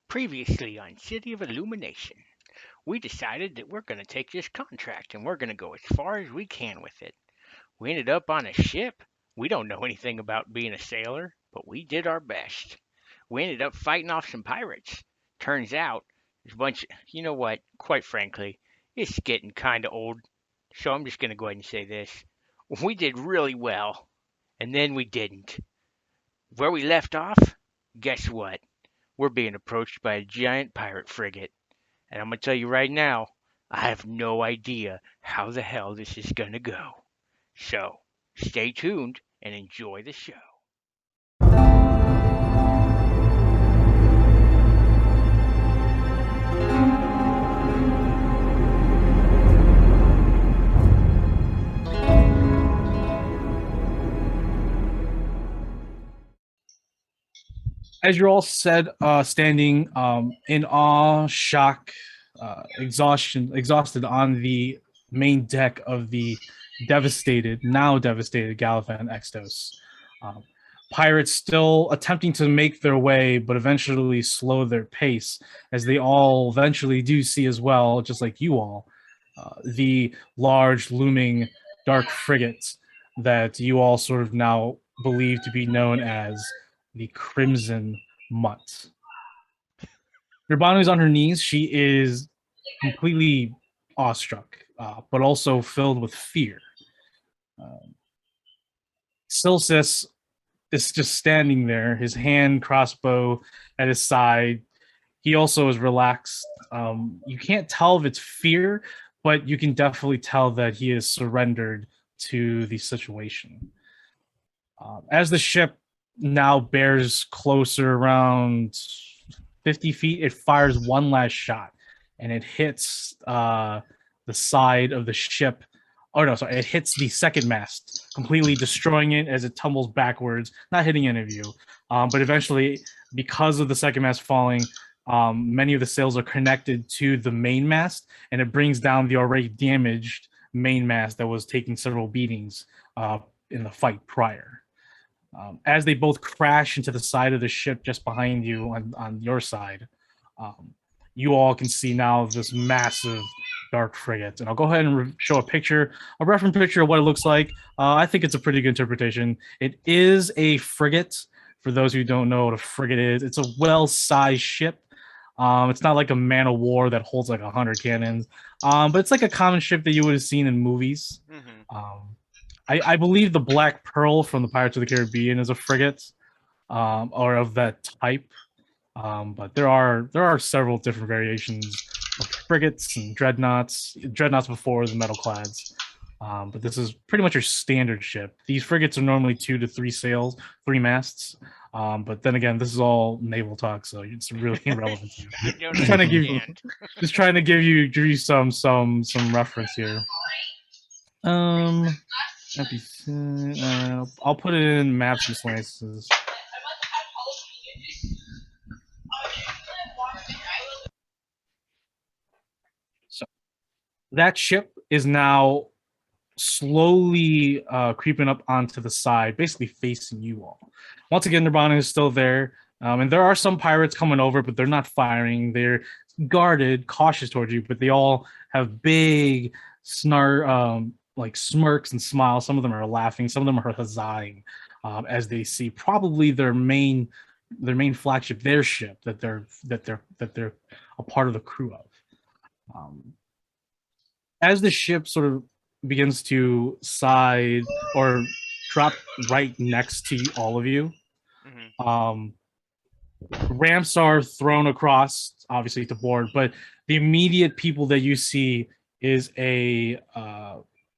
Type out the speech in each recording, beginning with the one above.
Previously on City of Illumination, we decided that we're going to take this contract and we're going to go as far as we can with it. We ended up on a ship. We don't know anything about being a sailor, but we did our best. We ended up fighting off some pirates. Turns out, there's a bunch. You know what? Quite frankly, it's getting kind of old. So I'm just going to go ahead and say this. We did really well, and then we didn't. Where we left off, guess what? We're being approached by a giant pirate frigate. And I'm going to tell you right now, I have no idea how the hell this is going to go. So, stay tuned and enjoy the show. As you're all standing in awe, shock, exhausted on the main deck of the now devastated Galifan Extos. Um, Pirates still attempting to make their way, but eventually slow their pace, as they all eventually do see as well, just like you all, the large looming dark frigate that you all sort of now believe to be known as the Crimson Mutt. Urbano is on her knees. She is completely awestruck, but also filled with fear. Silsis is just standing there, his hand crossbow at his side. He also is relaxed. You can't tell if it's fear, but you can definitely tell that he is surrendered to the situation. As the ship now bears closer, around 50 feet, it fires one last shot, and it hits the side of the ship. Oh no, sorry, it hits the second mast, completely destroying it as it tumbles backwards, not hitting any of you. But eventually, because of the second mast falling, many of the sails are connected to the main mast, and it brings down the already damaged main mast that was taking several beatings in the fight prior. As they both crash into the side of the ship just behind you on your side, you all can see now this massive dark frigate. And I'll go ahead and show a reference picture of what it looks like. I think it's a pretty good interpretation. It is a frigate. For those who don't know what a frigate is, it's a well-sized ship. It's not like a man of war that holds like 100 cannons, but it's like a common ship that you would have seen in movies. I believe the Black Pearl from the Pirates of the Caribbean is a frigate, or of that type. But there are several different variations of frigates and dreadnoughts. Dreadnoughts before the metalclads. But this is pretty much your standard ship. These frigates are normally 2 to 3 sails, 3 masts. But then again, this is all naval talk, so it's really irrelevant to you. Just trying to give you some reference here. I'll put it in maps miscellaneous. So that ship is now slowly creeping up onto the side, basically facing you all. Once again, Nirvana is still there, and there are some pirates coming over, but they're not firing. They're guarded, cautious towards you, but they all have big like smirks and smiles. Some of them are laughing, some of them are huzzahing as they see probably their main flagship, their ship that they're a part of the crew of. As the ship sort of begins to side or drop right next to all of you, ramps are thrown across, obviously, to board, but the immediate people that you see is a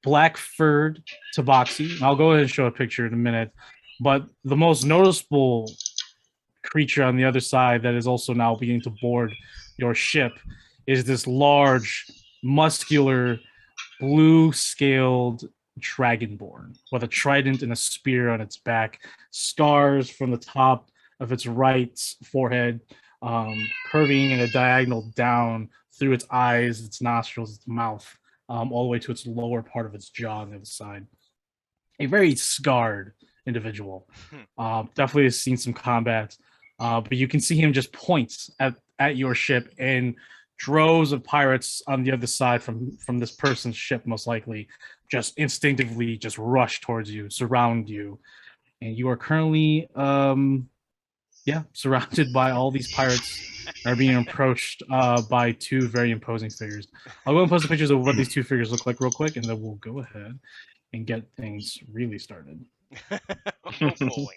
black furred tabaxi. I'll go ahead and show a picture in a minute, but the most noticeable creature on the other side that is also now beginning to board your ship is this large, muscular, blue-scaled dragonborn with a trident and a spear on its back, scars from the top of its right forehead, curving in a diagonal down through its eyes, its nostrils, its mouth, all the way to its lower part of its jaw on the other side. A very scarred individual. Definitely has seen some combat, but you can see him just point at at your ship, and droves of pirates on the other side from this person's ship, most likely, just instinctively just rush towards you, surround you, and you are currently surrounded by all these pirates are being approached by two very imposing figures. I'll go and post the pictures of what these two figures look like real quick, and then we'll go ahead and get things really started. Oh boy.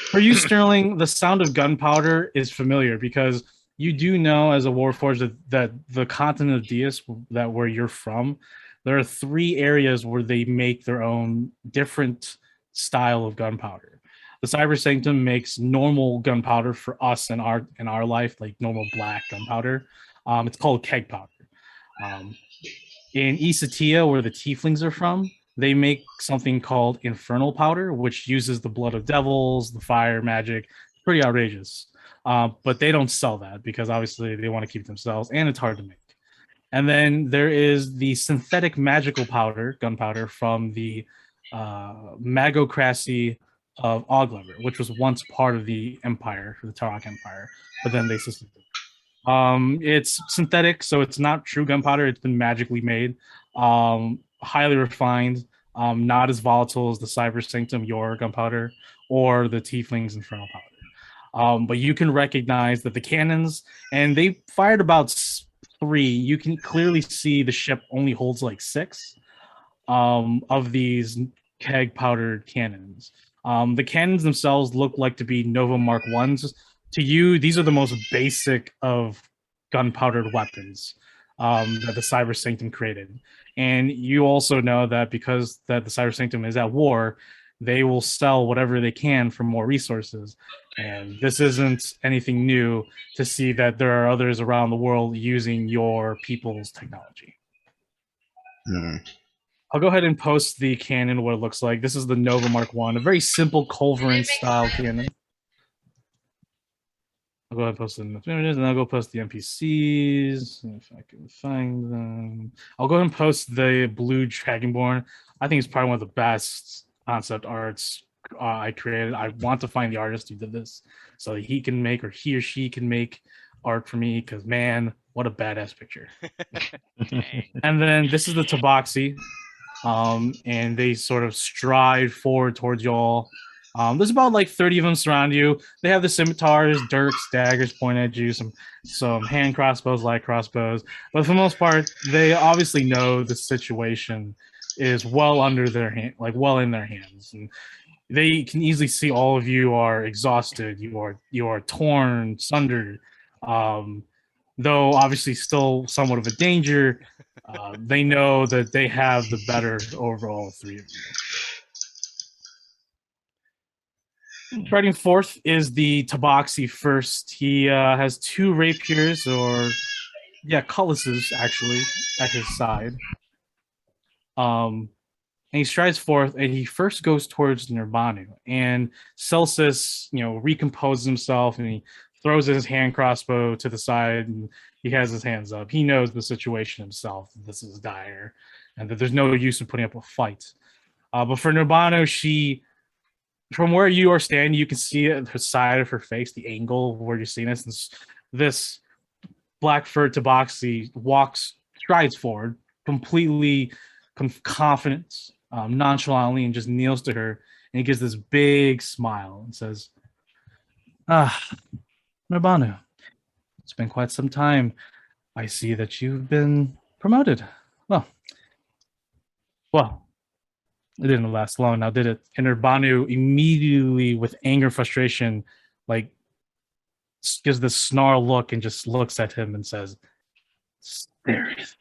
For you, Sterling, the sound of gunpowder is familiar because you do know as a warforged that the continent of Dias, that where you're from, there are three areas where they make their own different style of gunpowder. The Cyber Sanctum makes normal gunpowder for us in our life, like normal black gunpowder. It's called keg powder. Um, in Isatia, where the tieflings are from, they make something called infernal powder, which uses the blood of devils, the fire magic. It's pretty outrageous. But they don't sell that because obviously they want to keep themselves, and it's hard to make. And then there is the synthetic magical powder, gunpowder, from the magocracy of Oglever, which was once part of the Empire, the Tarak Empire, but then they seceded. It's synthetic, so it's not true gunpowder. It's been magically made, highly refined, not as volatile as the Cyber Sanctum, your gunpowder, or the Tiefling's Infernal powder. But you can recognize that the cannons, and they fired about three. You can clearly see the ship only holds like six of these keg powdered cannons. The cannons themselves look like to be Nova Mark 1s. To you, these are the most basic of gunpowdered weapons that the Cyber Sanctum created. And you also know that because that the Cyber Sanctum is at war, they will sell whatever they can for more resources. And this isn't anything new to see that there are others around the world using your people's technology. I'll go ahead and post the cannon, what it looks like. This is the Nova Mark 1, a very simple culverin style cannon. I'll go ahead and post it in the images, and I'll go post the NPCs if I can find them. I'll go ahead and post the blue Dragonborn. I think it's probably one of the best concept arts I created. I want to find the artist who did this so that he can make, or he or she can make art for me, because man, what a badass picture. And then this is the Tabaxi, and they sort of stride forward towards y'all. There's about like 30 of them surround you. They have the scimitars, dirks, daggers pointed at you, some hand crossbows, light crossbows. But for the most part, they obviously know the situation is well under their hand, like well in their hands. And they can easily see all of you are exhausted. You are torn, sundered. Though obviously still somewhat of a danger, they know that they have the better over all three of you. Striding forth is the Tabaxi first. He has two rapiers, or cutlasses actually, at his side. And he strides forth, and he first goes towards Nurbanu. And Celsus, recomposes himself, and he throws his hand crossbow to the side, and he has his hands up. He knows the situation himself. This is dire, and that there's no use in putting up a fight. But for Nurbanu, from where you are standing, you can see the side of her face, the angle where you're seeing this black fur Tabaxi strides forward, completely confident, nonchalantly, and just kneels to her, and he gives this big smile and says, Nurbanu, it's been quite some time. I see that you've been promoted. Well, it didn't last long now, did it? And Nurbanu immediately, with anger and frustration, like gives this snarl look and just looks at him and says, Spirit,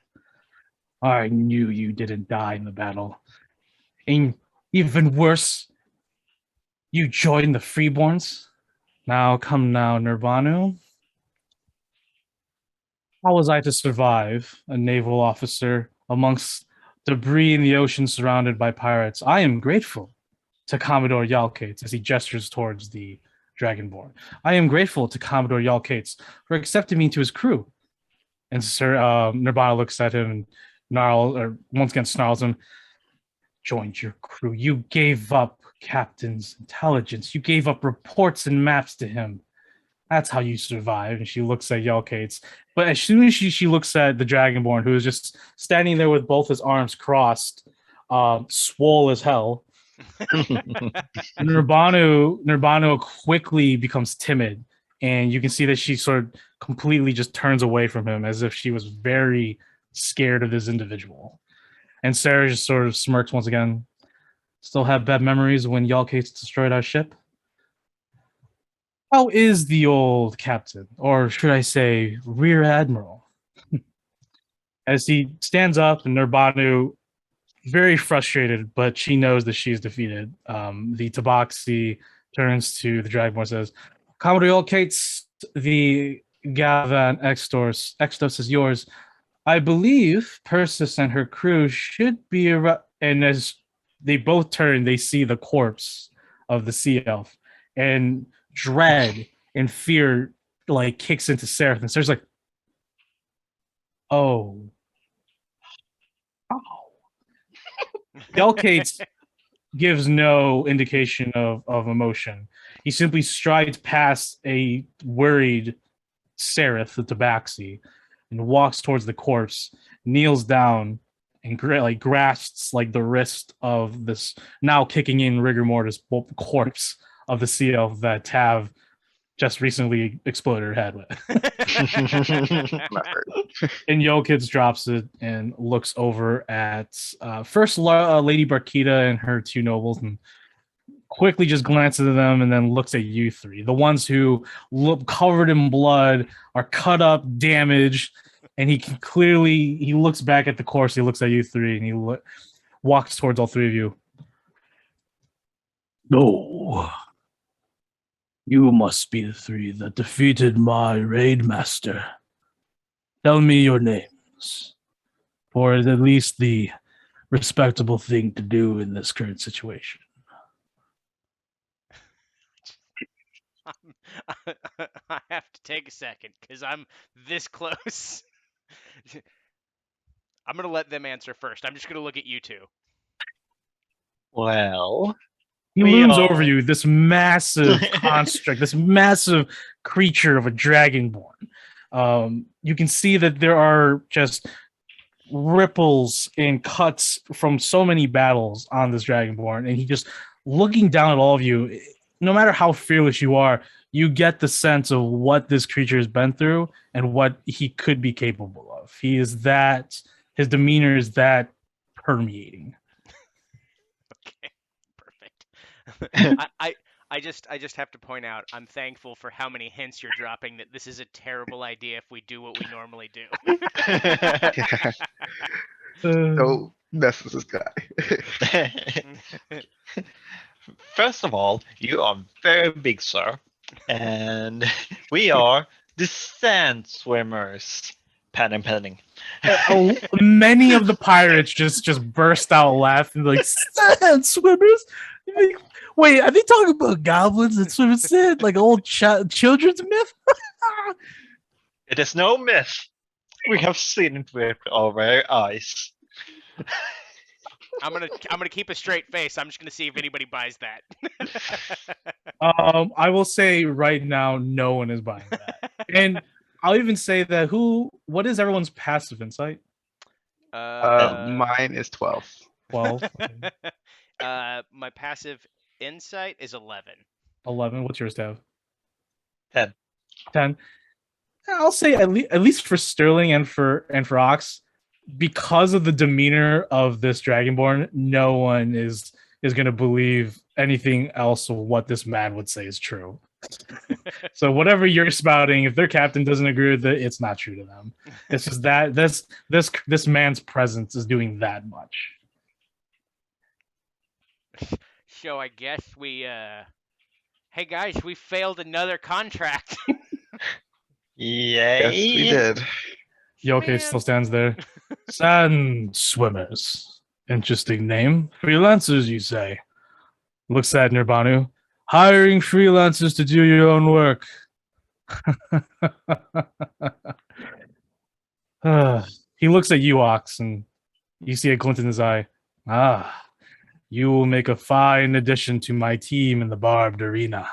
I knew you didn't die in the battle. And even worse, you joined the Freeborns. Now, come now, Nurbanu. How was I to survive, a naval officer, amongst debris in the ocean surrounded by pirates? I am grateful to Commodore Yalkates as he gestures towards the Dragonborn. I am grateful to Commodore Yalkates for accepting me to his crew. And Sir Nurbanu looks at him and once again snarls him. Joined your crew. You gave up Captain's intelligence. You gave up reports and maps to him. That's how you survive. And she looks at Yelkates. But as soon as she looks at the Dragonborn, who is just standing there with both his arms crossed, swole as hell, Nurbanu quickly becomes timid. And you can see that she sort of completely just turns away from him as if she was very scared of this individual. And Sarah just sort of smirks once again. Still have bad memories when Yelkates destroyed our ship? How is the old captain, or should I say, rear admiral? As he stands up, and Nurbanu, very frustrated, but she knows that she's defeated. The Tabaxi turns to the Dragonborn and says, Commodore Cates, the Gavan Extos is yours. I believe Persis and her crew should be around. And as they both turn, they see the corpse of the sea elf. And dread and fear like kicks into Seraph, and Sarah's like, "Oh, Delcates gives no indication of emotion. He simply strides past a worried Seraph, the Tabaxi, and walks towards the corpse, kneels down, and grasps like the wrist of this now kicking in rigor mortis corpse of the sea elf that Tav just recently exploded her head with. And Yolkids drops it and looks over at first Lady Barkita and her two nobles, and quickly just glances at them and then looks at you three, the ones who look covered in blood, are cut up, damaged, and he looks back at the corpse, he looks at you three, and he walks towards all three of you. No. You must be the three that defeated my raid master. Tell me your names, for it's at least the respectable thing to do in this current situation. I have to take a second because I'm this close. I'm going to let them answer first. I'm just going to look at you two. Well, he looms over you, this massive construct, this massive creature of a dragonborn. You can see that there are just ripples and cuts from so many battles on this dragonborn, and he just looking down at all of you. No matter how fearless you are, you get the sense of what this creature has been through and what he could be capable of. He is that, his demeanor is that permeating. Okay, perfect. I just have to point out, I'm thankful for how many hints you're dropping that this is a terrible idea if we do what we normally do. Don't mess with this guy. First of all, you are very big, sir. And we are the sand swimmers. Panning. Many of the pirates just burst out laughing, like, sand swimmers? Wait, are they talking about goblins that swim in sand, like old children's myth? It is no myth. We have seen it with our very eyes. I'm gonna keep a straight face. I'm just gonna see if anybody buys that. I will say right now, no one is buying that, and I'll even say that what is everyone's passive insight? Mine is 12. 12. My passive insight is 11. 11. What's yours, Tav? 10. 10. I'll say at least for Sterling and for Ox, because of the demeanor of this Dragonborn, no one is going to believe anything else of what this man would say is true. So whatever you're spouting, if their captain doesn't agree with it, it's not true to them. It's just that this man's presence is doing that much. So I guess we hey guys, we failed another contract. Yay. Yes, we did. Yoke still stands there. Sand swimmers. Interesting name. Freelancers, you say? Looks at Nurbanu. Hiring freelancers to do your own work. He looks at you, Ox, and you see a glint in his eye. You will make a fine addition to my team in the barbed arena.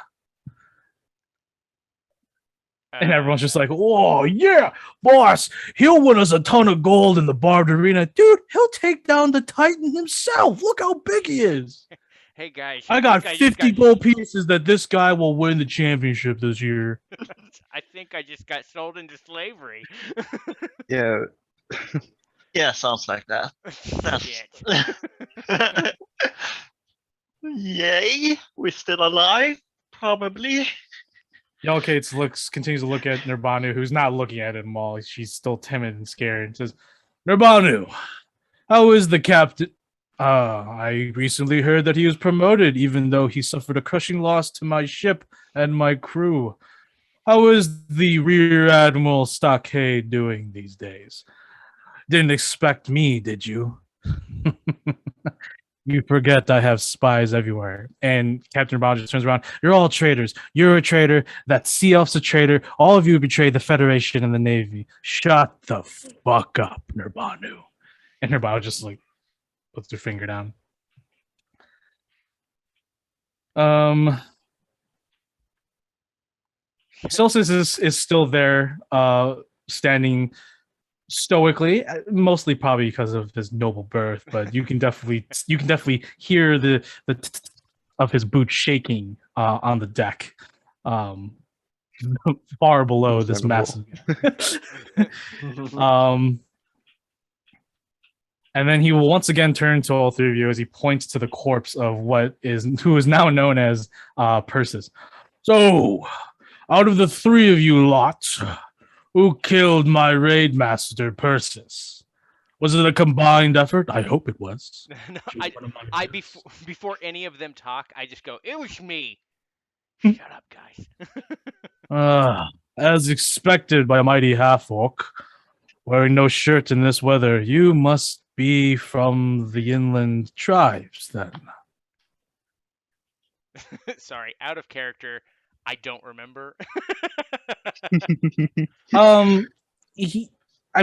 And everyone's just like, "Oh yeah, boss! He'll win us a ton of gold in the barbed arena, dude. He'll take down the Titan himself. Look how big he is. Hey guys, I got 50 gold pieces that this guy will win the championship this year." I think I just got sold into slavery. Yeah. Yeah, sounds like that. Shit. Yay, we're still alive, probably. Yelkates continues to look at Nurbanu, who's not looking at him all. She's still timid and scared, and says, "Nurbanu, how is the captain? I recently heard that he was promoted, even though he suffered a crushing loss to my ship and my crew. How is the Rear Admiral Stockade doing these days? Didn't expect me, did you?" "You forget I have spies everywhere." And Captain Brown just turns around. "You're all traitors. You're a traitor. That Sea Elf's a traitor. All of you betrayed the Federation and the Navy. Shut the fuck up, Nurbanu." And Nurbanu just like puts her finger down. Celsius is still there, standing stoically, mostly probably because of his noble birth, but you can definitely hear the of his boots shaking on the deck, far below this massive. And then he will once again turn to all three of you as he points to the corpse of who is now known as Persis. "So, out of the three of you lot, who killed my raid master, Persis? Was it a combined effort? I hope it was." No, I before any of them talk, I just go, "It was me." Hmm. Shut up, guys. As expected by a mighty half-orc, wearing no shirt in this weather, you must be from the inland tribes, then. Sorry, out of character. I don't remember. I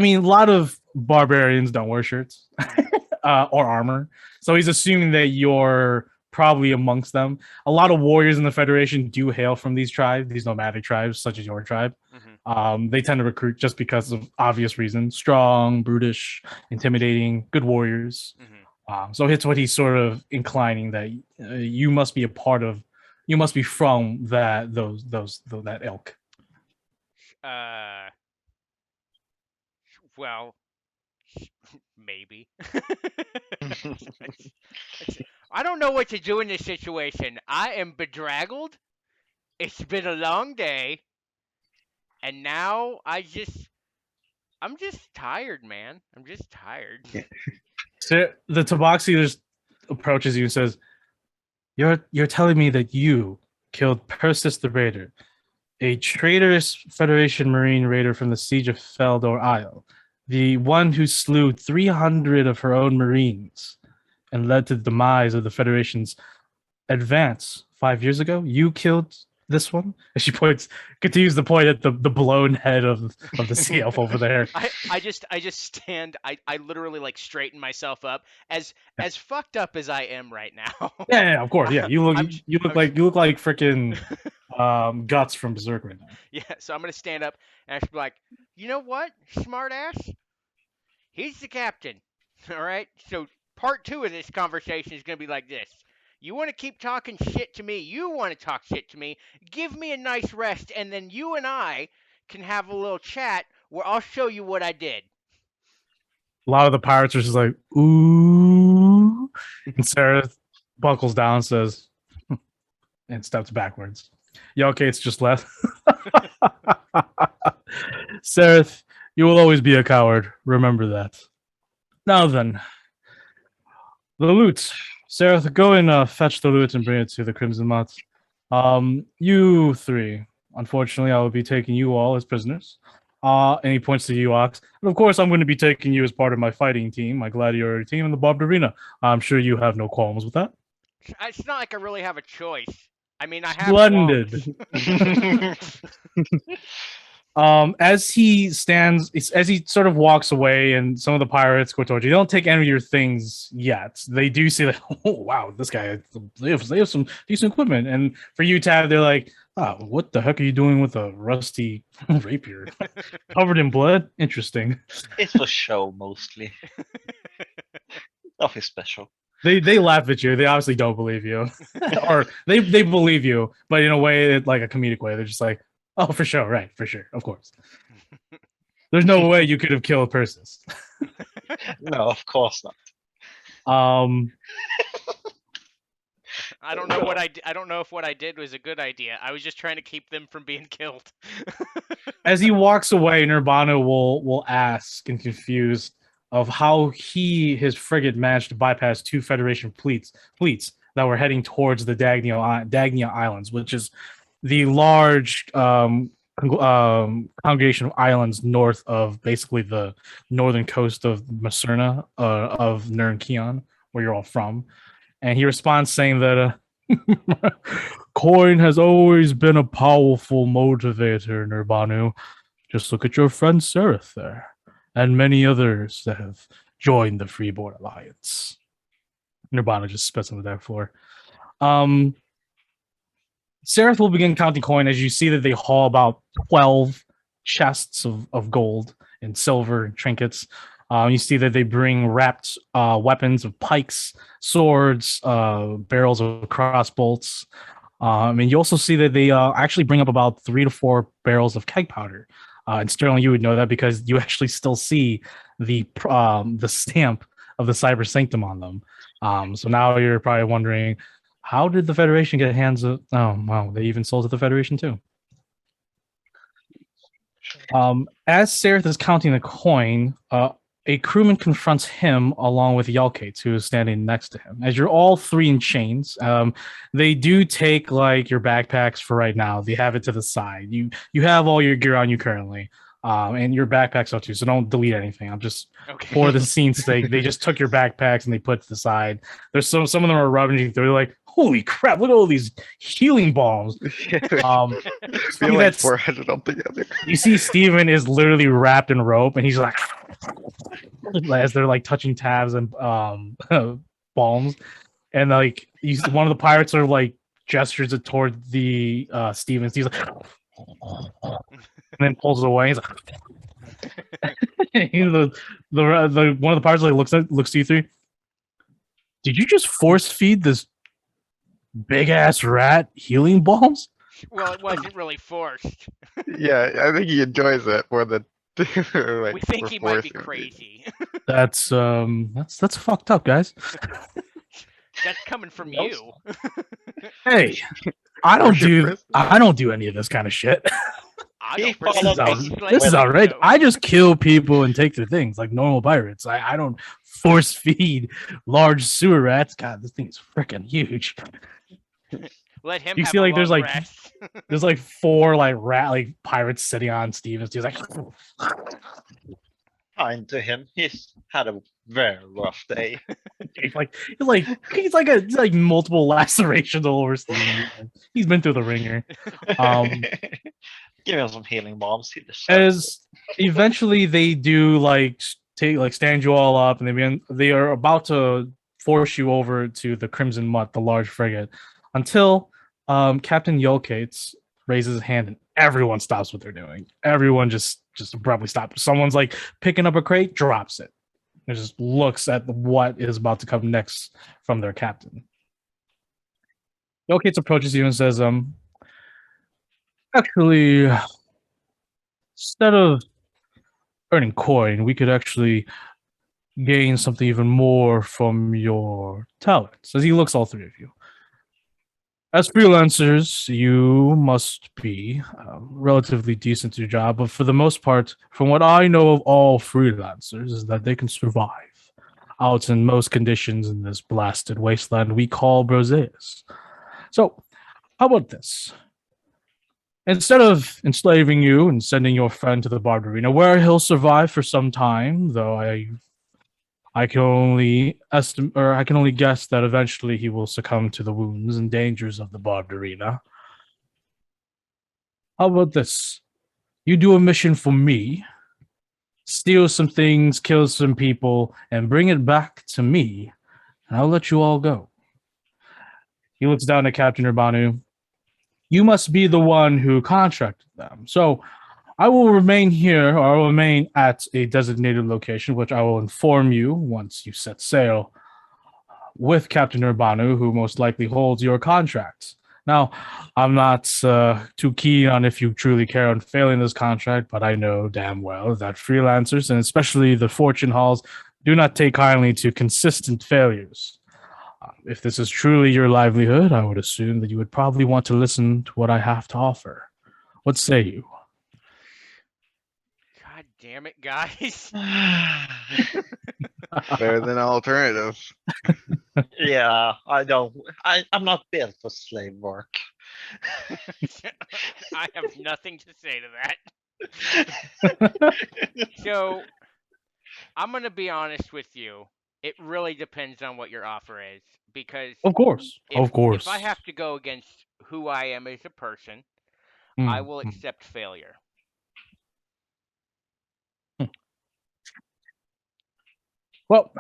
mean, a lot of barbarians don't wear shirts or armor, so he's assuming that you're probably amongst them. A lot of warriors in the Federation do hail from these tribes, these nomadic tribes, such as your tribe. Mm-hmm. They tend to recruit just because of obvious reasons: strong, brutish, intimidating, good warriors. Mm-hmm. So it's what he's sort of inclining that you must be a part of. You must be from that ilk. Well, maybe. I don't know what to do in this situation. I am bedraggled. It's been a long day. And now I'm just tired, man. I'm just tired. So the Tabaxi just approaches you and says, You're telling me that you killed Persis the Raider, a traitorous Federation Marine raider from the siege of Feldor Isle, the one who slew 300 of her own Marines and led to the demise of the Federation's advance 5 years ago? You killed this one?" And she continues to point at the blown head of the sea elf over there. I just stand. I literally like straighten myself up as fucked up as I am right now. Yeah, of course. Yeah, you look like freaking Guts from Berserk right now. Yeah, so I'm gonna stand up and I should be like, "You know what, smart ass? He's the captain. All right. So part 2 of this conversation is gonna be like this. You want to keep talking shit to me? You want to talk shit to me? Give me a nice rest, and then you and I can have a little chat where I'll show you what I did." A lot of the pirates are just like, "Ooh," and Sarah buckles down, says, and steps backwards. Yelkate's just left. "Sareth, you will always be a coward. Remember that. Now then, the loot. Sareth, go and fetch the loot and bring it to the Crimson Moth. You three. Unfortunately, I will be taking you all as prisoners." And he points to you, Ox. "And of course, I'm going to be taking you as part of my fighting team, my gladiator team in the Barbed Arena. I'm sure you have no qualms with that." It's not like I really have a choice. I mean, I have Splendid. As he sort of walks away, and some of the pirates go towards you. They don't take any of your things yet. They do see that, oh wow, this guy, they have some decent equipment. And for you, Tab, they're like, Oh, what the heck are you doing with a rusty rapier covered in blood? Interesting. It's for show mostly. Nothing special. They laugh at you. They obviously don't believe you, or they believe you, but in a way, like a comedic way. They're just like, oh, for sure, right, for sure, of course. There's no way you could have killed Persis. No, of course not. I don't know what I don't know if what I did was a good idea. I was just trying to keep them from being killed. As he walks away, Nurbanu will ask and confused of how his frigate managed to bypass two Federation fleets that were heading towards the Dagnia Islands, which is the large congregation of islands north of basically the northern coast of Macerna, of Nernkion, where you're all from. And he responds saying that coin has always been a powerful motivator, Nurbanu. Just look at your friend Sereth there, and many others that have joined the Freeboard Alliance. Nurbanu just spits on the deck floor. Sereth will begin counting coin as you see that they haul about 12 chests of gold and silver and trinkets. You see that they bring wrapped weapons of pikes, swords, barrels of crossbolts. And you also see that they actually bring up about 3 to 4 barrels of keg powder. And Sterling, you would know that because you actually still see the stamp of the Cyber Sanctum on them. So now you're probably wondering, how did the Federation get hands of? Oh, wow, they even sold to the Federation too. As Sereth is counting the coin, a crewman confronts him along with Yelkates, who is standing next to him. As you're all three in chains, they do take like your backpacks for right now. They have it to the side. You have all your gear on you currently, and your backpacks are too. So don't delete anything. I'm just for the scene's sake. They just took your backpacks and they put it to the side. There's some of them are rubbing through. They're like, holy crap! Look at all these healing balms. Feel like 400 altogether. You see, Steven is literally wrapped in rope, and he's like, as they're like touching tabs and balms, and like one of the pirates are like gestures it toward the Stevens. He's like, and then pulls it away. He's like, the one of the pirates like looks to you three. Did you just force feed this big ass rat healing balms? Well, it wasn't really forced. Yeah, I think he enjoys it more than like, We think he might be crazy. That's fucked up, guys. That's coming from you. Hey, I don't do any of this kind of shit. This is alright. I just kill people and take their things like normal pirates. I don't force feed large sewer rats. God, this thing is freaking huge. Let him. You have see, a like there's long like rest. there's like 4 like pirates sitting on Stevens. He's like, Kind to him. He's had a very rough day. he's like multiple lacerations all over Stevens. He's been through the ringer. Give him some healing bombs. As eventually they do stand you all up, and they are about to force you over to the Crimson Mutt, the large frigate, until Captain Yelkates raises his hand and everyone stops what they're doing. Everyone just abruptly stops. Someone's like picking up a crate, drops it, and just looks at what is about to come next from their captain. Yelkates approaches you and says, actually, instead of earning coin, we could actually gain something even more from your talents. As he looks all three of you. As freelancers, you must be relatively decent at your job, but for the most part, from what I know of all freelancers, is that they can survive out in most conditions in this blasted wasteland we call Broseus. So, how about this? Instead of enslaving you and sending your friend to the Barbed Arena, where he'll survive for some time, though I can only guess that eventually he will succumb to the wounds and dangers of the Barbed Arena. How about this? You do a mission for me, steal some things, kill some people, and bring it back to me, and I'll let you all go. He looks down at Captain Urbanu. you must be the one who contracted them. So I will remain here, or I will remain at a designated location, which I will inform you once you set sail with Captain Urbano, who most likely holds your contracts. Now, I'm not too keen on if you truly care on failing this contract, but I know damn well that freelancers, and especially the fortune halls, do not take kindly to consistent failures. If this is truly your livelihood, I would assume that you would probably want to listen to what I have to offer. What say you? God damn it, guys. Better than alternative. Yeah, I don't. I'm not built for slave work. I have nothing to say to that. So, I'm going to be honest with you. It really depends on what your offer is because Of course, if of if I course. have to go against who I am as a person, I Mm, will mm. accept failure. Well,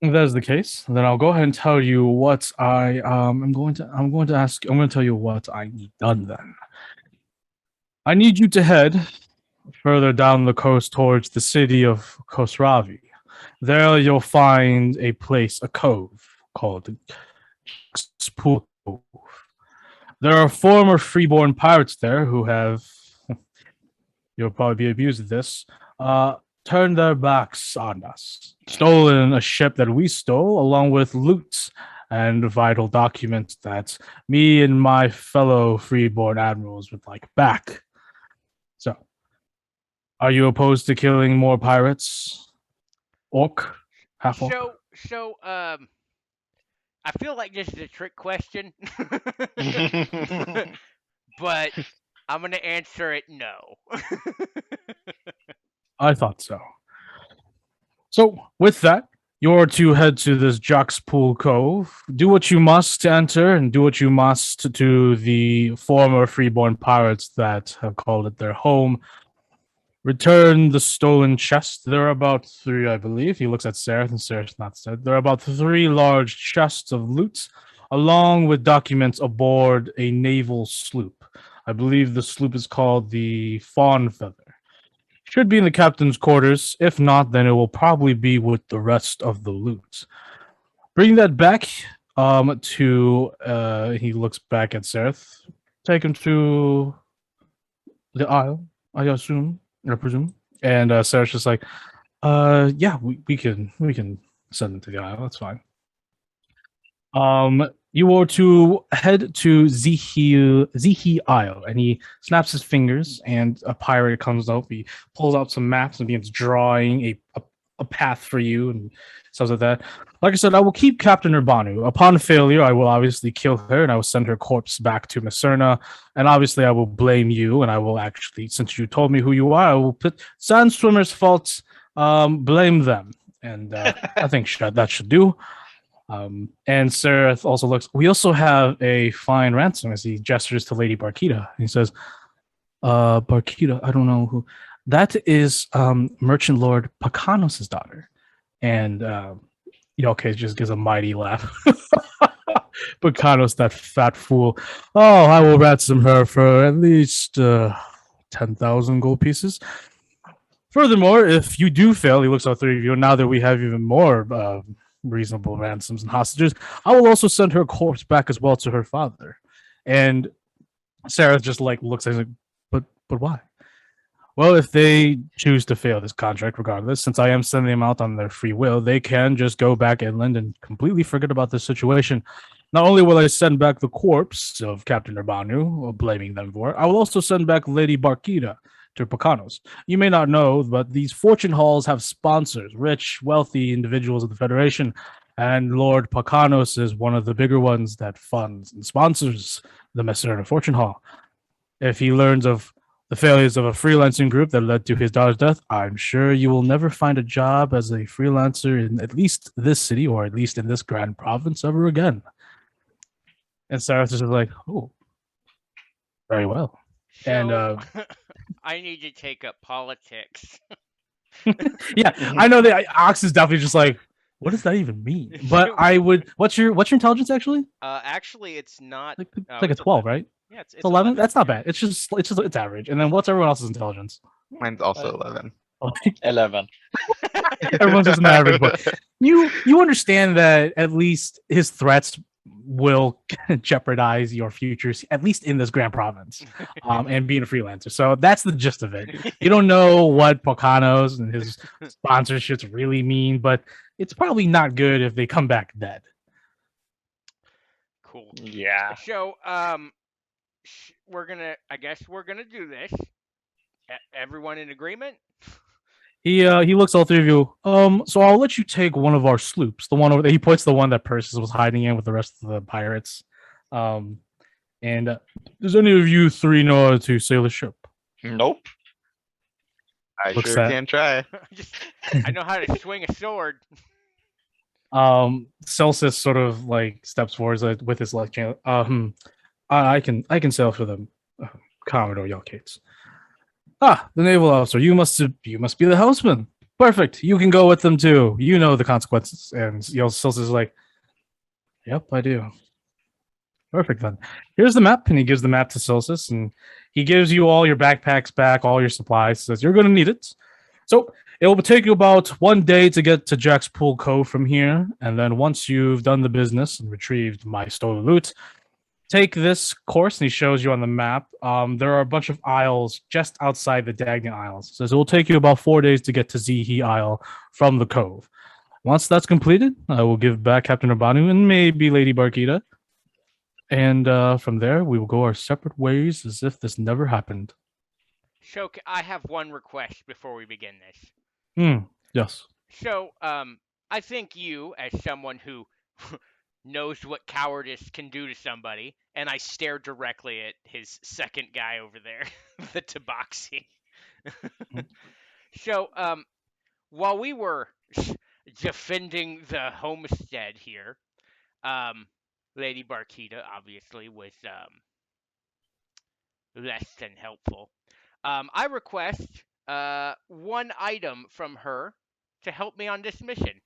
if that is the case, then I'll go ahead and tell you what I'm going to ask I'm going to tell you what I need done then. I need you to head further down the coast towards the city of Khosravi. There you'll find a place, a cove called Spool Cove. There are former freeborn pirates there who have, you'll probably be abused of this, uh, turned their backs on us, stolen a ship that we stole, along with loot and vital documents that me and my fellow freeborn admirals would like back. So, are you opposed to killing more pirates? Orc? Half orc? So, I feel like this is a trick question, but I'm going to answer it no. I thought so. So, with that, you're to head to this Jockspool Cove. Do what you must to enter, and do what you must to the former freeborn pirates that have called it their home. Return the stolen chest. There are about three, I believe. He looks at Sereth, and Sereth's not said. There are about three large chests of loot, along with documents aboard a naval sloop. I believe the sloop is called the Fawn Feather. Should be in the captain's quarters. If not, then it will probably be with the rest of the loot. Bring that back to he looks back at Sereth. Take him to the Isle, I assume, I presume. And Sereth's just like, yeah, we can send him to the Isle, that's fine. You are to head to Zihi Isle, and he snaps his fingers, and a pirate comes up. He pulls out some maps and begins drawing a path for you and stuff like that. Like I said, I will keep Captain Urbanu. Upon failure, I will obviously kill her, and I will send her corpse back to Macerna. And obviously, I will blame you, and I will actually, since you told me who you are, I will put Sand Swimmer's faults, blame them, and I think that should do. And Sereth also looks. We also have a fine ransom as he gestures to Lady Barkita. He says, Barkita, I don't know who. That is Merchant Lord Pakanos' daughter. And Yelke just gives a mighty laugh. Pakanos, that fat fool. Oh, I will ransom her for at least 10,000 gold pieces. Furthermore, if you do fail, he looks at three of you. Now that we have even more reasonable ransoms and hostages, I will also send her corpse back as well to her father. And Sarah just like looks at him, but why? Well, if they choose to fail this contract, regardless, since I am sending them out on their free will, they can just go back inland and completely forget about this situation. Not only will I send back the corpse of Captain Urbanu, blaming them for it, I will also send back Lady Barkita to Pakanos. You may not know, but these fortune halls have sponsors, rich, wealthy individuals of the Federation, and Lord Pakanos is one of the bigger ones that funds and sponsors the Messerna Fortune Hall. If he learns of the failures of a freelancing group that led to his daughter's death, I'm sure you will never find a job as a freelancer in at least this city or at least in this grand province ever again. And Cyrus is like, oh, very well. And So, I need to take up politics. yeah, I know that Ox is definitely just like, What does that even mean? But I would. What's your intelligence actually? Actually, it's not. Like Oh, like a it's 12, 11. right? Yeah, it's It's 11. That's not yeah. bad. It's average. And then what's everyone else's intelligence? Mine's also 11. 11. Everyone's just an average, but you understand that at least his threats will jeopardize your futures, at least in this Grand Province, and being a freelancer. So that's the gist of it. You don't know what Pocanos and his sponsorships really mean, but it's probably not good if they come back dead. Cool. Yeah. So, I guess we're gonna do this. Everyone in agreement? He looks all three of you. So I'll let you take one of our sloops, the one over there. He points to the one that Persis was hiding in with the rest of the pirates. And does any of you three know how to sail a ship? Nope. I Looks sure that- can try. I know how to swing a sword. Celsus sort of like steps forward with his left hand. I can sail for them, Commodore Yelkates. Ah, the naval officer. You must be the helmsman. Perfect. You can go with them too. You know the consequences. And Celsus is like, yep, I do. Perfect then. Here's the map, and he gives the map to Celsus, and he gives you all your backpacks back, all your supplies. Says you're going to need it. So it will take you about 1 day to get to Jack's Pool Cove from here, and then once you've done the business and retrieved my stolen loot, take this course, and he shows you on the map. There are a bunch of isles just outside the Dagnan Isles. Says it will take you about 4 days to get to Zihi Isle from the cove. Once that's completed, I will give back Captain Urbanu and maybe Lady Barkita. And from there, we will go our separate ways as if this never happened. So I have one request before we begin this. Yes. So, I think you, as someone who knows what cowardice can do to somebody, and I stare directly at his second guy over there, the Tabaxi. So, while we were defending the homestead here, Lady Barkita obviously was less than helpful. I request one item from her to help me on this mission.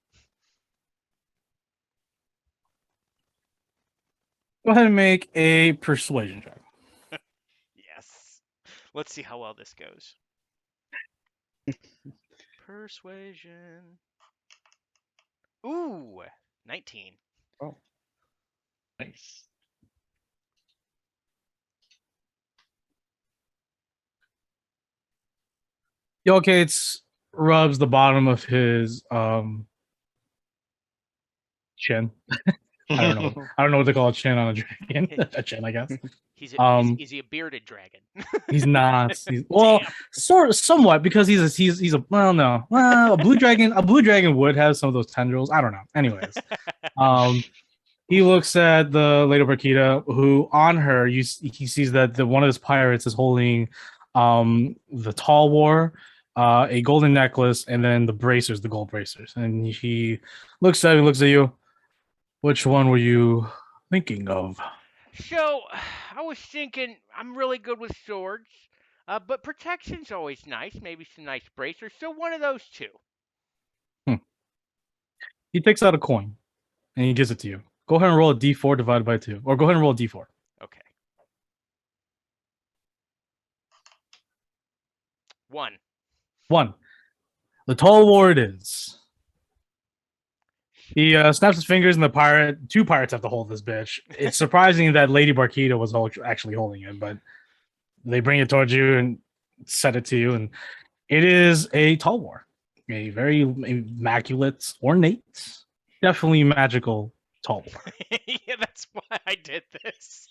Go ahead and make a persuasion check. Yes. Let's see how well this goes. Persuasion. Ooh, 19. Nice. Yelkates rubs the bottom of his chin. I don't know. I don't know what to call a chin on a dragon. A chin, I guess. Is he a bearded dragon? He's not. Well, sort of, somewhat, because he's a well, no, well, a blue dragon. A blue dragon would have some of those tendrils. I don't know. Anyways, he looks at the Lady Barkita, who on her, he sees that one of his pirates is holding the Tall War, a golden necklace, and then the bracers, the gold bracers. And he looks at you. Which one were you thinking of? So, I was thinking I'm really good with swords, but protection's always nice. Maybe some nice bracers. So one of those two. He takes out a coin and he gives it to you. Go ahead and roll a d4 divided by 2. Or go ahead and roll a d4. Okay. 1. 1. The Tall War it is. He snaps his fingers, and two pirates have to hold this bitch. It's surprising that Lady Barkita was actually holding it, but they bring it towards you and set it to you, and it is a Tall War, a very immaculate, ornate, definitely magical Tall War. Yeah, that's why I did this.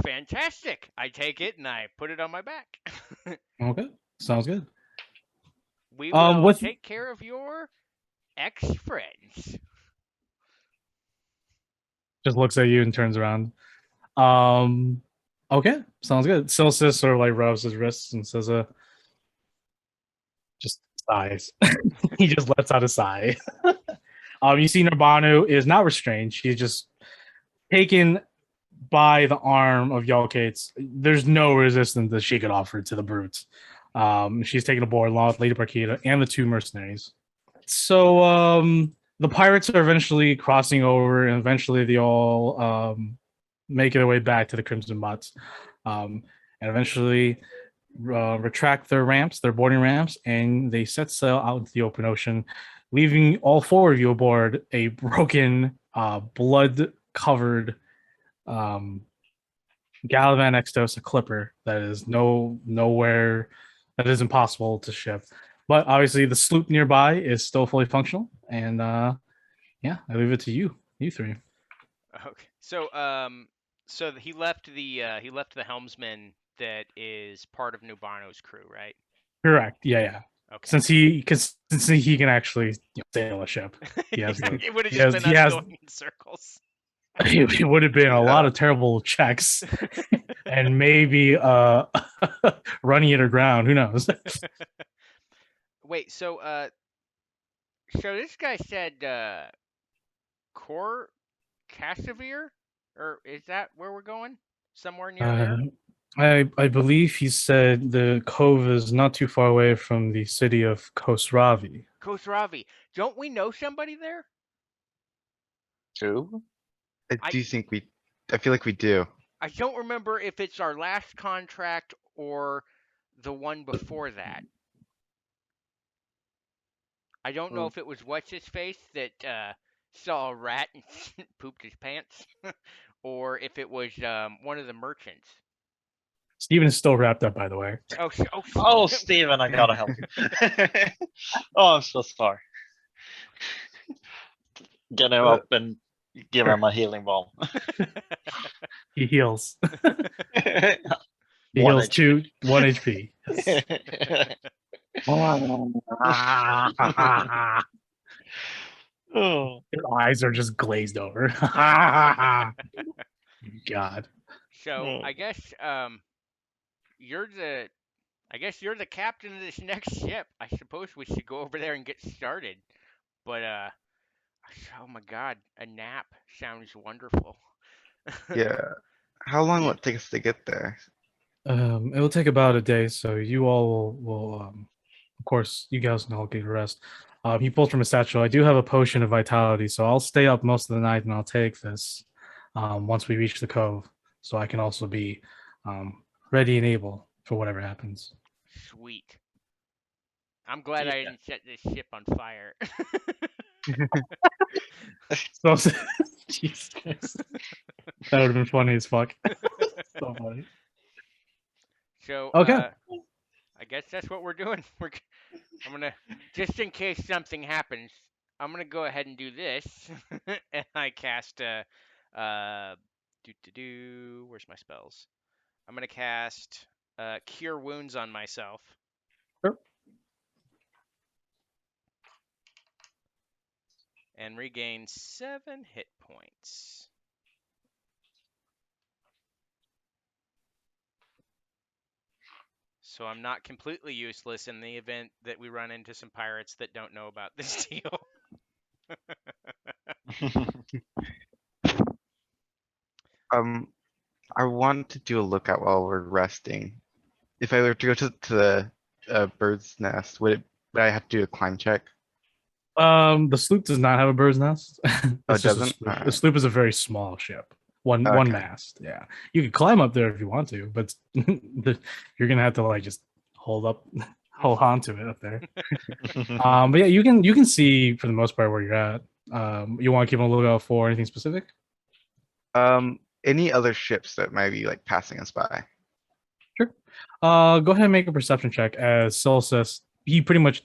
Fantastic. I take it and I put it on my back. Okay, sounds good. We will take care of your ex-friends. Just looks at you and turns around. Okay, sounds good. Celsus sort of like rubs his wrists and says, just sighs. He just lets out a sigh. You see Narbanu is not restrained. She's just taken by the arm of Yelkates. There's no resistance that she could offer to the brutes. She's taken aboard along with Lady Barkita and the two mercenaries. So the pirates are eventually crossing over, and eventually they all make their way back to the Crimson Bots, and eventually retract their ramps, their boarding ramps, and they set sail out into the open ocean, leaving all four of you aboard a broken, blood-covered Galavan Extos, a clipper that is nowhere that is impossible to ship. But obviously, the sloop nearby is still fully functional, and yeah, I leave it to you three. Okay. So he left the helmsman that is part of Nubarno's crew, right? Correct. Yeah. Okay. Since he can actually sail a ship, he has the, It would have he just has been he us has going in circles. it would have been a Yeah. lot of terrible checks and maybe running it aground. Who knows? Wait, so this guy said Cor Cassavir? Or is that where we're going? Somewhere near there? I believe he said the cove is not too far away from the city of Khosravi. Khosravi. Don't we know somebody there? Two? I I- do think we. I feel like we do. I don't remember if it's our last contract or the one before that. I don't know if it was what's his face that saw a rat and pooped his pants, or if it was one of the merchants. Steven is still wrapped up, by the way. Oh, Steven, I gotta help you. Oh, I'm so sorry. Get him up and give him a healing balm. He heals. He One heals HP. 1 HP. Oh. His eyes are just glazed over. God. So I guess you're the captain of this next ship. I suppose we should go over there and get started. But oh my God, a nap sounds wonderful. Yeah. How long will it take us to get there? It will take about a day, so you all will of course, you guys can all get a rest. He pulls from his satchel. I do have a potion of vitality, so I'll stay up most of the night and I'll take this once we reach the cove, so I can also be ready and able for whatever happens. Sweet. I'm glad I didn't set this ship on fire. So, Jesus Christ. That would have been funny as fuck. So funny. So Okay. I guess that's what we're doing. I'm gonna, just in case something happens, I'm gonna go ahead and do this, and I cast where's my spells? I'm gonna cast Cure Wounds on myself. Sure. And regain 7 hit points. So I'm not completely useless in the event that we run into some pirates that don't know about this deal. I want to do a lookout while we're resting. If I were to go to the bird's nest, would I have to do a climb check? The sloop does not have a bird's nest. Oh, It's it just a doesn't? sloop. The Alright. sloop is a very small ship. One Okay. mast. Yeah, you could climb up there if you want to, but you're gonna have to like just hold on to it up there. But yeah, you can see for the most part where you're at. You want to keep on lookout for anything specific? Any other ships that might be like passing us by? Sure. Go ahead and make a perception check. As Sil says, he pretty much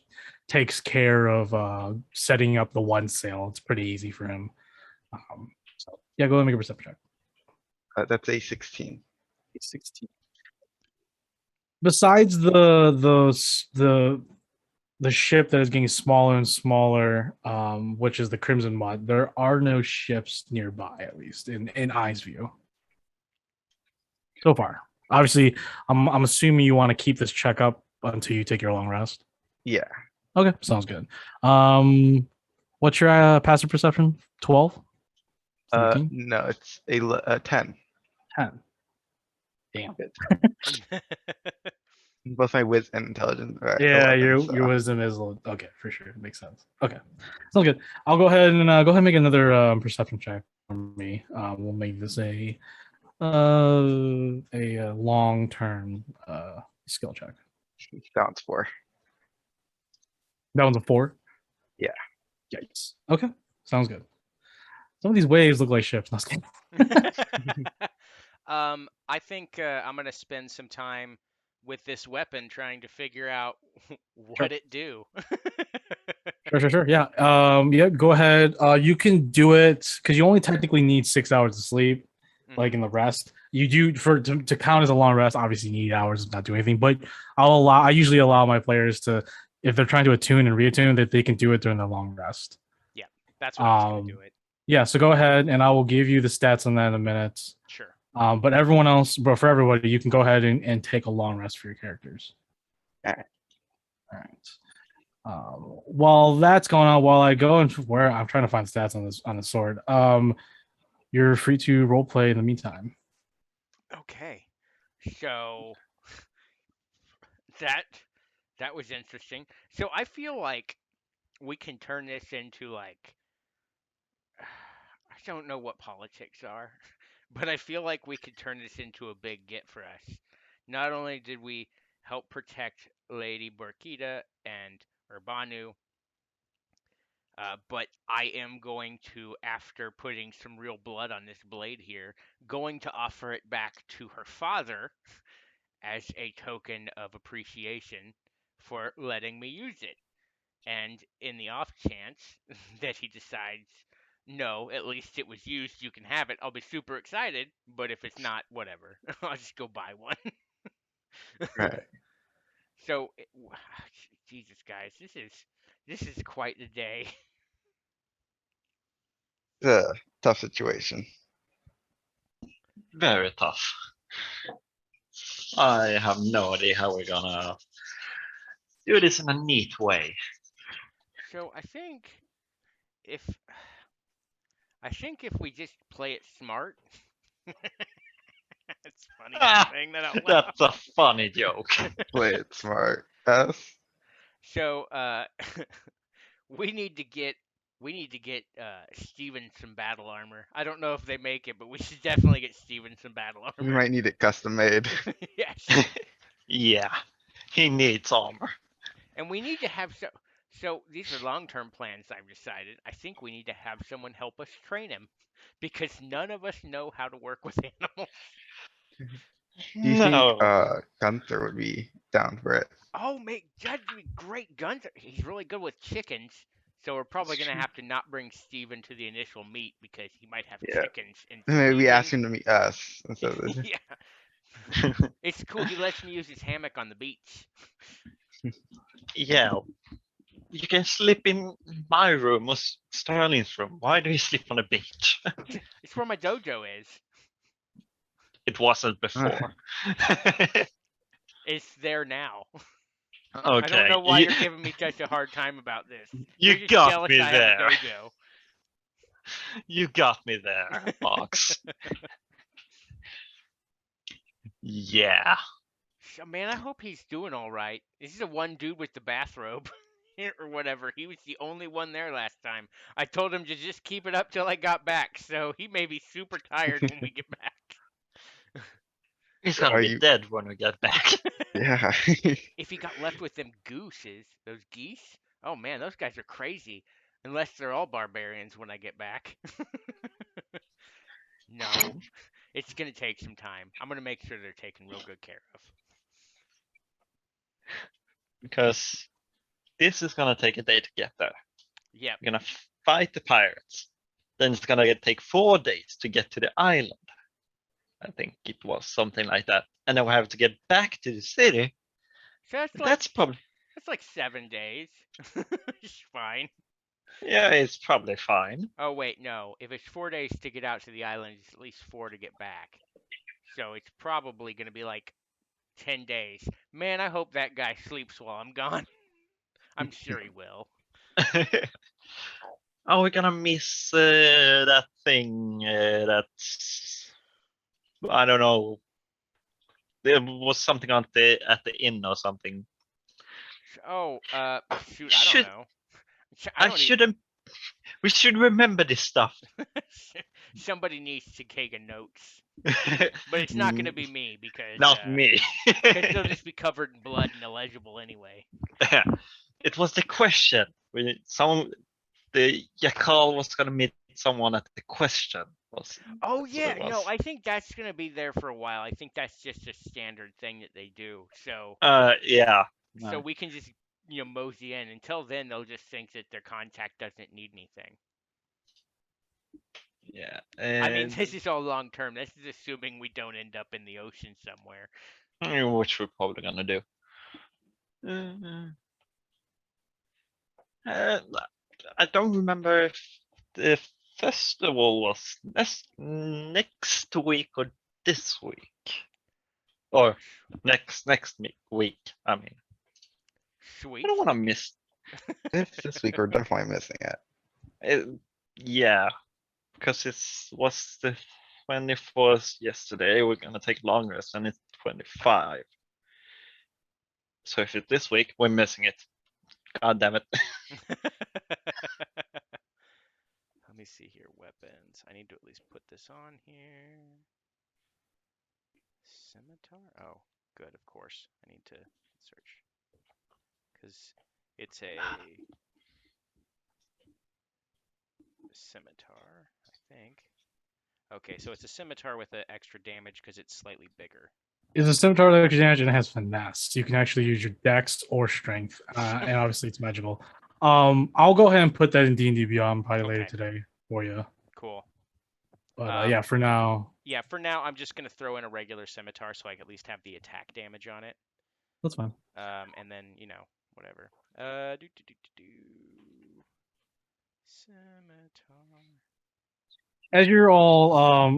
takes care of setting up the one sail. It's pretty easy for him. So yeah, go ahead and make a perception check. That's a 16. 16. Besides the ship that is getting smaller and smaller, which is the Crimson Mod, there are no ships nearby, at least in Eye's view. So far. Obviously, I'm assuming you want to keep this check up until you take your long rest. Yeah. Okay, sounds good. What's your passive perception? 12? 13? No, it's a 10. 10. Damn. both my wit and intelligence are at Yeah, 11. your So. wisdom is a little okay for sure. Makes sense. Okay, sounds good. I'll go ahead and make another perception check for me. We'll make this a long term skill check. Balance 4. That one's a 4. Yeah. Yikes. Okay, sounds good. Some of these waves look like ships. No, I'm just kidding. I think I'm gonna spend some time with this weapon trying to figure out what it do. Sure. Yeah. Yeah. Go ahead. You can do it because you only technically need 6 hours of sleep, like in the rest. You do to count as a long rest. Obviously, you need hours of not doing anything. But I usually allow my players to, if they're trying to attune and reattune, that they can do it during the long rest. Yeah, that's what I was gonna do it. Yeah. So go ahead, and I will give you the stats on that in a minute. Sure. But everyone else, but for everybody, you can go ahead and take a long rest for your characters. All right. All right. While that's going on, while I go and where I'm trying to find stats on the sword, you're free to role play in the meantime. Okay. So that was interesting. So I feel like we can turn this into like I don't know what politics are, but I feel like we could turn this into a big get for us. Not only did we help protect Lady Burkita and Urbanu, but I am going to, after putting some real blood on this blade here, going to offer it back to her father as a token of appreciation for letting me use it. And in the off chance that he decides, no, at least it was used, you can have it, I'll be super excited. But if it's not, whatever. I'll just go buy one. Right. So, Jesus, guys, this is quite the day. It's a tough situation. Very tough. I have no idea how we're gonna do this in a neat way. So if I think if we just play it smart, it's funny saying that out loud. That's a funny joke. Play it smart. Us. So we need to get Steven some battle armor. I don't know if they make it, but we should definitely get Steven some battle We armor. might need it custom made. Yes. Yeah, he needs armor. And we need to have so these are long-term plans I've decided. I think we need to have someone help us train him because none of us know how to work with animals. Do you think No. Gunther would be down for it? Oh, that'd be great. Gunther, he's really good with chickens. So we're probably gonna have to not bring Steven to the initial meet because he might have Yeah. chickens. And Maybe we ask Steven- him to meet us instead of this. yeah, it's cool. He lets me use his hammock on the beach. Yeah, you can sleep in my room or Sterling's room. Why do you sleep on the beach? It's where my dojo is. It wasn't before. It's there now. Okay. I don't know why you're giving me such a hard time about this. You You're just got jealous me I there. have a dojo. You got me there, Fox. Yeah. So, man, I hope he's doing all right. This is the one dude with the bathrobe or whatever. He was the only one there last time. I told him to just keep it up till I got back, so he may be super tired when we get back. He's gonna Are be you- dead when we get back. Yeah. If he got left with them those geese, oh man, those guys are crazy. Unless they're all barbarians when I get back. No, it's gonna take some time. I'm gonna make sure they're taken real good care of. Because this is gonna take a day to get there. Yep. We're gonna fight the pirates. Then it's gonna take 4 days to get to the island. I think it was something like that. And then we have to get back to the city. So That's probably, that's like 7 days. It's fine. yeah, it's probably fine. Oh wait, no. If it's 4 days to get out to the island, it's at least 4 to get back. So it's probably gonna be like 10 days. Man, I hope that guy sleeps while I'm gone. I'm sure he will. Oh, we're gonna miss that thing. That's, I don't know. there was something at the inn or something. Oh, shoot, I don't Should know. I I don't shouldn't. We should remember this stuff. Somebody needs to take a notes, but it's not going to be me because Not me. they'll just be covered in blood and illegible anyway. It was the question. When the Jakal was gonna meet someone at the question. Oh That's what yeah, it no, was. I think that's going to be there for a while. I think that's just a standard thing that they do. Yeah. So we can just mosey in. Until then, they'll just think that their contact doesn't need anything. Yeah. I mean, And this is all long term. This is assuming we don't end up in the ocean somewhere. which we're probably gonna do. Uh, I don't remember if the festival was next week or this week, or next week. I mean, Sweet. I don't want to miss If this week we're definitely missing it. it. Yeah, because was the 24th yesterday. We're gonna take longer, and it's 25. So if it's this week, we're missing it. God damn it. Let me see here. Weapons. I need to at least put this on here. Scimitar? Oh, good, of course. I need to search. Because it's a scimitar, I think. Okay, so it's a scimitar with an extra damage because it's slightly bigger. It's a scimitar that damage and it has finesse. You can actually use your dex or strength, and obviously it's magical. I'll go ahead and put that in D&D Beyond probably later Okay. today for you. Cool. But yeah, for now, Yeah, for now, I'm just going to throw in a regular scimitar so I can at least have the attack damage on it. that's fine. And then, whatever. Scimitar. As you're all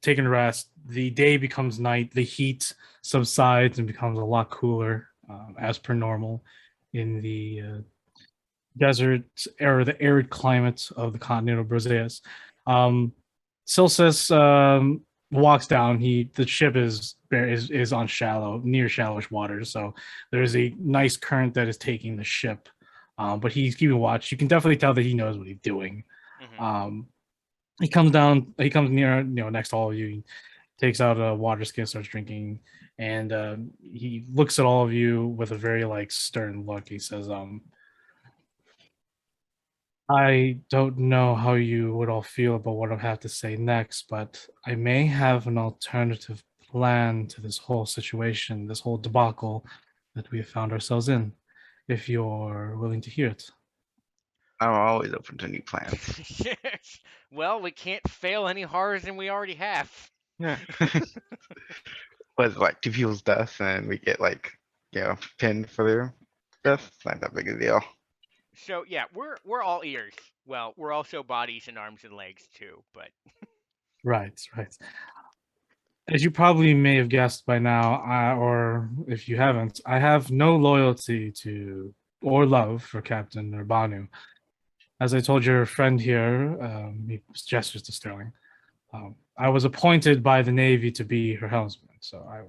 taking a rest, the day becomes night, the heat subsides and becomes a lot cooler, as per normal in the desert or the arid climate of the continent of Briseis. Silsis walks down. The ship is on near shallowish waters, so there's a nice current that is taking the ship. But he's keeping watch. You can definitely tell that he knows what he's doing. Mm-hmm. He comes down. He comes near, next to all of you. He takes out a water skin, starts drinking, and he looks at all of you with a very stern look. He says, I don't know how you would all feel about what I have to say next, but I may have an alternative plan to this whole situation, this whole debacle that we have found ourselves in, if you're willing to hear it. I'm always open to new plans. Well, we can't fail any harder than we already have. Yeah. But it's like 2 people's deaths and we get pinned for their death. It's not that big a deal. So yeah, we're all ears. Well, we're also bodies and arms and legs too, but Right. As you probably may have guessed by now, or if you haven't, I have no loyalty to or love for Captain Urbanu. As I told your friend here, he gestures to Sterling. I was appointed by the Navy to be her husband, so I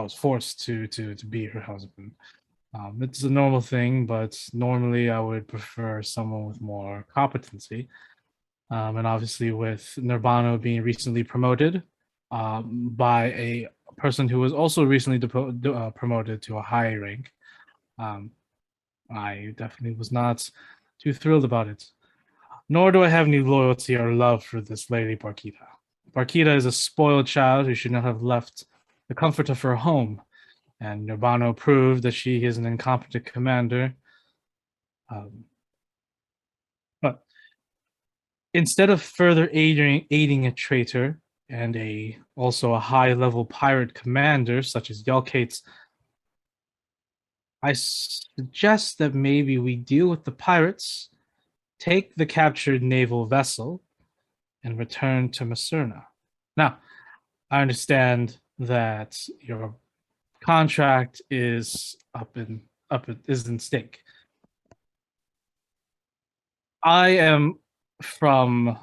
was forced to be her husband. It's a normal thing, but normally I would prefer someone with more competency. And obviously, with Nurbano being recently promoted by a person who was also recently promoted to a high rank, I definitely was not too thrilled about it. Nor do I have any loyalty or love for this lady Barkita. Barkita is a spoiled child who should not have left the comfort of her home, and Nurbano proved that she is an incompetent commander. But instead of further aiding a traitor and also a high-level pirate commander such as Yelkates, I suggest that maybe we deal with the pirates, take the captured naval vessel, and return to Masurna. Now, I understand that your contract is is in stake. I am from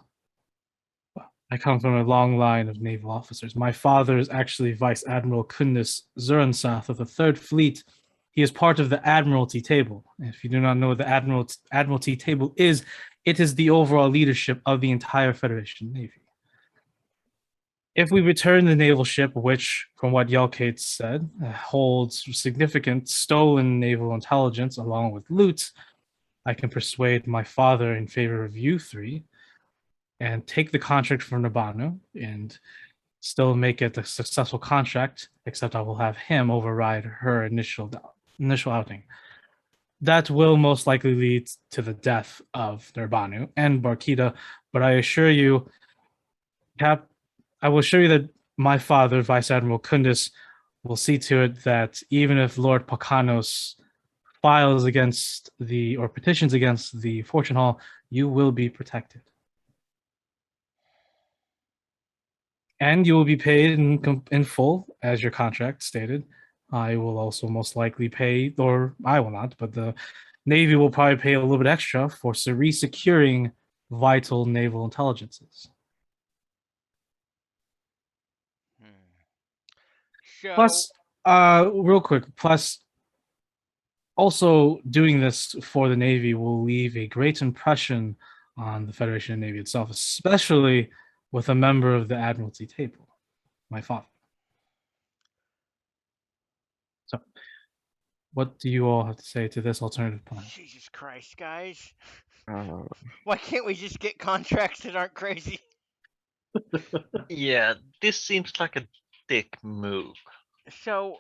I come from a long line of naval officers. My father is actually Vice Admiral Kundis Zurensath of the Third Fleet. He is part of the Admiralty Table. If you do not know what the Admiralty Table is, it is the overall leadership of the entire Federation Navy. If we return the naval ship, which, from what Yelkate said, holds significant stolen naval intelligence along with loot, I can persuade my father in favor of you three and take the contract from Nabanu and still make it a successful contract, except I will have him override her initial outing. That will most likely lead to the death of Nabanu and Barkita, but I assure you, I will assure you that my father, Vice Admiral Kundis, will see to it that even if Lord Pakanos files against or petitions against the Fortune Hall, you will be protected. And you will be paid in full, as your contract stated. I will also most likely pay, or I will not, but the Navy will probably pay a little bit extra for resecuring vital naval intelligences. So, Plus, real quick, plus also doing this for the Navy will leave a great impression on the Federation Navy itself, especially with a member of the Admiralty Table, my father. So, what do you all have to say to this alternative plan? Jesus Christ, guys. Uh, Why can't we just get contracts that aren't crazy? Yeah, this seems like a dick move. So,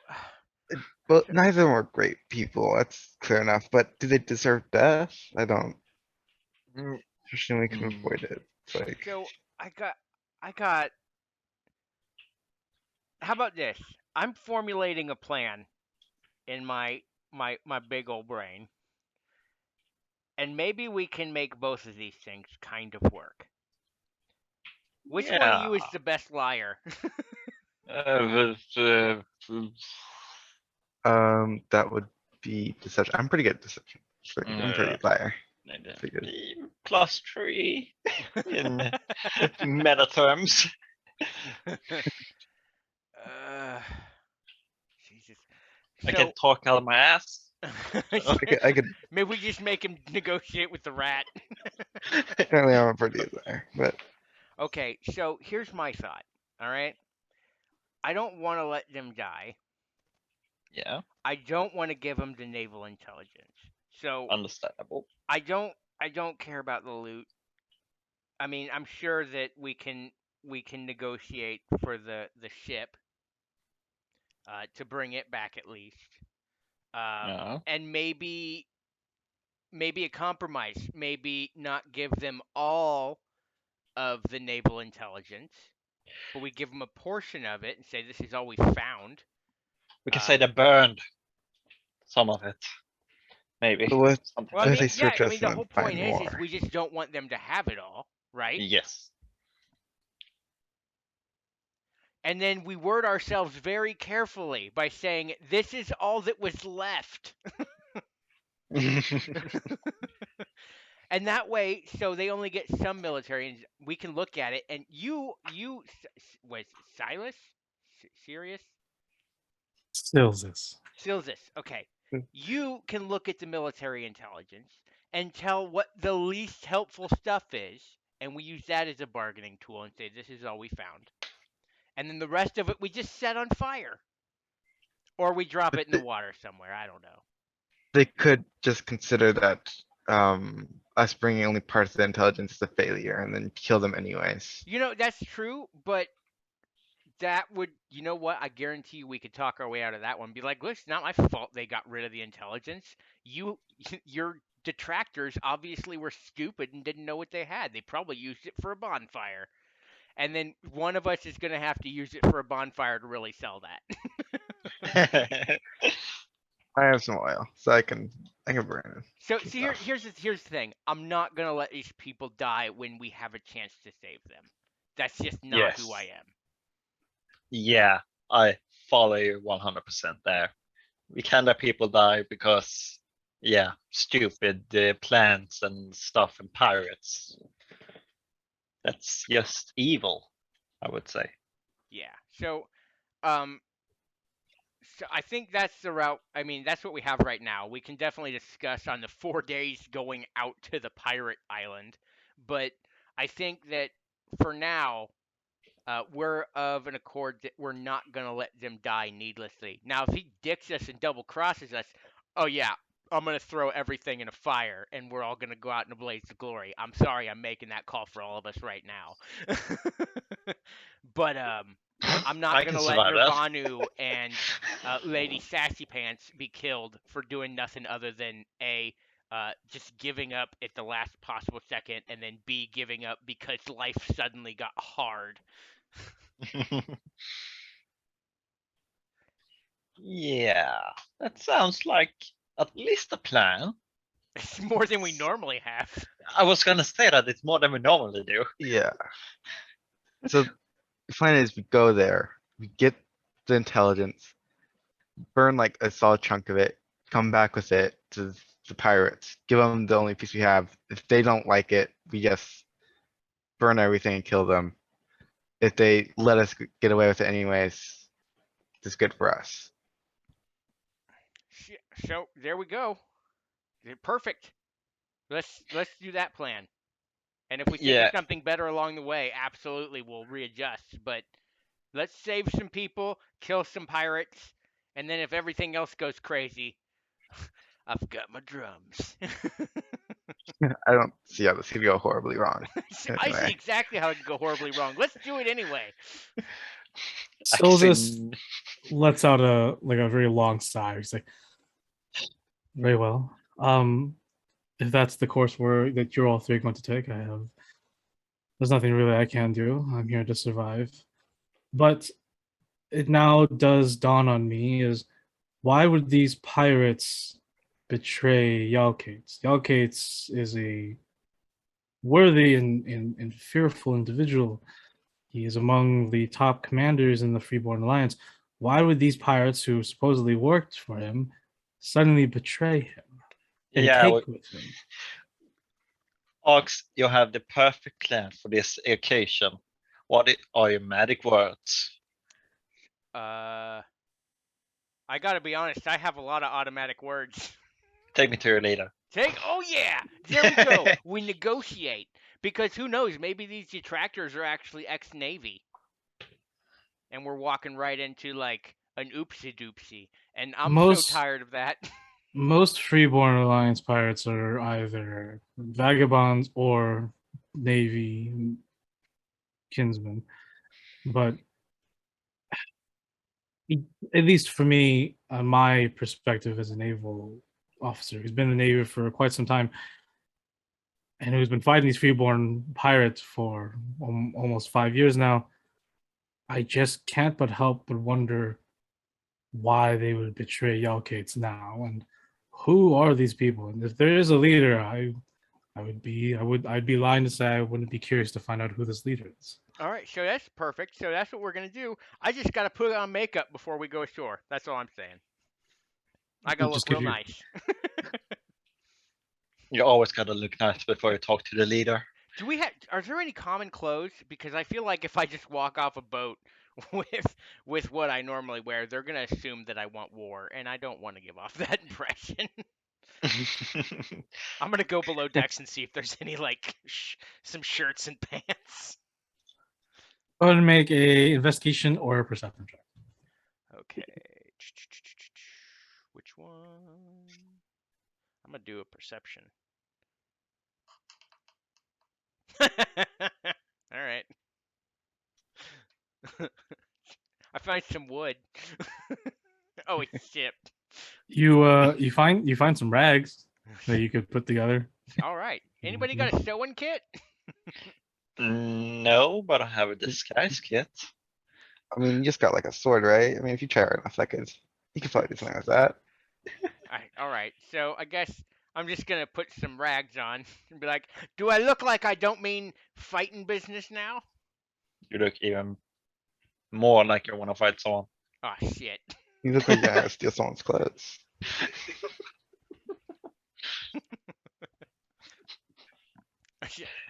well, neither of them are great people. That's clear enough. But do they deserve death? I don't. Mm, Especially when we can Mm. avoid it. It's like so I got. How about this? I'm formulating a plan in my big old brain, and maybe we can make both of these things kind of work. Which one of Yeah. you is the best liar? that would be deception. I'm pretty good at deception. I'm pretty good liar. Pretty good. +3 in meta terms. uh, Jesus. I can talk out of my ass. I could Maybe we just make him negotiate with the rat. apparently I'm a pretty good liar, but Okay, so here's my thought. All right, I don't want to let them die. Yeah, I don't want to give them the naval intelligence. So understandable. I don't care about the loot. I mean, I'm sure that we can negotiate for the ship to bring it back at least. Yeah. And maybe a compromise, maybe not give them all of the naval intelligence, but we give them a portion of it and say this is all we found. We can say they burned some of it. Maybe. what Something Well, I like if they mean, that. yeah, search I us mean the and whole then find point is more? we just don't want them to have it all, right? Yes. And then we word ourselves very carefully by saying this is all that was left. And that way, so they only get some military, and we can look at it. And was Silas, Sirius, Stills. Silzus. Okay, you can look at the military intelligence and tell what the least helpful stuff is, and we use that as a bargaining tool and say this is all we found. And then the rest of it we just set on fire, or we drop it in the water somewhere. I don't know. They could just consider that us bringing only parts of the intelligence is a failure and then kill them anyways. That's true, but that would, you know what? I guarantee you we could talk our way out of that one. Be like, look, it's not my fault they got rid of the intelligence. Your detractors obviously were stupid and didn't know what they had. They probably used it for a bonfire. And then one of us is going to have to use it for a bonfire to really sell that. I have some oil, so I can burn it. So, some see, stuff. here's the thing. I'm not going to let these people die when we have a chance to save them. That's just not who I Yes. am. Yeah, I follow you 100% there. We can let people die because, yeah, stupid plans and stuff and pirates. That's just evil, I would say. Yeah. Um, so I think that's the route. I mean, that's what we have right now. We can definitely discuss on the 4 days going out to the pirate island, but I think that for now, we're of an accord that we're not going to let them die needlessly. Now, if he dicks us and double crosses us, oh yeah, I'm going to throw everything in a fire and we're all going to go out in a blaze of glory. I'm sorry I'm making that call for all of us right now. But I'm not I going can to let survive that. Nirvanu and Lady Sassy Pants be killed for doing nothing other than A, just giving up at the last possible second, and then B, giving up because life suddenly got hard. Yeah, that sounds like at least a plan. It's more than we normally have. I was gonna say that it's more than we normally do. Yeah. So the plan is we go there, we get the intelligence, burn like a solid chunk of it, come back with it to the pirates, give them the only piece we have. If they don't like it, we just burn everything and kill them. If they let us get away with it anyways, it's good for us. So there we go. Perfect. Let's do that plan. And if we think of Yeah, something better along the way, absolutely we'll readjust. But let's save some people, kill some pirates, and then if everything else goes crazy, I've got my drums. I don't see how this could go horribly wrong. I see Anyway, exactly how it could go horribly wrong. Let's do it anyway. Solus actually, lets out a very long sigh. He's like, very well. If that's the course that you're all three going to take, there's nothing really I can do. I'm here to survive. But it now does dawn on me is why would these pirates betray Yalkates? Yalkates is a worthy and fearful individual. He is among the top commanders in the Freeborn Alliance. Why would these pirates who supposedly worked for him suddenly betray him and yeah, take with him? Ox, you have the perfect plan for this occasion. What are your magic words? I gotta be honest, I have a lot of automatic words. Take me to your leader. Oh yeah, there we go. We negotiate because who knows? Maybe these detractors are actually ex-Navy, and we're walking right into like an oopsie doopsie, and I'm so Most tired of that. most Freeborn Alliance pirates are either vagabonds or Navy kinsmen. But at least for me, my perspective as a naval officer who's been in the Navy for quite some time and who's been fighting these freeborn pirates for almost 5 years now, I just can't but help but wonder why they would betray Yalkates now, and who are these people? And if there is a leader, I'd be lying to say I wouldn't be curious to find out who this leader is. All right, so that's perfect. So that's what we're gonna do. I just gotta put on makeup before we go ashore. That's all I'm saying. I gotta look Just give real you nice. You always gotta look nice before you talk to the leader. Do we have? Are there any common clothes? Because I feel like if I just walk off a boat with what I normally wear, they're gonna assume that I want war, and I don't want to give off that impression. I'm gonna go below decks and see if there's any like some shirts and pants. go ahead and make a investigation or a perception check. Okay. Which one? I'm gonna do a perception. All right. I find some wood. Oh, it's shipped. You find some rags that you could put together. All right. Anybody got a sewing kit? No, but I have a disguise kit. I mean, you just got like a sword, right? I mean, if you try hard enough, you could probably do something with that. All right. So I guess I'm just gonna put some rags on and be like, "Do I look like I don't mean fighting business now?" You look even more like you want to fight someone. Oh shit. You look like you're gonna steal someone's clothes.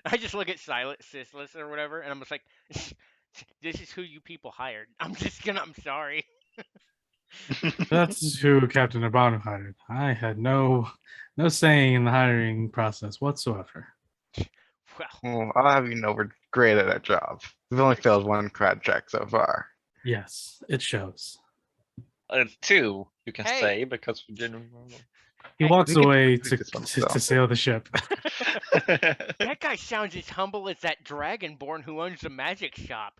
I just look at Silent Sisless or whatever, and I'm just like, this is who you people hired. I'm sorry. That's who Captain Urbano hired. I had no saying in the hiring process whatsoever. Well, Well, I'll have you know we're great at our job. We've only failed one crowd check so far. Yes, it shows. 2, you can Hey. say, because we didn't. He Hey. walks We can away tweak this one still. to sail the ship. that guy sounds as humble as that dragonborn who owns the magic shop.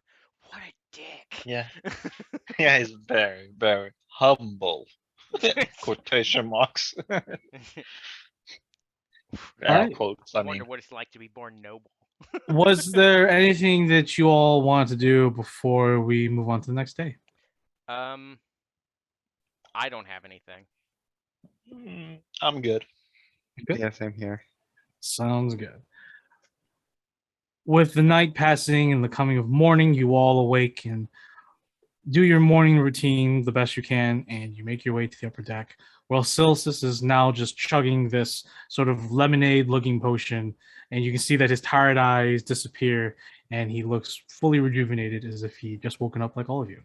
What a dick. Yeah. Yeah, he's very, very humble. Quotation marks. Alright. Quotes, I I wonder mean. what it's like to be born noble. Was there anything that you all want to do before we move on to the next day? I don't have anything. I'm good. Good. Yeah, same here. Sounds good. With the night passing and the coming of morning, you all awake and do your morning routine the best you can, and you make your way to the upper deck. While Silsis is now just chugging this sort of lemonade-looking potion, and you can see that his tired eyes disappear, and he looks fully rejuvenated, as if he just woken up like all of you.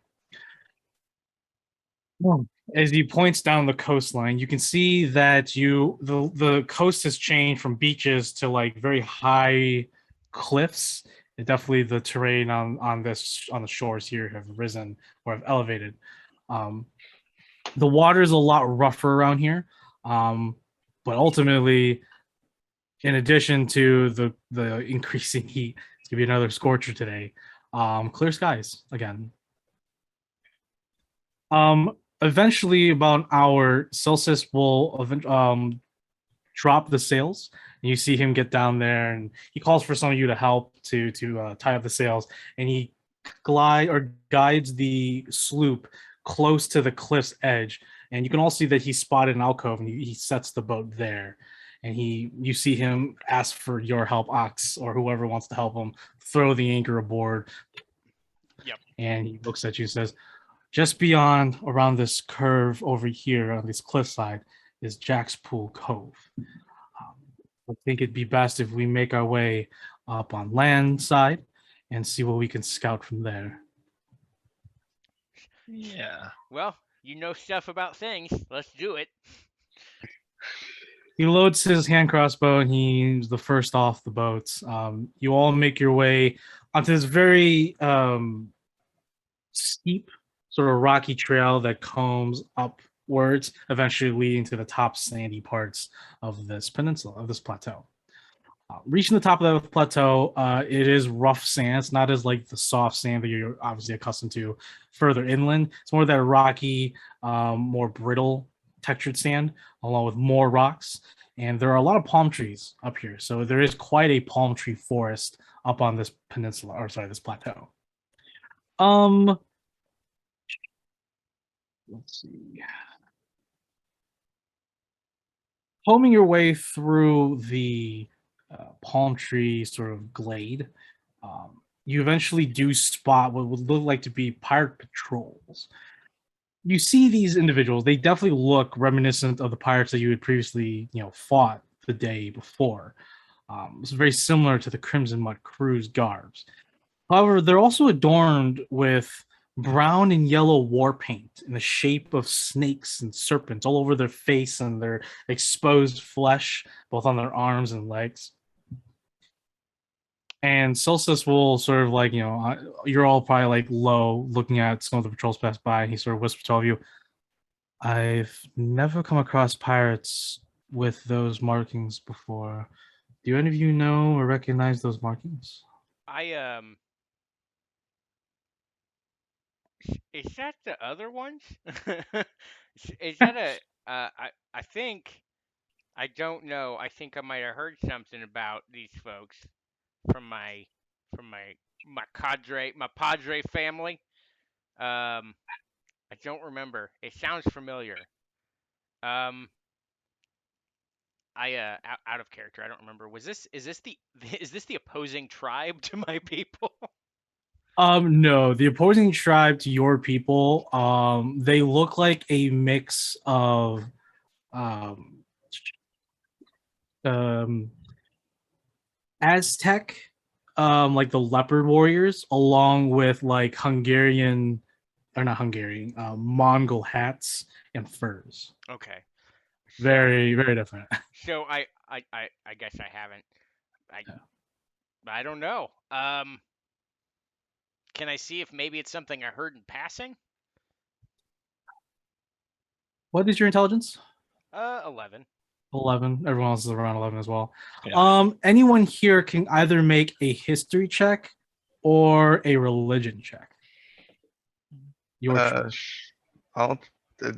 As he points down the coastline, you can see that the coast has changed from beaches to like very high cliffs. And definitely, the terrain on the shores here have risen or have elevated. The water is a lot rougher around here, but ultimately, in addition to the increasing heat, it's gonna be another scorcher today. Clear skies again. Eventually, about an hour, Celsius will drop the sails, and you see him get down there, and he calls for some of you to help to tie up the sails, and he guides the sloop close to the cliff's edge, and you can all see that he spotted an alcove, and he sets the boat there, and you see him ask for your help, Ox, or whoever wants to help him throw the anchor aboard. Yep. And he looks at you and says, just beyond, around this curve over here on this cliffside, is Jack's Pool Cove. I think it'd be best if we make our way up on land side and see what we can scout from there. Yeah. Well, you know stuff about things. Let's do it. He loads his hand crossbow and he's the first off the boat. You all make your way onto this very steep, sort of rocky trail that combs upwards, eventually leading to the top sandy parts of this peninsula, of this plateau. Reaching the top of the plateau, it is rough sand. It's not as like the soft sand that you're obviously accustomed to further inland. It's more that rocky, more brittle textured sand, along with more rocks. And there are a lot of palm trees up here. So there is quite a palm tree forest up on this peninsula, or sorry, this plateau. Let's see. Homing your way through the palm tree sort of glade, you eventually do spot what would look like to be pirate patrols. You see these individuals; they definitely look reminiscent of the pirates that you had previously, fought the day before. It's very similar to the Crimson Mud Crew's garbs. However, they're also adorned with brown and yellow war paint in the shape of snakes and serpents all over their face and their exposed flesh, both on their arms and legs. And Solstice will sort of like, you're all probably like low looking at some of the patrols pass by. And he sort of whispers to all of you, I've never come across pirates with those markings before. Do any of you know or recognize those markings? Is that the other ones? Is that a I think I don't know. I think I might have heard something about these folks from my padre family. I don't remember. It sounds familiar. Um out of character. I don't remember. Is this the opposing tribe to my people? No, the opposing tribe to your people, they look like a mix of um, um Aztec, like the leopard warriors, along with like Hungarian or not Hungarian, Mongol hats and furs. Okay. So Very, very different. so I guess I haven't. I Yeah. I don't know. Can I see if maybe it's something I heard in passing? What is your intelligence? 11. 11. Everyone else is around 11 as well. Yeah. Anyone here can either make a history check or a religion check. Your choice. I'll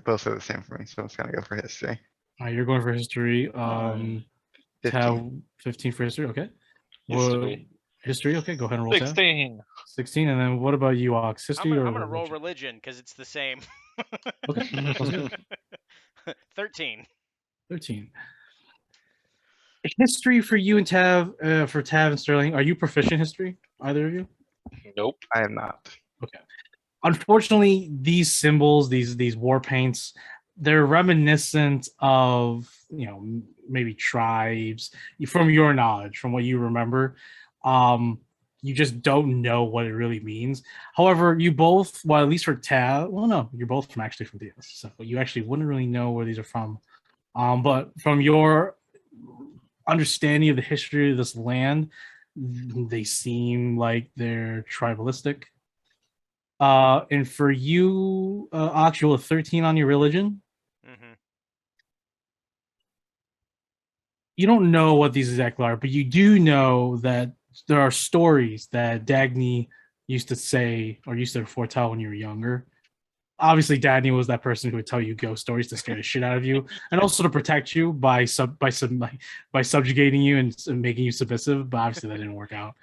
both are the same for me, so I'm just gonna go for history. All right, you're going for history. Fine. Tab 15. 15 for history. Okay. History. History. Okay, go ahead and roll tab. 16. 16. And then what about you, Ox? History or I'm gonna roll religion? religion because it's the same. Okay, sounds good. 13. 13. History for you and Tav, for Tav and Sterling. Are you proficient in history? Either of you? Nope. I am not. Unfortunately, these symbols, these war paints, they're reminiscent of maybe tribes. From your knowledge, from what you remember, you just don't know what it really means. However, you both, well, at least for Tav, well, no, you're both from DS, so you actually wouldn't really know where these are from. But from your understanding of the history of this land, they seem like they're tribalistic. And for you, Ox, 13 on your religion. Mm-hmm. You don't know what these exactly are, but you do know that there are stories that Dagny used to say or used to foretell when you were younger. Obviously, Dagny was that person who would tell you ghost stories to scare the shit out of you, and also to protect you by subjugating you and making you submissive. But obviously, that didn't work out.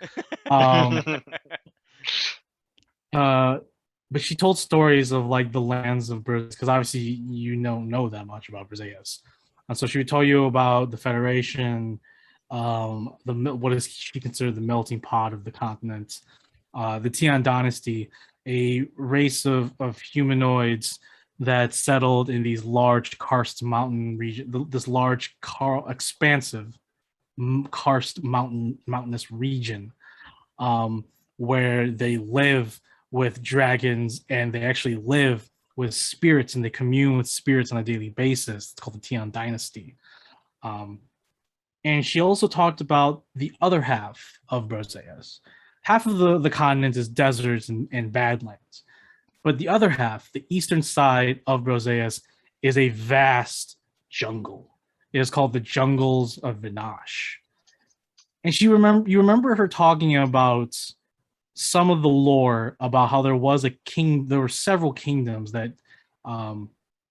But she told stories of like the lands of Brazil, because obviously you don't know that much about Brazilius. And so she would tell you about the Federation, what is she considered the melting pot of the continent, the Tian dynasty, a race of humanoids that settled in these large karst mountain region, this large expansive karst mountainous region, where they live with dragons and they actually live with spirits and they commune with spirits on a daily basis. It's called the Tian Dynasty. And she also talked about the other half of Broseas. Half of the continent is deserts and badlands. But the other half, the eastern side of Broseas, is a vast jungle. It is called the Jungles of Vinash. And you remember her talking about some of the lore about how there were several kingdoms that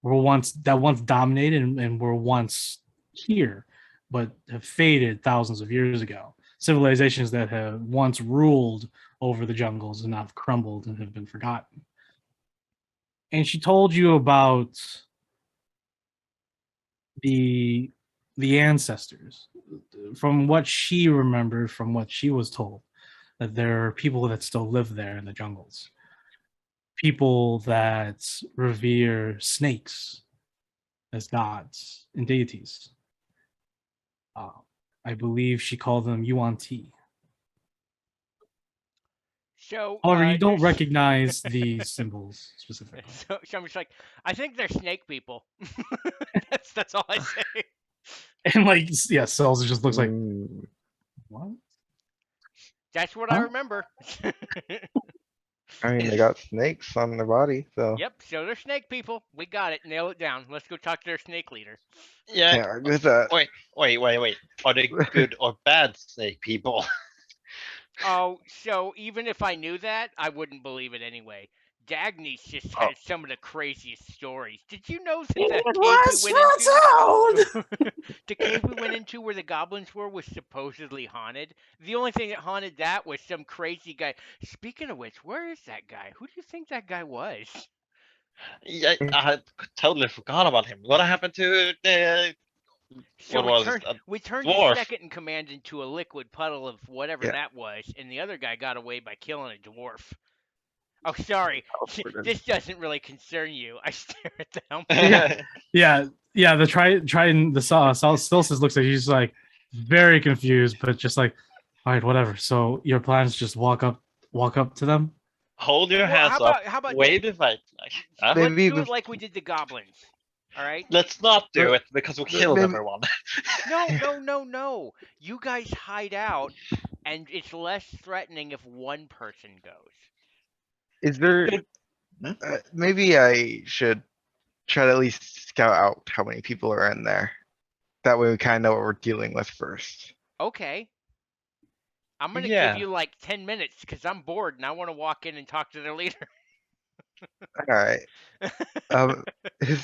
once dominated and were once here, but have faded thousands of years ago. Civilizations that have once ruled over the jungles and now have crumbled and have been forgotten. And she told you about the ancestors, from what she remembered, from what she was told, that there are people that still live there in the jungles. People that revere snakes as gods and deities. I believe she called them Yuan Ti. So, However, you don't recognize these symbols specifically. So I'm just like, I think they're snake people. that's all I say. And like, yeah, Cells just looks like, what? That's what I remember. I mean, they got snakes on their body, so Yep, so they're snake people. We got it. Nail it down. Let's go talk to their snake leader. Yeah. can't argue with that. Wait. Are they good or bad snake people? Oh, so even if I knew that, I wouldn't believe it anyway. Dagny's just has some of the craziest stories. Did you know that the cave we went into where the goblins were was supposedly haunted? The only thing that haunted that was some crazy guy. Speaking of which, where is that guy? Who do you think that guy was? Yeah, I had totally forgot about him. What happened to So what was it? we turned dwarf. the second in command into a liquid puddle of whatever that was, and the other guy got away by killing a dwarf. Oh, sorry. This doesn't really concern you. I stare at the helmet. Yeah. The Triton, the Celsius looks like he's like very confused, but just like, All right, whatever. So your plan is just walk up to them. Hold your Well, hands up. how about Wave this? it like. Huh? Let's Maybe do it like we did the goblins. All right? Let's not do But- it because we killed maybe- everyone. No. You guys hide out, and it's less threatening if one person goes. Is there? Maybe I should try to at least scout out how many people are in there. That way we kind of know what we're dealing with first. Okay. I'm gonna Yeah. give you like 10 minutes because I'm bored and I want to walk in and talk to their leader. All right. Um, is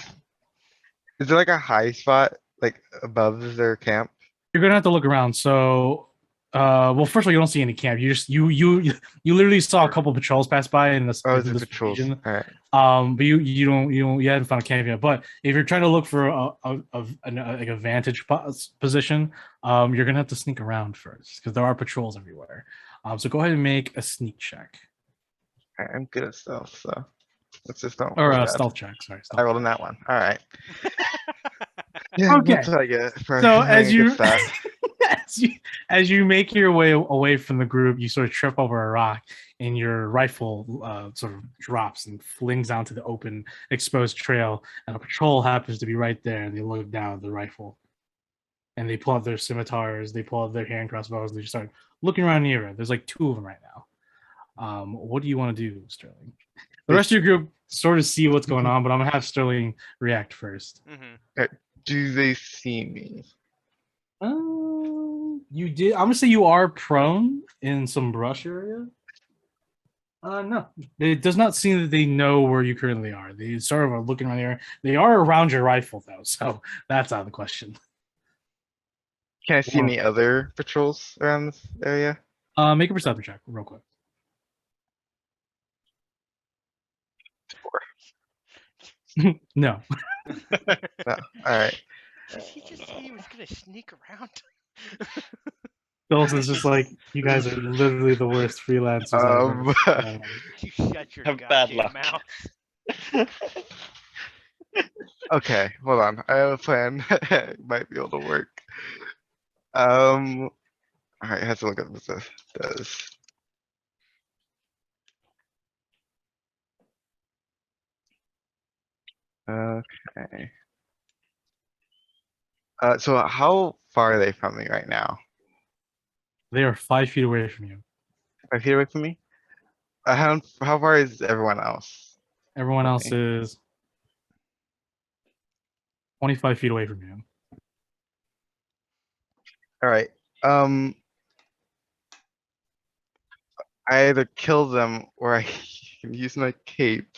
there like a high spot like above their camp? You're gonna have to look around. So, well, first of all, you don't see any camp. You just you literally saw a couple patrols pass by in this, Oh, in the this patrols. region. All right. But you haven't found a camp yet. But if you're trying to look for like a vantage position, you're gonna have to sneak around first because there are patrols everywhere. So go ahead and make a sneak check All right, I'm good at stealth, so let's just don't. or roll a bad. stealth check. Sorry, I stealth. rolled in that one. All right. Yeah, Okay. that's what I get for So having as a good you, stat. as you make your way away from the group, you sort of trip over a rock, and your rifle sort of drops and flings onto the open, exposed trail. And a patrol happens to be right there, and they look down at the rifle, and they pull out their scimitars, they pull out their hand crossbows, and they just start looking around the area. There's like 2 of them right now. What do you want to do, Sterling? The rest of your group sort of see what's going on, but I'm gonna have Sterling react first. Do they see me? You did. I'm gonna say you are prone in some brush area. No, it does not seem that they know where you currently are. They sort of are looking around the area. They are around your rifle though, so that's out of the question. Can I see Or- any other patrols around this area? Make a perception check real quick. No. No. All right. Did he just say he was gonna sneak around? Dawson's just like, you guys are literally the worst freelancers ever. You shut your Have bad goddamn luck. mouth. Okay, hold on. I have a plan. It might be able to work. All right, I have to look at what this does. Okay. So how far are they from me right now? They are 5 feet away from you. 5 feet away from me? How far is everyone else? Everyone else Okay. is 25 feet away from you. All right. I either kill them or I can use my cape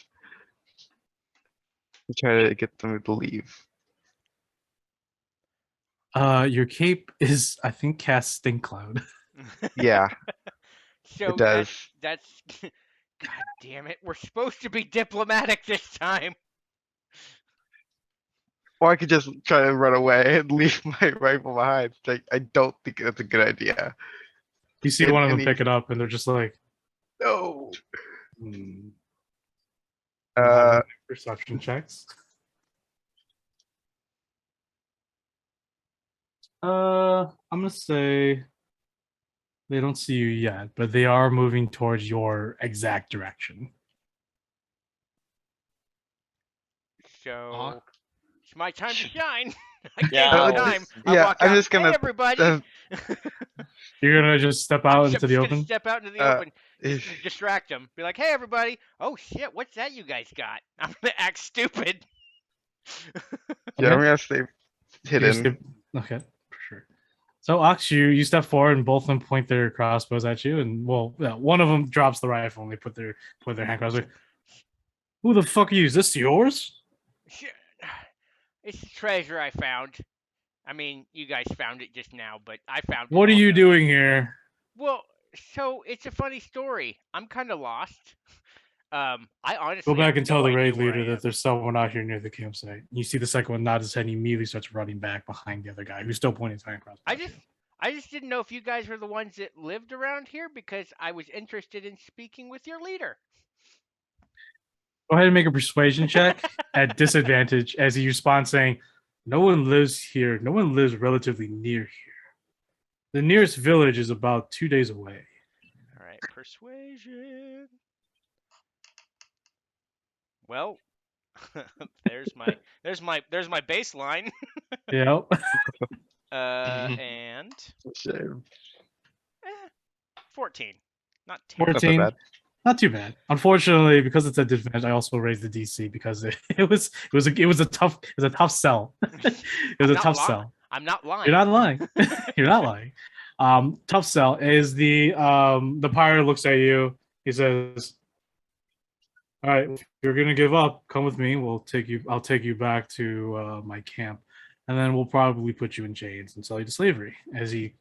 to try to get them to leave. Your cape is, I think, cast Stink Cloud. Yeah, So it does. that's God damn it. We're supposed to be diplomatic this time. Or I could just try to run away and leave my rifle behind. Like, I don't think that's a good idea. You see And- one of them and pick it up, and they're just like, No. hmm. Uh, Perception checks. I'm gonna say they don't see you yet, but they are moving towards your exact direction. So it's my time to shine. I Yeah, gave I'll it time. just- I yeah, walk I'm out. just gonna, Hey, everybody. You're gonna just step out I'm into just the gonna open. step out into the Uh, open, just to distract them. Be like, hey, everybody. Oh shit, what's that you guys got? I'm gonna act stupid. Yeah, I'm gonna stay hidden. Okay, for sure. So Ox, you step forward, and both of them point their crossbows at you, and well, yeah, one of them drops the rifle, and they put their hand crossbow. Who the fuck are you? Is this yours? Shit. It's the treasure I found. I mean, you guys found it just now, but I found it. What are you also. doing here? Well, so it's a funny story. I'm kind of lost. I honestly Go back have and tell no the idea raid where leader I am. that there's someone out here near the campsite. You see the second one nod his head, and he immediately starts running back behind the other guy who's still pointing his hand across. I just didn't know if you guys were the ones that lived around here because I was interested in speaking with your leader. Go ahead and make a persuasion check at disadvantage as he responds saying, "No one lives here. No one lives relatively near here." The nearest village is about 2 days away. All right, persuasion. Well, there's my baseline. Yep. And Shame. 14. Not terrible. Not so 14. bad. Not too bad. Unfortunately, because it's a disadvantage, I also raised the DC because it was a tough sell. It was a tough sell. I'm not lying. You're not lying. You're not lying. Tough sell is the pirate looks at you. He says, "All right, if you're gonna give up, come with me. I'll take you back to my camp, and then we'll probably put you in chains and sell you to slavery." As he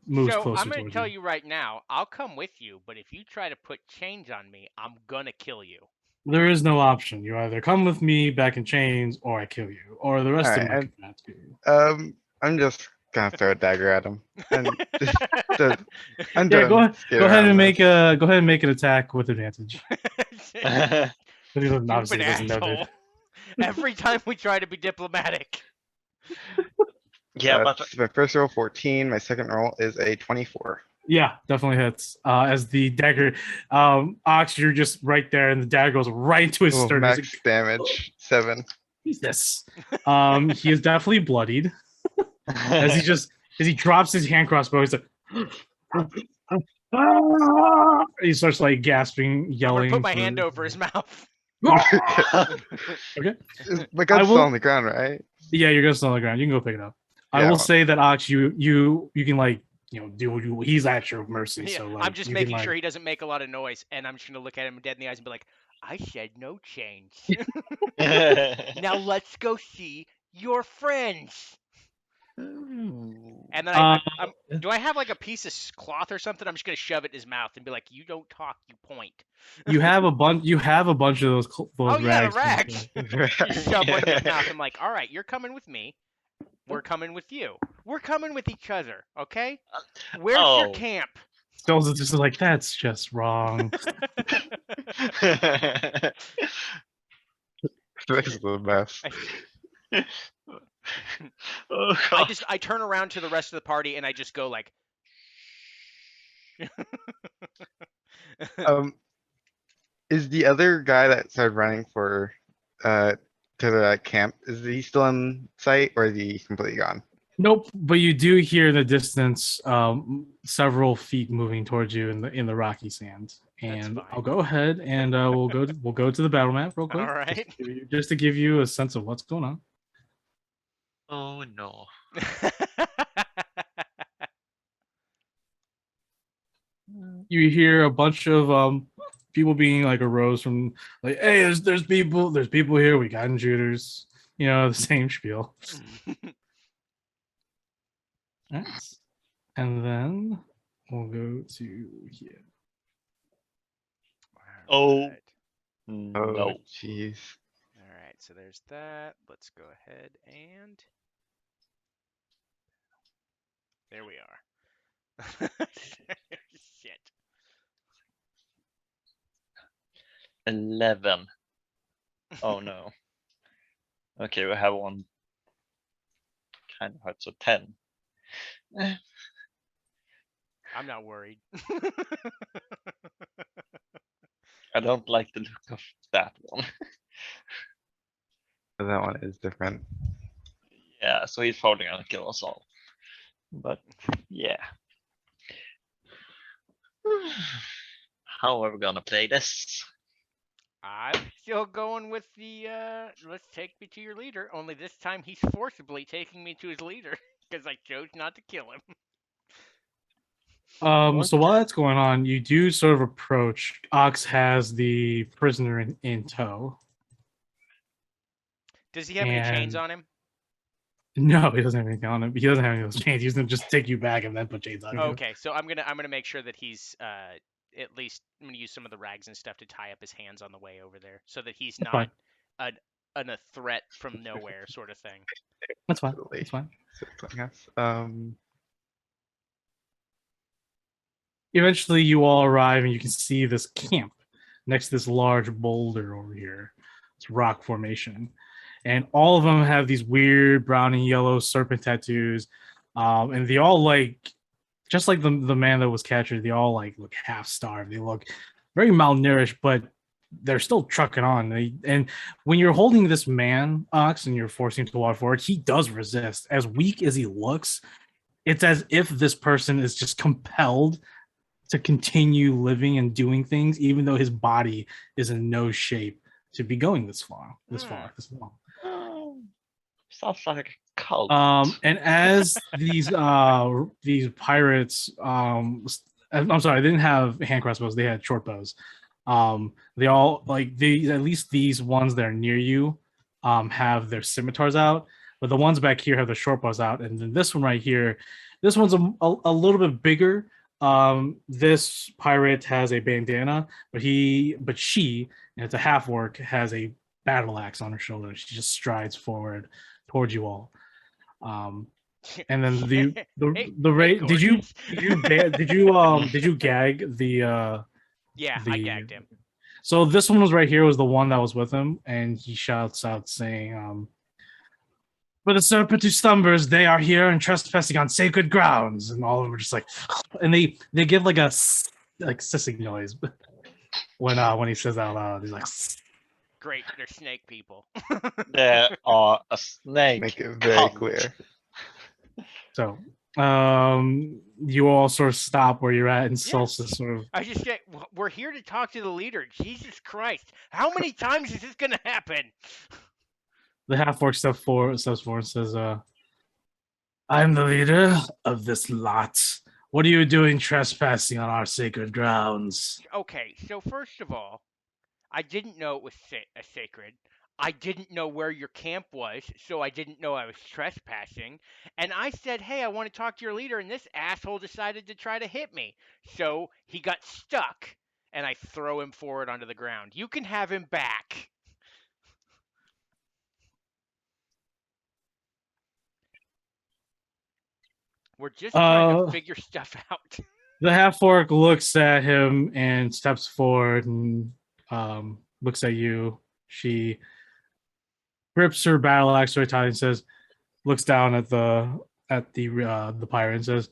moves So closer I'm going to towards tell you. you right now, I'll come with you, but if you try to put chains on me, I'm going to kill you. There is no option. You either come with me back in chains, or I kill you, or the rest of Alright, my commands kill you. I'm just gonna throw a dagger at him. And I'm Yeah, done. go ahead. skating Go ahead around and this. make an attack with advantage. But he doesn't, obviously, Stupid he doesn't know asshole. that. Every time we try to be diplomatic. Yeah, but That's my first roll 14. My second roll is a 24. Yeah, definitely hits. As the dagger, Ox, you're just right there, and the dagger goes right into his Oh, sternum. He's max damage 7. Jesus. He is definitely bloodied as he drops his hand crossbow. He's like, he starts like gasping, I'm yelling. going to put my hand over his mouth. Okay. My gun's I still will- on the ground, right? Yeah, you're gonna still on the ground. You can go pick it up. I Yeah, will well- say that Ox, you can like do he's at your mercy. Yeah, So like I'm just you making can, sure like, he doesn't make a lot of noise, and I'm just going to look at him dead in the eyes and be like, I said no chains. Now let's go see your friends. And then do I have like a piece of cloth or something? I'm just gonna shove it in his mouth and be like, "You don't talk, you point." you have a bunch. You have a bunch of those. Oh yeah, the rags. rags. Just shove one in his mouth. I'm like, "All right, you're coming with me. We're coming with you. We're coming with each other. Okay? Where's your Oh. camp?" Stills is just like that's just wrong. This is a mess. Oh, God. I turn around to the rest of the party and I just go like, Is the other guy that started running for to the camp, is he still in sight or is he completely gone? Nope. But you do hear in the distance several feet moving towards you in the rocky sand. And fine. I'll go ahead and we'll go to the battle map real quick. "All right." Just to give you a sense of what's going on. Oh, no. You hear a bunch of people being like arose from like, hey, there's people here. We got intruders. The same spiel. Nice. And then we'll go to here. Oh. Alright. Oh, No. jeez. All right, so there's that. Let's go ahead and there we are. Shit. 11. Oh, no. Okay, we have one kind of hard, so 10. I'm not worried. I don't like the look of that one. But that one is different. Yeah, so he's probably gonna kill us all. But yeah. How are we gonna play this? I'm still going with the let's take me to your leader. Only this time he's forcibly taking me to his leader because I chose not to kill him. So while that's going on, you do sort of approach. Ox has the prisoner in tow. Does he have any chains And- on him? No, he doesn't have anything on him. He doesn't have any of those chains. He's gonna just take you back and then put chains on you. Okay, so I'm gonna make sure that he's at least I'm gonna use some of the rags and stuff to tie up his hands on the way over there, so that he's That's not a threat from nowhere sort of thing. That's fine. Absolutely. That's fine. I guess. Eventually, you all arrive and you can see this camp next to this large boulder over here. It's rock formation, and all of them have these weird brown and yellow serpent tattoos, and they all like just like the man that was captured, they all like look half starved. They look very malnourished, but they're still trucking on. And when you're holding this man ox and you're forcing him to walk forward, he does resist. As weak as he looks, it's as if this person is just compelled to continue living and doing things, even though his body is in no shape to be going this far, this long. Oh, sounds like a cult. And as these pirates, I'm sorry, they didn't have hand crossbows; they had short bows. They all like these, at least these ones that are near you, have their scimitars out, but the ones back here have their short bows out, and then this one right here, this one's a little bit bigger. This pirate has a bandana, but she, and it's a half orc, has a battle axe on her shoulder. She just strides forward towards you all. And then Hey, the rate. hey, Did you gorgeous. did you gag the Yeah, I gagged him. So this one was right here, was the one that was with him, and he shouts out saying, "For the serpent who slumbers, they are here and trespassing on sacred grounds." And all of them are just like, and they give like a like sissing noise when he says that out loud. He's like, Great, they're snake people. There are a snake. Make it very cult. clear. so. You all sort of stop where you're at, and Yeah. Solstice sort of. I just get. We're here to talk to the leader. Jesus Christ! How many times is this gonna happen? The half orc steps forward and says, "I'm the leader of this lot. What are you doing trespassing on our sacred grounds?" Okay, so first of all, I didn't know it was sacred. I didn't know where your camp was, so I didn't know I was trespassing. And I said, hey, I want to talk to your leader, and this asshole decided to try to hit me. So he got stuck, and I throw him forward onto the ground. You can have him back. We're just trying to figure stuff out. The half orc looks at him and steps forward and looks at you. She grips her battle axe very tight and says, looks down at the pirate and says,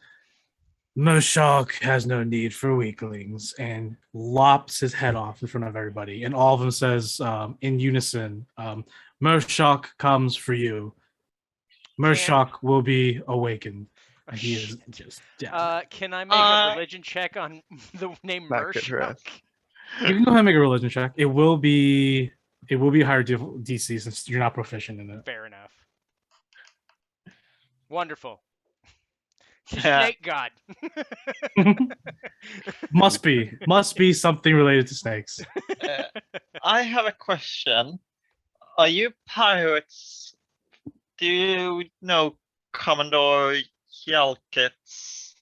"Moshok has no need for weaklings," and lops his head off in front of everybody. And all of them says in unison, "Moshok comes for you. Moshok will be awakened." And he is just dead. Can I make a religion check on the name Not good for Mershok? us. You can go ahead and make a religion check. It will be higher DC since you're not proficient in it. Fair enough. Wonderful. Yeah. Snake god. Must be something related to snakes. I have a question. Are you pirates? Do you know Commodore Yelkits?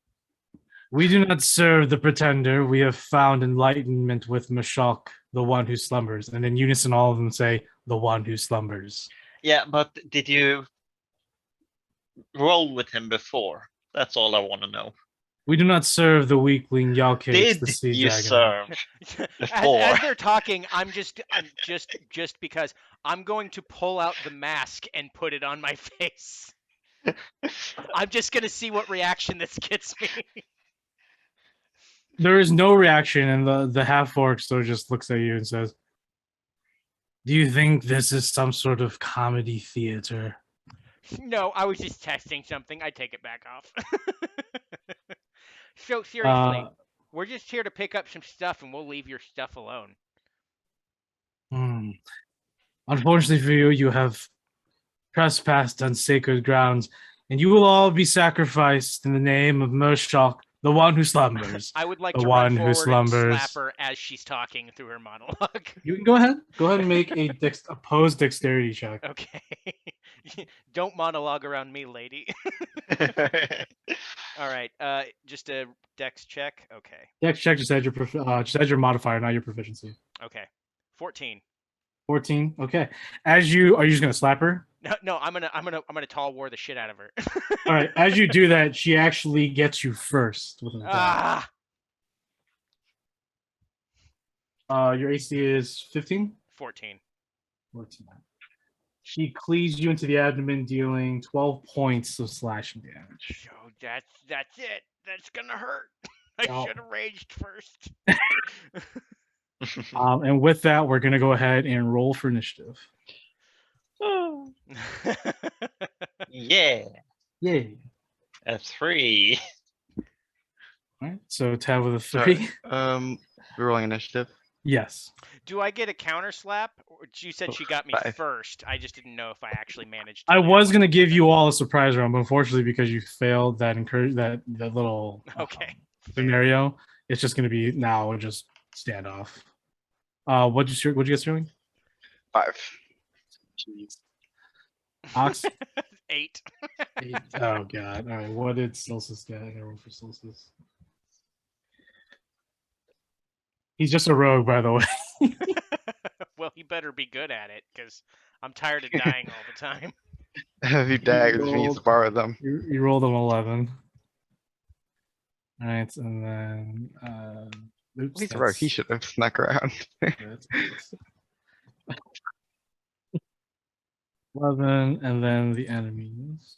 We do not serve the pretender. We have found enlightenment with Mashok, the one who slumbers. And in unison, all of them say, "The one who slumbers." Yeah, but did you roll with him before? That's all I want to know. We do not serve the weakling Yalkits, the Did sea you dragon. serve before? As they're talking, I'm just because I'm going to pull out the mask and put it on my face. I'm just gonna see what reaction this gets me. There is no reaction, and the half orc so just looks at you and says, "Do you think this is some sort of comedy theater?" No, I was just testing something. I take it back off. So seriously, we're just here to pick up some stuff, and we'll leave your stuff alone. Unfortunately for you, you have trespassed on sacred grounds, and you will all be sacrificed in the name of Moshok, the one who slumbers. I would like The to one run who forward and slumbers. slap her as she's talking through her monologue. You can go ahead and make a opposed dexterity check. Okay. Don't monologue around me, lady. All right. Just a dex check. Okay. Dex check just add your modifier, not your proficiency. Okay. 14. 14. Okay. Are you just gonna slap her? No, I'm gonna tall war the shit out of her. All right. As you do that, she actually gets you first with an attack. Your AC is 15? 14. 14. He cleaves you into the abdomen, dealing 12 points of slashing damage. So that's it. That's gonna hurt. I Oh. should have raged first. And with that, we're gonna go ahead and roll for initiative. Yeah. Yay! A 3. All right. So Tav with a Sorry, 3. we're rolling initiative. Yes. Do I get a counter slap? You said she got me 5. first. I just didn't know if I actually managed to I do was gonna it. give you all a surprise round, but unfortunately, because you failed that little Okay. scenario, it's just gonna be now just standoff. What'd you get, Sterling? 5. Jeez. Ox. 8. 8. Oh god. All right. What did Silsus get? I gotta roll for Silsus. He's just a rogue, by the way. Well, he better be good at it, because I'm tired of dying all the time. Have you daggers if he needs to borrow them? You rolled an 11. All right, and then oops, He's a rogue. He should have snuck around. that's 11, and then the enemies.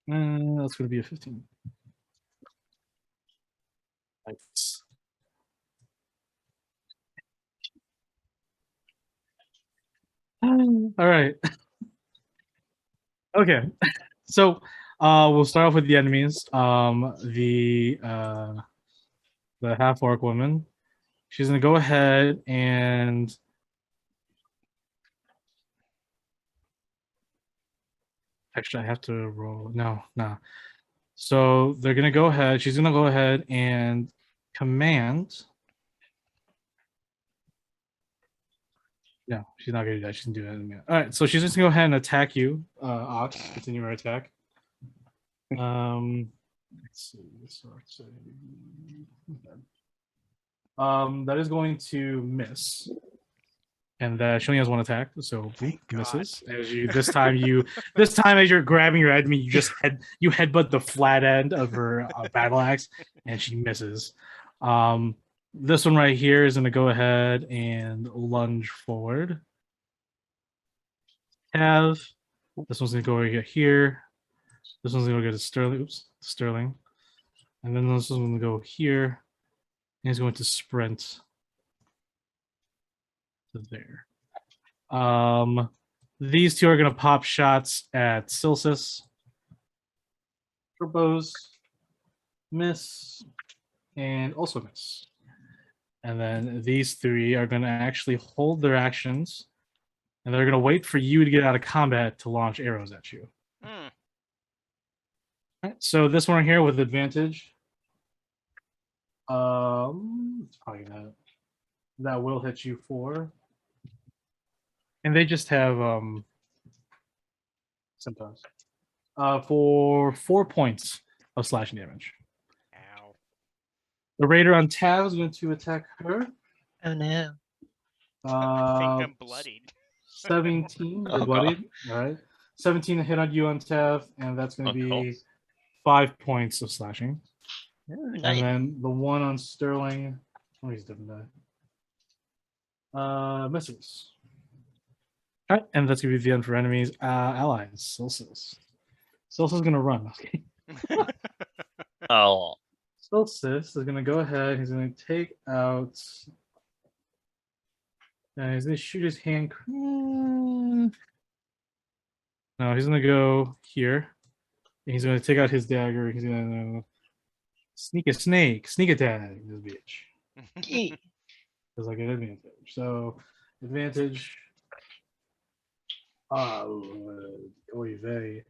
That's going to be a 15. Nice. All right. Okay. So we'll start off with the enemies. The half orc woman. She's gonna go ahead and actually I have to roll. No. So they're gonna go ahead. She's gonna go ahead and command. No, she's not gonna do that. She's gonna do that in a minute. All right, so she's just gonna go ahead and attack you, Ox. Continue her attack. Let's see. That is going to miss, and she only has one attack, so Thank God. misses. As you this time as you're grabbing your enemy, you headbutt the flat end of her battle axe, and she misses. This one right here is going to go ahead and lunge forward. This one's going to go over here. This one's going to go to Sterling. Oops, Sterling. And then this one's going to go here. And he's going to sprint to there. These two are going to pop shots at Silsus. Turbos. Miss. And also miss. And then these three are going to actually hold their actions, and they're going to wait for you to get out of combat to launch arrows at you. Hmm. All right, so this one here with advantage. It's probably that will hit you for, and they just have sometimes for 4 points of slashing damage. Ow. The raider on Tav is going to attack her. Oh no. I think I'm bloodied. 17. Oh, You're bloodied. All right. 17 to hit on you on Tav, and that's going to be course. 5 points of slashing. Oh, And nice. then the one on Sterling. Oh, he's different die. Misses. All right, and that's going to be the end for enemies. Allies. Silsus. Silsus is going to run. Okay. Oh. Silsus is going to go ahead. He's going to take out. He's going to shoot his hand. No, he's going to go here. And he's going to take out his dagger. He's going to sneak attack this bitch. Because I get advantage. So, advantage. Oy vey.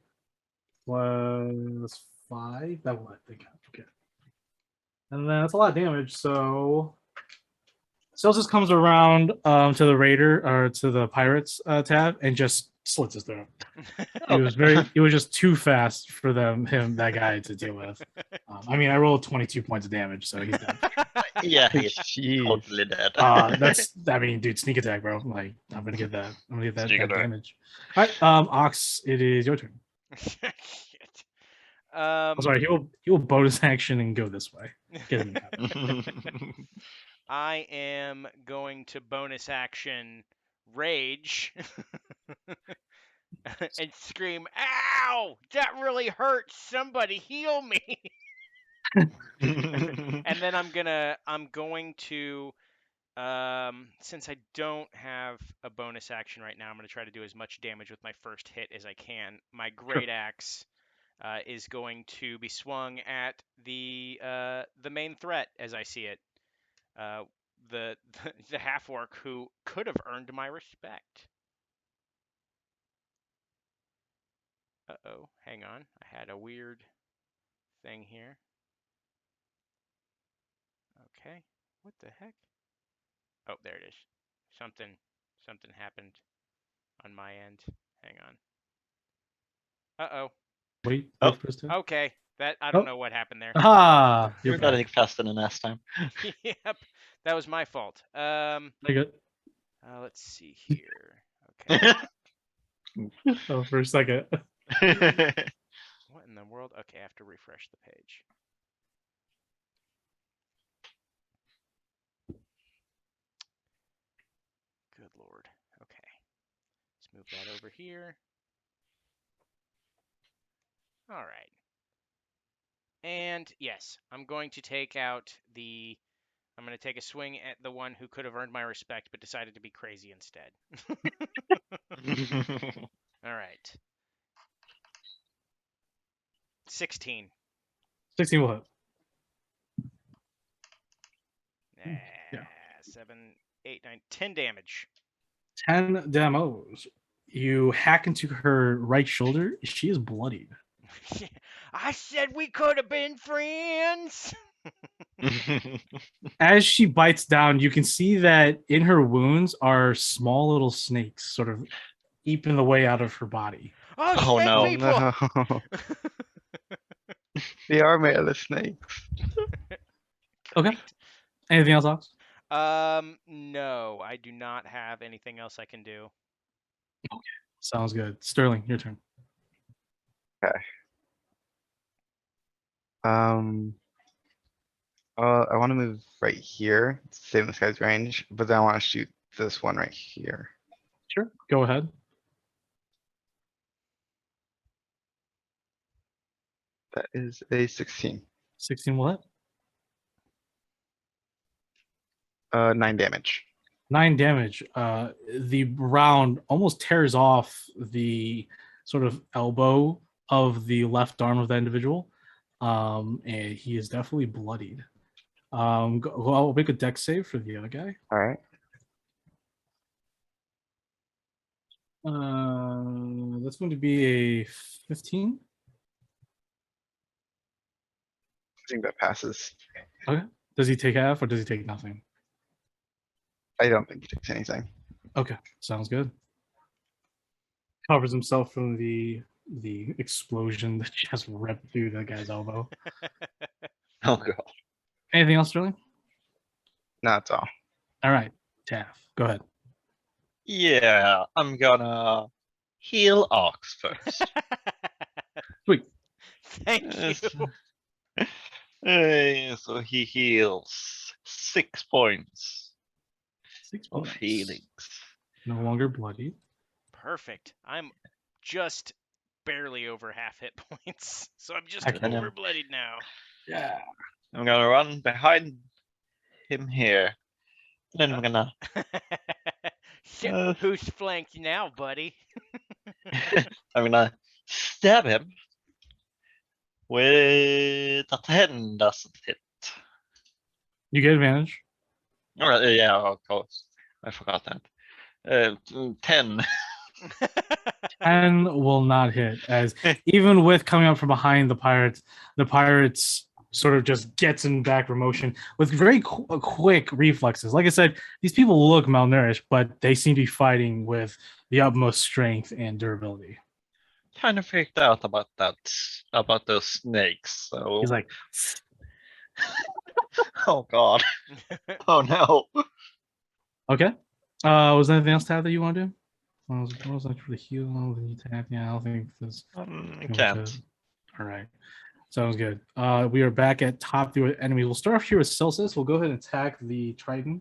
Was 5. That will, I think. Okay. And then that's a lot of damage. So, Celsius comes around to the raider or to the pirates tab and just slits his throat. It was just too fast for that guy to deal with. I mean, I rolled 22 points of damage, so he's dead. Yeah, he's Jeez. totally dead. Dude, sneak attack, bro. Like, I'm gonna get that Sneak attack. damage. All right, Ox, it is your turn. Shit. I'm sorry, he will bonus action and go this way. Get him in. I am going to bonus action rage and scream, "Ow! That really hurts! Somebody heal me!" And then I'm going to since I don't have a bonus action right now, I'm gonna try to do as much damage with my first hit as I can. My great axe is going to be swung at the main threat as I see it. Uh, the the half orc who could have earned my respect. Uh-oh, hang on. I had a weird thing here. Okay. What the heck? Oh, there it is. Something happened on my end. Hang on. Uh-oh. Wait Oh. for us to. Okay. That I don't Oh. know what happened there. Ah, You're you're not back. anything faster than last time. Yep. That was my fault. Very good. Let's see here. Okay. Oh, for a second. What in the world? Okay, I have to refresh the page. Good Lord. Okay. Let's move that over here. All right. And yes, I'm going to take out the. I'm going to take a swing at the one who could have earned my respect but decided to be crazy instead. All right. 16. 16 will hit. Yeah. 7, 8, 9, 10 damage. 10 demos. You hack into her right shoulder. She is bloodied. I said we could have been friends. As she bites down, you can see that in her wounds are small little snakes sort of eating the way out of her body. Oh, Oh, snake no. people. No. They are made out of snakes. Okay. Anything else, Alex? No, I do not have anything else I can do. Sounds good. Sterling, your turn. Um, I want to move right here, save this guy's range, but then I want to shoot this one right here. Sure. Go ahead. That is a 16. 16 will hit. 9 damage. 9 damage. The round almost tears off the sort of elbow of the left arm of that individual. And he is definitely bloodied. I'll make a dex save for the other guy. All right. That's going to be a 15. I think that passes. Okay. Does he take half or does he take nothing? I don't think he takes anything. Okay, sounds good. Covers himself from the explosion that just ripped through the guy's elbow. Oh, God. Anything else, Sterling? No, that's all. All right, Taff, go ahead. Yeah, I'm gonna heal Ox first. Sweet. Thank you. So he heals 6 points 6 of points. healings. No longer bloody. Perfect. I'm just barely over half hit points, so I'm just Excellent. over bloodied now. Yeah. I'm gonna run behind him here. Then I'm gonna Shit, who's flanked now, buddy? I'm gonna stab him with a 10 doesn't hit. You get advantage. Alright, yeah, of course. I forgot that. 10. 10 will not hit, as even with coming up from behind the pirates sort of just gets in backward motion with very quick reflexes. Like I said, these people look malnourished, but they seem to be fighting with the utmost strength and durability. Kind of freaked out about that, about those snakes. So He's like, oh God, oh no. okay. Was there anything else, Tab, that you want to do? What was that for the heal? Yeah, I don't think this. Can't. All right. Sounds good. We are back at top 3 enemies. We'll start off here with Celsius. We'll go ahead and attack the Triton.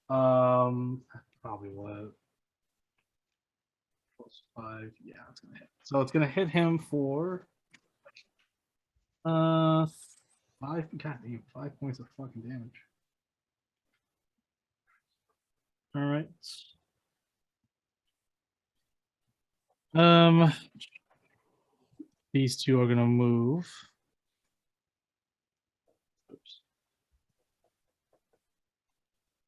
Probably probably will hit. +5. Yeah, it's gonna hit. So it's gonna hit him for 5. God damn, 5 points of fucking damage. All right. These two are gonna move. Oops.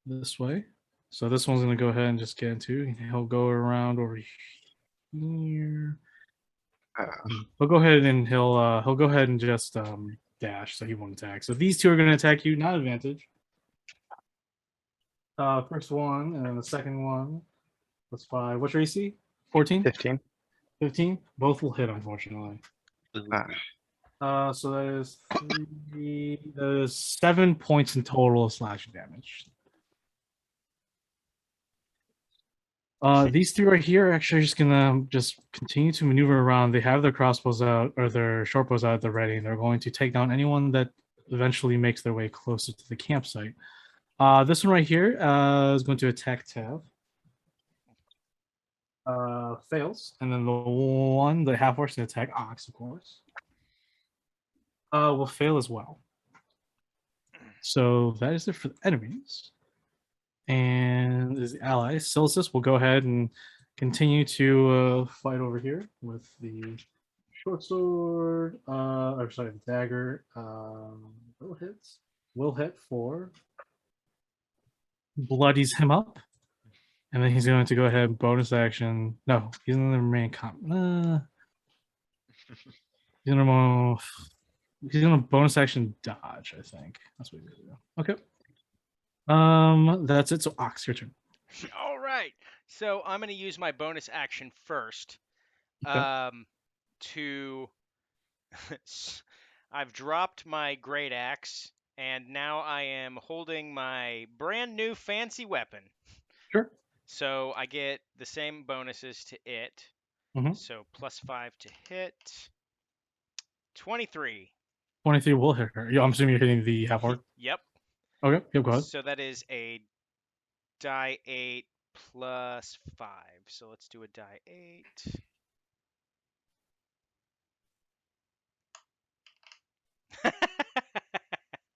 This way. So this one's gonna go ahead and just get into. He'll go around over here. He'll go ahead and he'll go ahead and just dash, so he won't attack. So these two are gonna attack you, not advantage. First one and then the second one. That's 5. What's your AC? 14? 15. 15? Both will hit, unfortunately. Ah. So that is 3. That is 7 points in total of slashing damage. These three right here are actually just gonna just continue to maneuver around. They have their crossbows out or their short bows out at the ready, and they're going to take down anyone that eventually makes their way closer to the campsite. This one right here is going to attack Tav. Fails, and then the half horse can attack Ox, of course. Will fail as well. So that is it for the enemies. And the allies, Silcis will go ahead and continue to fight over here with the short sword, or sorry, the dagger. Will hit for bloodies him up, and then he's going to go ahead and bonus action. No, he's in the remain comp. He's gonna bonus action dodge. I think that's what he's gonna do. Okay. That's it. So Ox, your turn. All right. So I'm going to use my bonus action first. Okay. To I've dropped my great axe, and now I am holding my brand new fancy weapon. Sure. So I get the same bonuses to it. Mhm. So +5 to hit. 23. 23 will hit her. Yeah, I'm assuming you're hitting the half orc. Yep. Okay. Yep. Go ahead. So that is a die 8 +5. So let's do a die 8.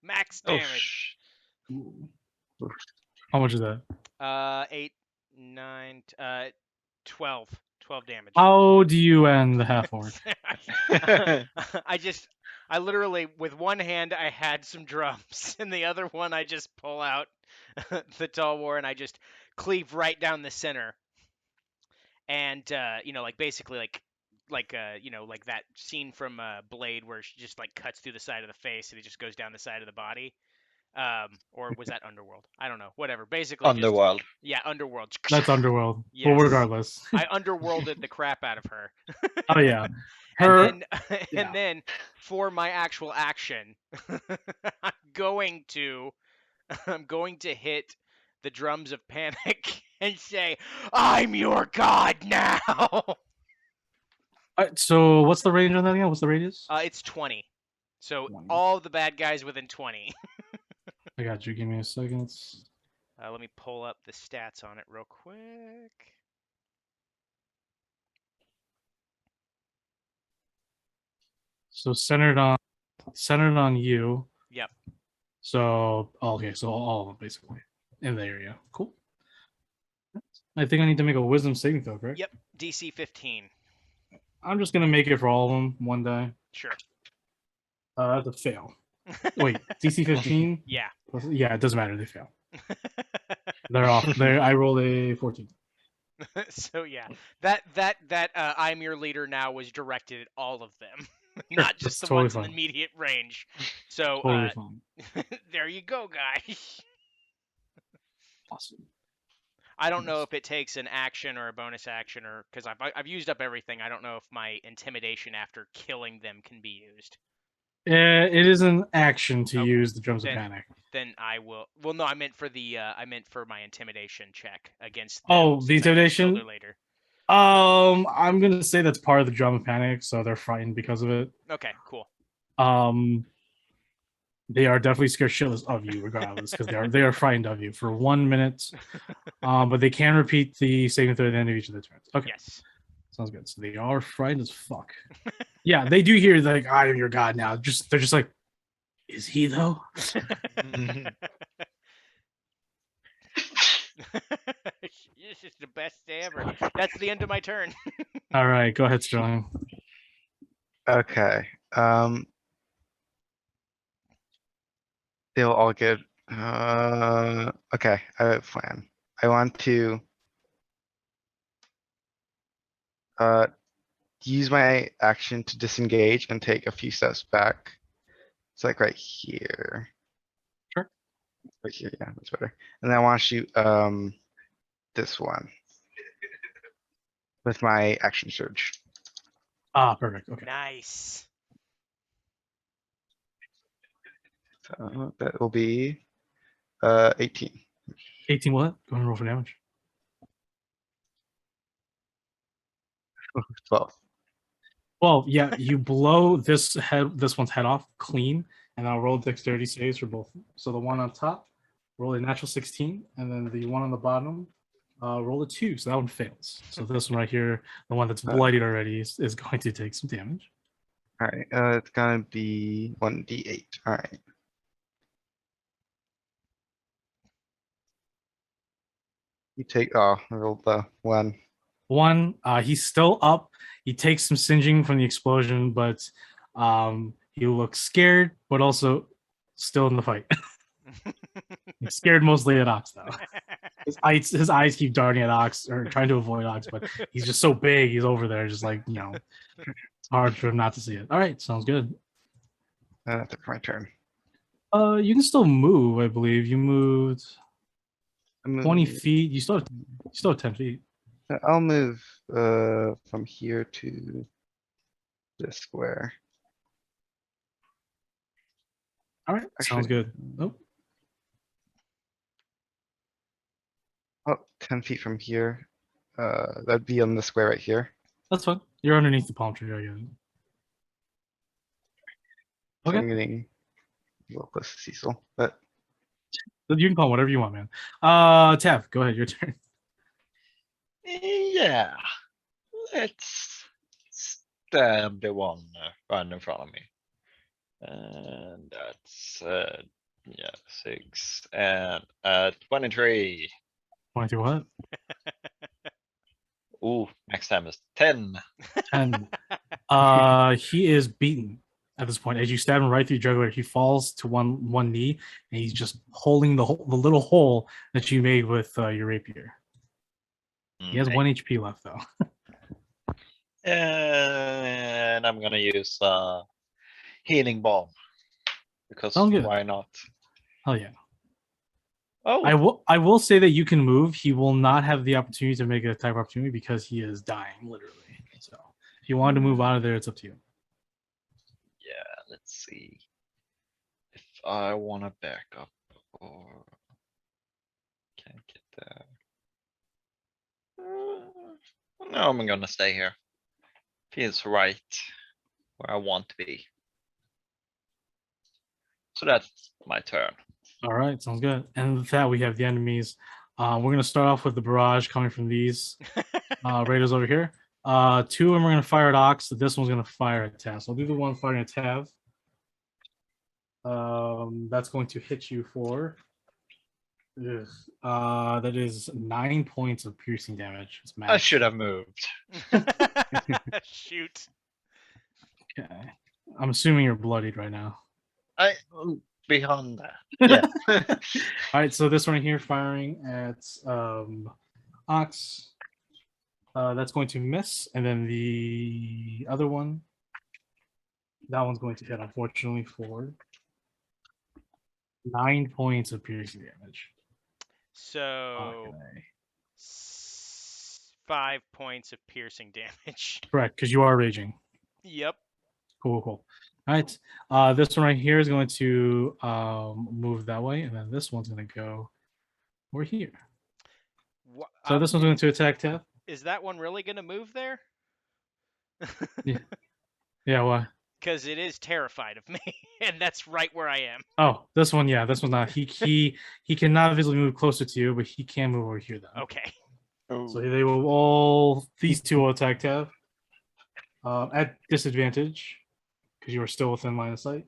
Max damage. Ooh. How much is that? 8, 9, 12. 12 damage. How do you end the half orc? I literally, with one hand, I had some drums, and the other one, I just pull out the tall war, and I just cleave right down the center. And, like basically, like that scene from Blade where she just like cuts through the side of the face and it just goes down the side of the body. Or was that Underworld? I don't know. Whatever. Basically, Underworld. Yeah, Underworld. That's Underworld. Yes. Well, regardless. I underworlded the crap out of her. Oh yeah. Her. And then for my actual action, I'm going to hit the drums of panic and say, "I'm your god now." So what's the range on that again? What's the radius? It's 20. So 20. all the bad guys within 20. I got you. Give me a second. Let me pull up the stats on it real quick. So centered on you. Yep. So okay, so all of them basically in the area. Cool. I think I need to make a wisdom saving throw, correct? Yep. DC 15. I'm just gonna make it for all of them one die. Sure. That's a fail. Wait, DC 15? Yeah. Yeah, it doesn't matter. They fail. They're off. I rolled a 14. So yeah, that I'm your leader now was directed at all of them, not just the totally ones fine. in immediate range. So Totally fine. there you go, guys. Awesome. I don't know if it takes an action or a bonus action, or because I've used up everything. I don't know if my intimidation after killing them can be used. It is an action to Okay, use the drums of panic. Then I will. Well, no, I meant for my intimidation check against. Them, Oh, the intimidation. Later. I'm gonna say that's part of the drum of panic, so they're frightened because of it. Okay, cool. They are definitely scared shitless of you, regardless, because they are frightened of you for 1 minute. But they can repeat the saving throw at the end of each of their turns. Okay, Yes. sounds good. So they are frightened as fuck. Yeah, they do hear like I am your god now. They're just like, is he though? This is the best day ever. That's the end of my turn. All right, go ahead, Sterling. Okay. They'll all get. Okay. I have a plan. I want to uh use my action to disengage and take a few steps back. It's like right here. Sure. Right here, yeah, that's better. And then I want to shoot this one with my action surge. Ah, perfect. Okay. Nice. So that will be 18. 18 what? Go ahead and roll for damage. 12. Well, yeah, you blow this one's head off clean, and I'll roll dexterity saves for both. So the one on top, roll a natural 16, and then the one on the bottom, roll a 2. So that one fails. So this one right here, the one that's bloodied already, is going to take some damage. All right, it's gonna be 1d8. All right. You take, I rolled the 1. One, he's still up. He takes some singeing from the explosion, but he looks scared, but also still in the fight. He's scared mostly at Ox though. His eyes keep darting at Ox or trying to avoid Ox, but he's just so big. He's over there, just like it's hard for him not to see it. All right, sounds good. That's my turn. You can still move. I believe you moved I'm 20 moving- feet. You still have 10 feet. I'll move from here to this square. All right, sounds Actually, good. Oh, Oh, 10 feet from here. That'd be on the square right here. that's fine. You're underneath the palm tree. I get it. So Okay. I'm getting a little close to Cecil, but You can call whatever you want, man. Tav, go ahead. Your turn. Yeah. Let's stab the one right in front of me. And that's yeah, 6 and 23. 22 what? Ooh, max time is 10. 10. He is beaten at this point. As you stab him right through the jugular, he falls to one knee, and he's just holding the little hole that you made with your rapier. He has Okay. 1 HP left though. And I'm gonna use healing bomb because Sounds good. why not? Hell yeah. Oh, I will say that you can move. He will not have the opportunity to make a type opportunity because he is dying literally. So if you want to move out of there, it's up to you. yeah. Let's see if I want to back up or can't get there. No, I'm gonna stay here. Feels right where I want to be. So that's my turn. All right, sounds good. And with that, we have the enemies. We're gonna start off with the barrage coming from these raiders over here. 2 of them are gonna fire at Ox. This one's gonna fire at Tav. So I'll do the one firing at Tav. That's going to hit you for. That is 9 points of piercing damage. It's I max. should have moved. Shoot. Okay. I'm assuming you're bloodied right now. Beyond that. Yeah. All right, so this one here firing at Ox. That's going to miss, and then the other one, that one's going to hit, unfortunately, for 9 points of piercing damage. So Okay. 5 points of piercing damage. Correct, because you are raging. Yep. Cool. All right. This one right here is going to move that way, and then this one's going to go over here. So this one's going to attack Tav. Is that one really going to move there? Yeah, why? Because it is terrified of me, and that's right where I am. Oh, this one, yeah, this one's not. He cannot visibly move closer to you, but he can move over here then. Okay. So they will all, these two will attack Tav at disadvantage because you are still within line of sight.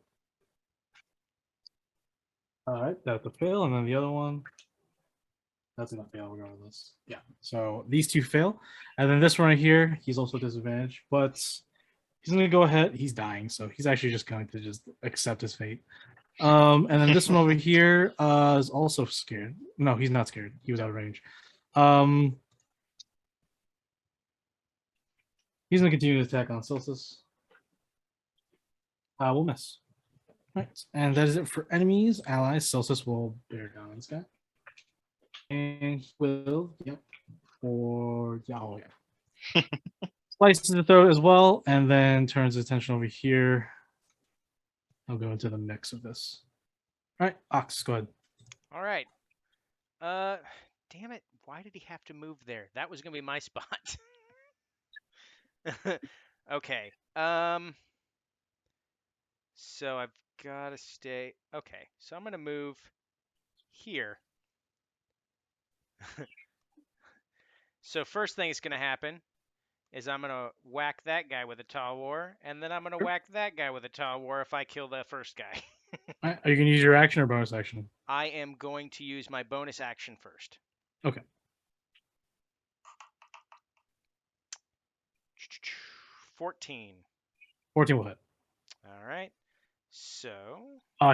All right, that's a fail, and then the other one, that's gonna fail regardless. Yeah. So these two fail, and then this one right here, he's also disadvantaged, but he's gonna go ahead. He's dying, so he's actually just going to just accept his fate. And then this one over here is also scared. No, he's not scared. He was out of range. He's gonna continue to attack on Celsius. We'll miss. Right, and that is it for enemies. Allies, Celsius will bear down on this guy. And he will, yep, for, yeah, oh yeah. Slices the throat as well, and then turns his attention over here. I'll go into the mix of this. All right, Ox, go ahead. All right. Damn it. Why did he have to move there? That was going to be my spot. Okay. So I've got to stay. Okay. So I'm going to move here. So first thing that's going to happen is I'm going to whack that guy with a tall war, and then I'm going to whack that guy with a tall war if I kill the first guy. All right, are you going to use your action or bonus action? I am going to use my bonus action first. Okay. 14. 14 will hit. All right. So.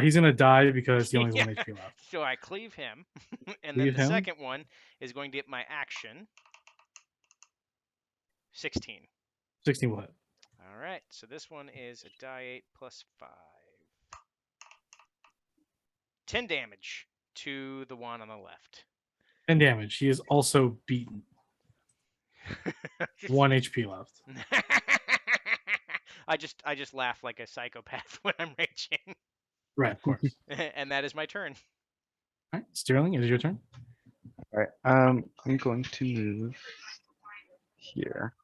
He's going to die because he only has 1 HP left. So I cleave him, and Cleave then the him. second one is going to get my action. 16. 16 will hit. All right. So this one is a die 8 plus 5. 10 damage to the one on the left. 10 damage. He is also beaten. 1 HP left. I just laugh like a psychopath when I'm raging. Right, of course. And that is my turn. All right, Sterling, it is your turn. All right. I'm going to move here.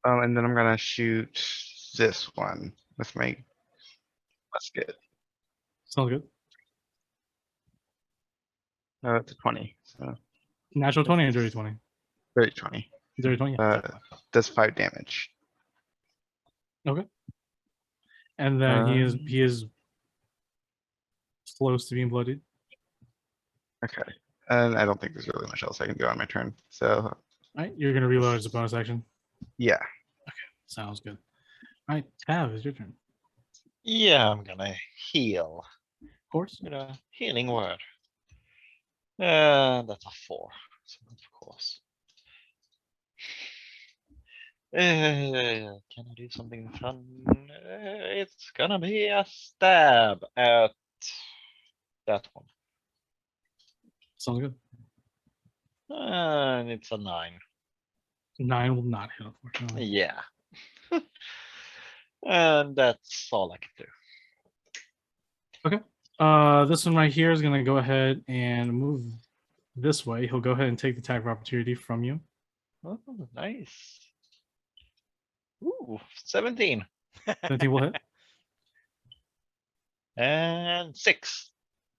And then I'm gonna shoot this one with my musket. Sounds good. It's a 20, so Natural 20 or dirty 20? very 20. Dirty 20, yeah. Does 5 damage. Okay. And then he is close to being bloodied. Okay. And I don't think there's really much else I can do on my turn. So All right, you're going to reload as a bonus action. yeah. Sounds good. All right, Tav, it's your turn. Yeah, I'm gonna heal. Of course. With a healing word. That's a 4. So of course. Can I do something fun? It's gonna be a stab at that one. Sounds good. And it's a 9. 9 will not hit, unfortunately. Yeah. And that's all I can do. This one right here is going to go ahead and move this way. He'll go ahead and take the attack of opportunity from you. Oh, nice. Ooh, 17. 17 will hit. And 6.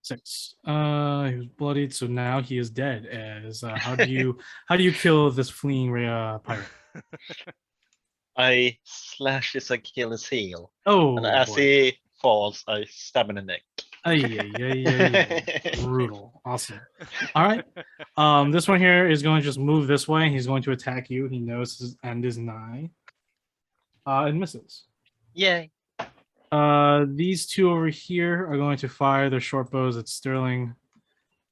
6. He was bloodied, so now he is dead. As how do you kill this fleeing pirate? I slash his Achilles heel. Oh, And as boy. he falls, I stab in the neck. Brutal. Awesome. All right. This one here is going to just move this way. He's going to attack you. He knows his end is nigh. And misses. Yay. These two over here are going to fire their short bows at Sterling.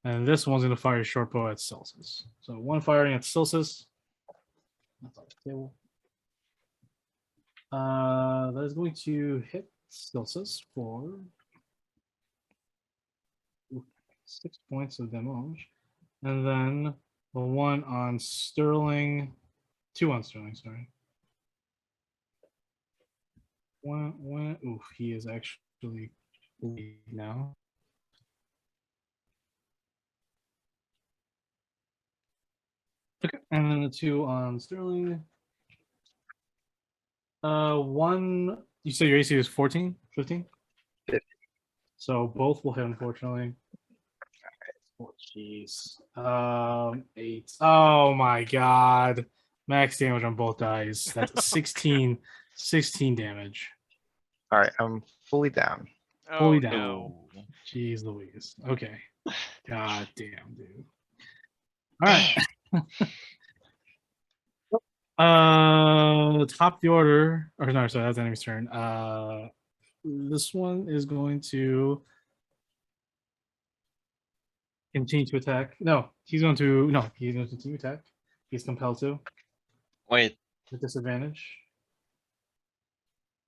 And this one's going to fire a short bow at Celsius. So one firing at Celsius. That's on the table. That is going to hit Celsius for 6 points of damage. And then the one on Sterling, 2 on Sterling, sorry. Oof, he is actually bleeding now. Okay, and then and a 2 on Sterling. One. You said your AC is 14, 15? 50. So both will hit, unfortunately. Oh, jeez. 8. Oh my god. Max damage on both dice. That's 16 damage. All right, I'm fully down. Fully Oh down. no. Jeez Louise. Okay. God damn, dude. All right. Top of the order. Or no, sorry, that's enemy's turn. This one is going to continue to attack. No, he's going to continue to attack. He's compelled to Wait, with disadvantage.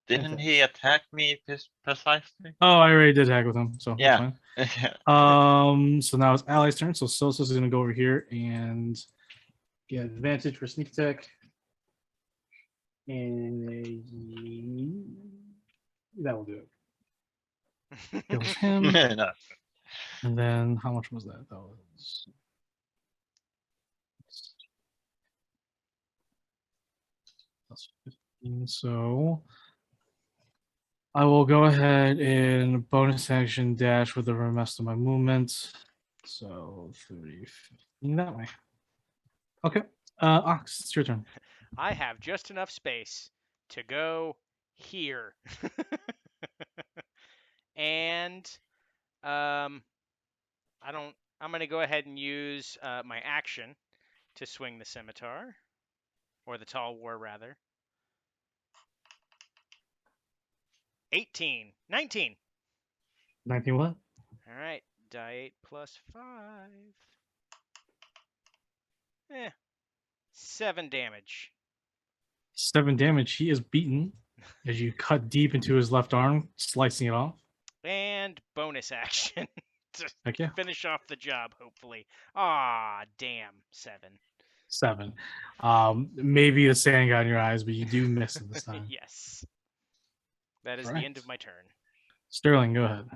didn't he attack me precisely? Oh, I already did attack with him, so Yeah. that's fine. So now it's ally's turn. So Sosa's is gonna go over here and get advantage for sneak attack. And that will do it. Kills him. No. And then how much was that? That was plus 15. So I will go ahead and bonus action dash with the rest of my movement. So 30, 15 that way. Okay. Ox, it's your turn. I have just enough space to go here. And I'm going to go ahead and use my action to swing the scimitar, or the tall war rather. 18, 19. 19 what? All right, die 8 plus 5. 7 damage. 7 damage. He is beaten as you cut deep into his left arm, slicing it off. And bonus action to Heck yeah. finish off the job, hopefully. Ah, damn, 7. 7. Maybe the sand got in your eyes, but you do miss it this time. Yes. That is the Correct. end of my turn. Sterling, go ahead.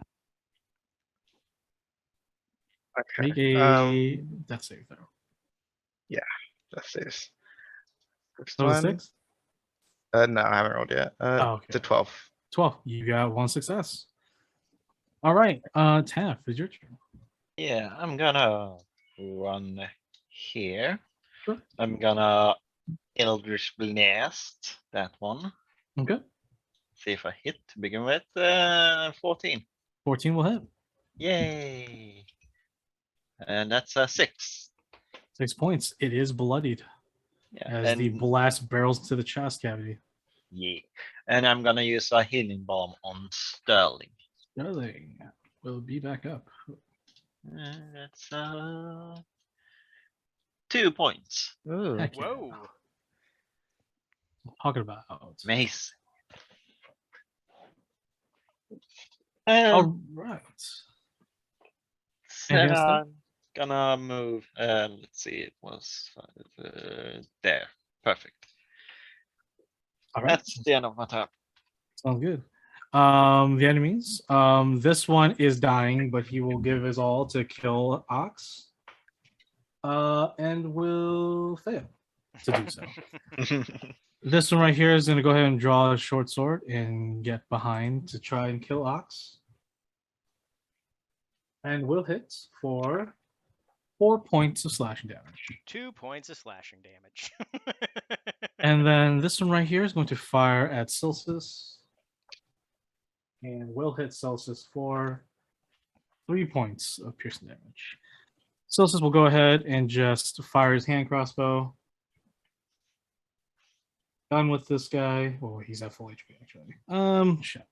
Make Okay. a death save throw. That's this. First So was it one. 6? No, I haven't rolled yet. Oh, okay. It's a 12. 12. You got 1 success. All right. Taff, it's your turn. Yeah, I'm gonna run here. Sure. I'm gonna Eldritch Blast that one. Okay. See if I hit to begin with. 14. 14 will hit. Yay! And that's a 6. 6 points. It is bloodied Yeah, as the blast barrels into the chest cavity. yeah. And I'm gonna use a healing balm on Sterling. Sterling will be back up. That's 2 points. Ooh. Heck yeah. Whoa. Talking about. Mace. All right. Then Anything else there? I'm gonna move. Let's see. It was there. Perfect. All right. That's the end of my turn. Sounds good. The enemies. This one is dying, but he will give his all to kill Ox. And will fail to do so. This one right here is gonna go ahead and draw a short sword and get behind to try and kill Ox. And will hit for 4 points of slashing damage. 2 points of slashing damage. And then this one right here is going to fire at Celsius. And will hit Celsius for 3 points of piercing damage. Celsius will go ahead and just fire his hand crossbow. Done with this guy. Oh, he's at full HP actually. Shit.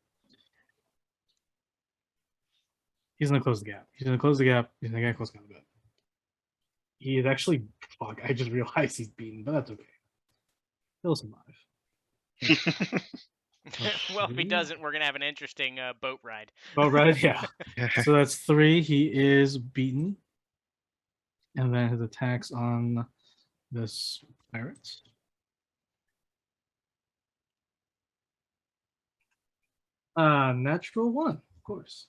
He's gonna close the gap. He's gonna close the gap. He's gonna close the gap. He is actually. Fuck! I just realized he's beaten, but that's okay. He'll survive. Well, if he doesn't, we're gonna have an interesting boat ride. Oh right, yeah. So that's 3. He is beaten, and then his attacks on this pirate. Natural 1, of course.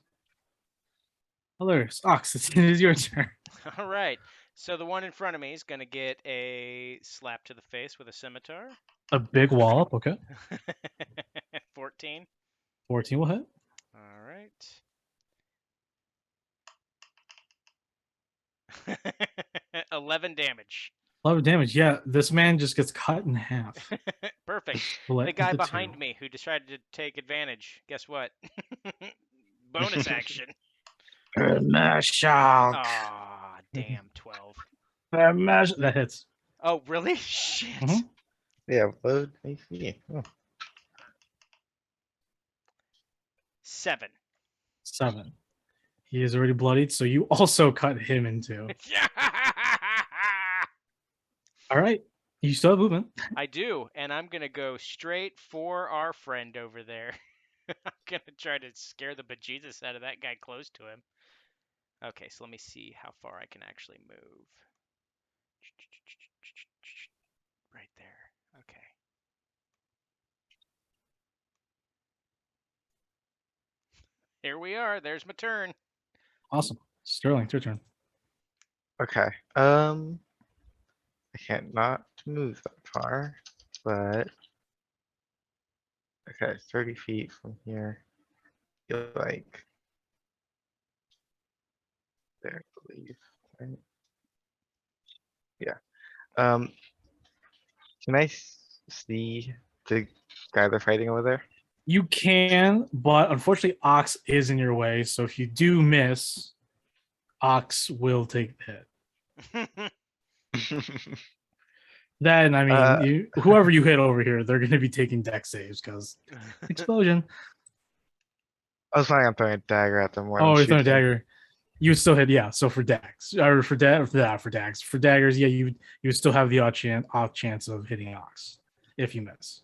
Hilarious. Ox, it is your turn. All right. So the one in front of me is going to get a slap to the face with a scimitar. A big wallop. Okay. 14. 14 will hit. All right. 11 damage. 11 damage. Yeah, this man just gets cut in half. Perfect. Split The guy into behind two. me who decided to take advantage. Guess what? Bonus action. Shock. Ah, damn, 12. That hits. Oh, really? Shit. Mhm. Yeah, load AC. Oh. 7. 7. He is already bloodied, so you also cut him in two. All right. You still have movement. I do, and I'm going to go straight for our friend over there. I'm going to try to scare the bejesus out of that guy close to him. Okay, so let me see how far I can actually move. Right there. Okay. Here we are. There's my turn. Awesome. Sterling, it's your turn. Okay. I can't not move that far, but okay, 30 feet from here. Feel like there, I believe. Right? Yeah. Can I see the guy they're fighting over there? You can, but unfortunately, Ox is in your way. So if you do miss, Ox will take the hit. Then, I mean, whoever you hit over here, they're going to be taking deck saves because explosion. I was planning on throwing a dagger at them more than Oh, you're throwing a shooting. dagger. You would still hit, yeah. So for dags, or for daggers, for daggers, yeah, you would still have the off chance of hitting Ox if you miss.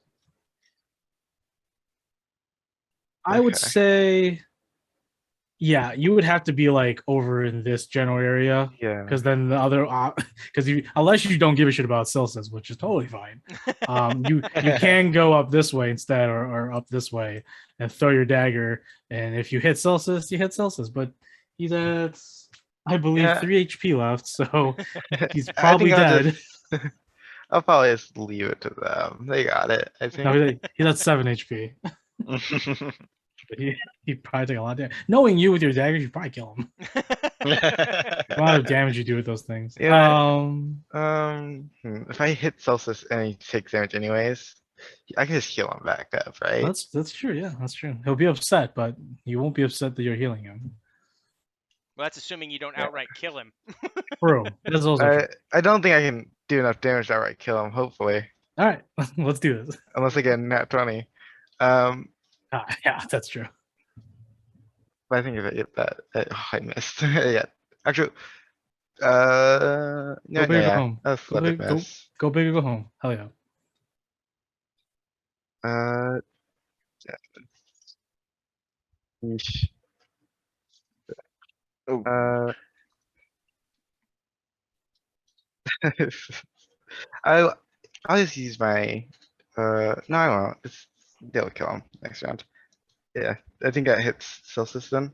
I would Okay. say, yeah, you would have to be like over in this general area Yeah. because then the other because you unless you don't give a shit about Celsius, which is totally fine. You can go up this way instead or up this way and throw your dagger, and if you hit Celsius, you hit Celsius. But he's at I believe Yeah. 3 HP left, so he's I probably think I'll dead. just I'll probably just leave it to them. They got it, I think. No, he's at 7 HP. But he'd probably take a lot of damage. Knowing you with your daggers, you'd probably kill him. A lot of damage you do with those things. Yeah. If I hit Celsius and he takes damage anyways, I can just heal him back up, right? That's true. Yeah, that's true. He'll be upset, but you won't be upset that you're healing him. Well, that's assuming you don't Yeah. outright kill him. True. That's also true. I don't think I can do enough damage to outright kill him, hopefully. All right, let's do this. Unless I get a nat 20. But Yeah, that's true. I think if I hit that, I missed. Yeah. Actually, no, Go big or go yeah. home. I'll Go let it big, miss. go big or go home. Hell yeah. Yeah. Yeesh. Oh. I'll just use my no I won't. They'll kill him next round. Yeah. I think that hits Celsius then.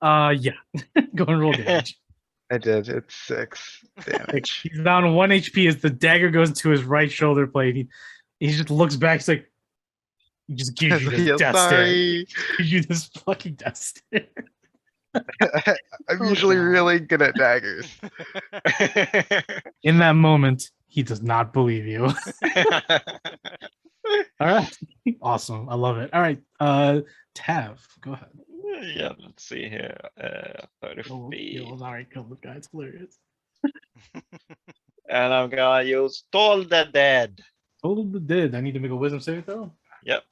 Yeah. Go and roll damage. I did. It's 6 damage. He's down 1 HP as the dagger goes into his right shoulder blade. He just looks back. He's like, he just gives you this Yeah, death stare. sorry. Gives you this fucking death stare. I'm Oh, usually God. really good at daggers. In that moment, he does not believe you. All right. Awesome. I love it. All right. Tav, go ahead. Yeah, let's see here. 30 feet. All right, kill this guy. It's hilarious. And I'm gonna use Toll the Dead. Total did. I need to make a wisdom saving throw. Yep.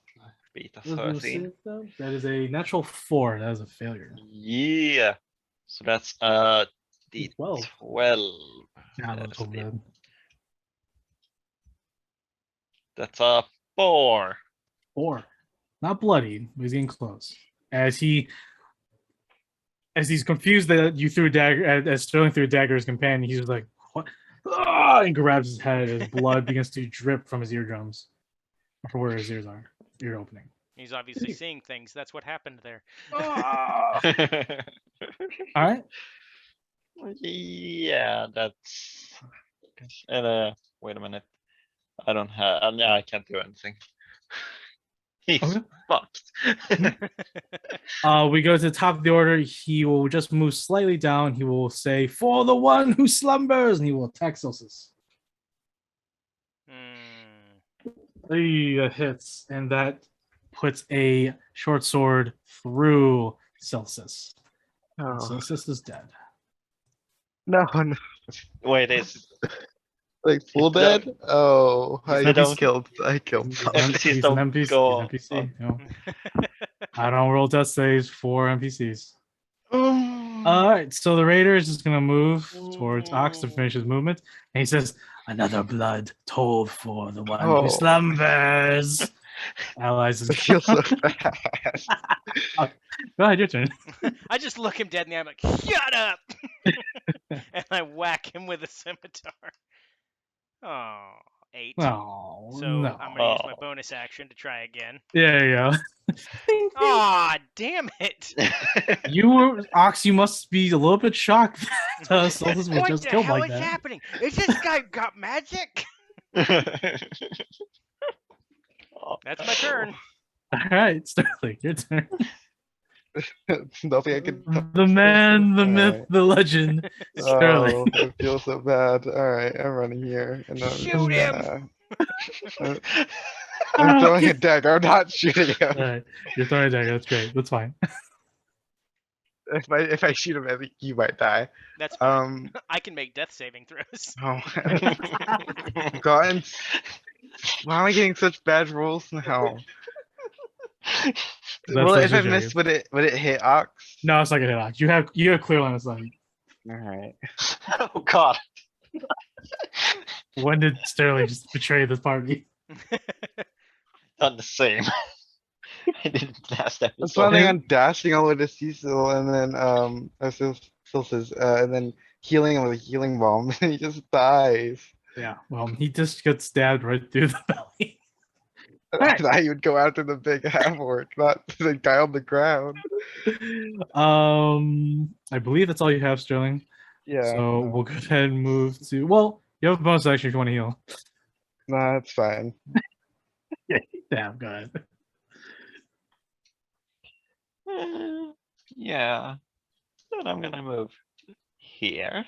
Beat a Wisdom 13. saving throw? That is a natural 4. That is a failure. Yeah. So that's D12. D12. Yeah, That's that's so the- good. That's a 4. 4. Not bloody, but he's getting close. As he's confused that you threw a dagger, as Sterling threw a dagger at his companion, he's just like, what? Ah! And grabs his head as blood begins to drip from his eardrums. Or from where his ears are. Ear opening. He's obviously seeing things. That's what happened there. Ah! All right. Yeah, that's. Wait a minute. I don't have. Yeah, I can't do anything. He's Okay. fucked. We go to the top of the order. He will just move slightly down. He will say, "For the one who slumbers," and he will attack Celsius. Hmm. That hits, and that puts a short sword through Celsius. Oh, Celsius is dead. no, no. Wait, is Like full If they dead? Oh, He's they an don't- I killed He's some. an, NPCs he's an don't NPC. He's go an NPC. on. You know. I don't roll death saves for NPCs. Oh. All right, so the raider is just gonna move towards Ox to finish his movement, and he says, "Another blood told for the one Oh. who slumbers." Allies is I feel so bad. Go ahead, your turn. I just look him dead in the eye. I'm like, shut up! And I whack him with a scimitar. Oh, 8. Oh So no! I'm gonna use my Oh. bonus action to try again. There you go. Aw, damn it! Ox. You must be a little bit shocked that Solstice was What just the killed hell like is that. happening? Is this guy got magic? That's my turn. All right, Sterling, your turn. Nothing I can touch. The man, the All myth, right. the legend, Sterling. Oh, I feel so bad. All right, I'm running here, and then Shoot him! I'm throwing a dagger. I'm not shooting All him. right, you're throwing a dagger. That's great. That's fine. If I shoot him, I think he might die. That's fine. I can make death saving throws. Oh, God, why am I getting such bad rolls now? Well, if I missed, would it hit Ox? No, it's not gonna hit Ox. You have clear line of sight. All right. Oh God. When did Sterling just betray this party? Done the same. I did it last I'm episode. planning on dashing all the way to Cecil, and then Cecil says, and then healing him with a healing bomb, and he just dies. Yeah. Well, he just gets stabbed right through the belly. I Alright. thought you would go after the big half orc, not the guy on the ground. I believe that's all you have, Sterling. Yeah. So no. we'll go ahead and move to. Well, you have a bonus action if you want to heal. Nah, it's fine. Damn, go ahead. Yeah. Then I'm gonna move here.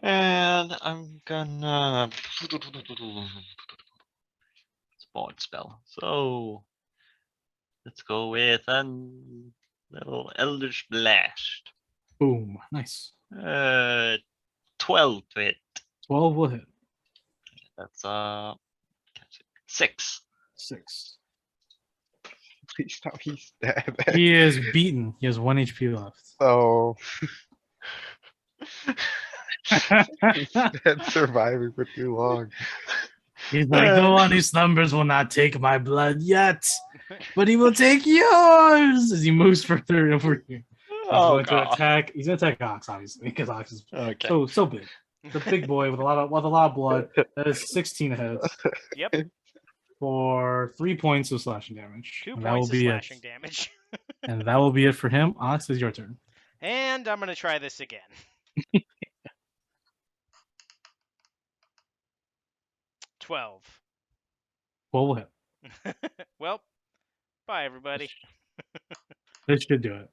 And I'm gonna spawn spell. So let's go with a little Eldritch Blast. Boom. Nice. 12 to hit. 12 will hit. That's 6. 6. Please tell me he's dead. He is beaten. He has 1 HP left. Oh, he's been surviving for too long. He's like, the one who slumbers will not take my blood yet, but he will take yours as he moves further over here. He's going to attack. He's going to attack Ox, obviously, because Ox is Okay. so big. The big boy with a lot of blood. That is 16 heads Yep. for 3 points of slashing damage. 2 And that will points of be slashing it. damage. And that will be it for him. Ox, is your turn. And I'm gonna try this again. 12. 12 will hit. Well, bye everybody. This should do it.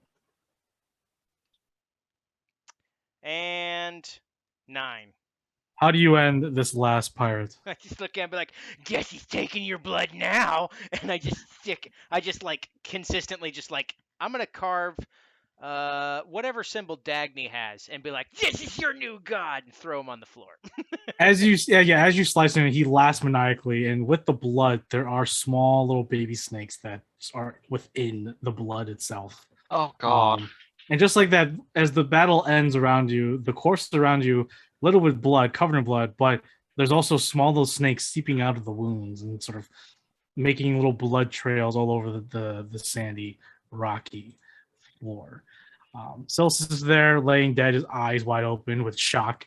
And 9. How do you end this last pirate? I just look at him and be like, guess he's taking your blood now. And I just like consistently just like, I'm going to carve whatever symbol Dagny has and be like, this is your new god, and throw him on the floor. As you slice him, he laughs maniacally, and with the blood, there are small little baby snakes that are within the blood itself. Oh God. And just like that, as the battle ends around you, the course around you, little with blood, covered in blood, but there's also small little snakes seeping out of the wounds and sort of making little blood trails all over the sandy, rocky floor. Celsius is there, laying dead, his eyes wide open with shock.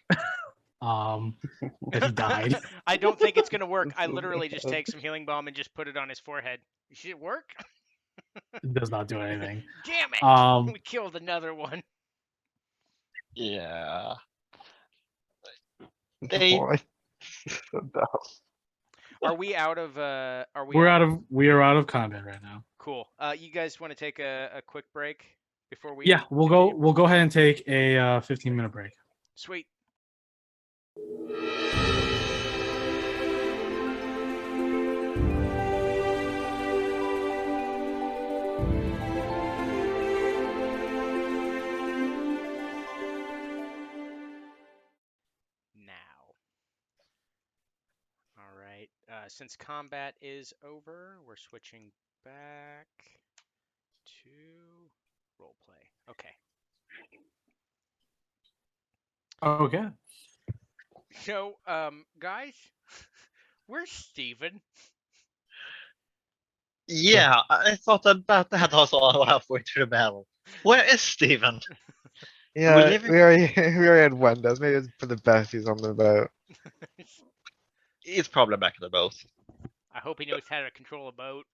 That he died. I don't think it's gonna work. I literally just take some healing balm and just put it on his forehead. Should it work? It does not do anything. Damn it! We killed another one. Yeah. They Boy. So dumb. Are we out of? Are we? We are out of combat right now. Cool. You guys want to take a quick break before we? Yeah, continue? we'll go ahead and take a 15-minute break. Sweet. Now. All right. Since combat is over, we're switching back to roleplay. Okay. Okay. So, guys, where's Steven? Yeah, I thought about that also halfway through the battle. Where is Steven? Yeah, live in- we already we already had one. That's maybe it's for the best he's on the boat. He's probably back in the boat. I hope he knows how to control a boat.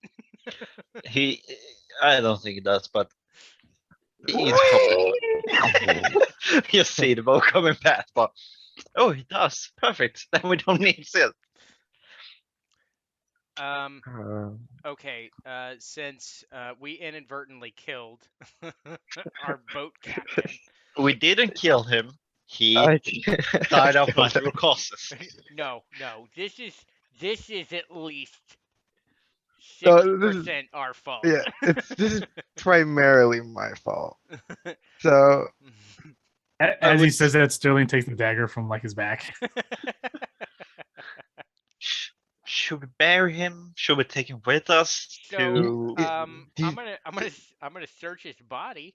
He, I don't think he does, but he's probably. You see the boat coming past, but oh, he does. Perfect. Then we don't need Sil. Um, Um, okay, since we inadvertently killed our boat captain. We didn't kill him. He I died of natural causes. No, this is at least No, this is- 60% our fault. Yeah, this is primarily my fault. So As he says that, Sterling takes the dagger from like his back. Should we bury him? Should we take him with us So, to? I'm you- gonna search his body.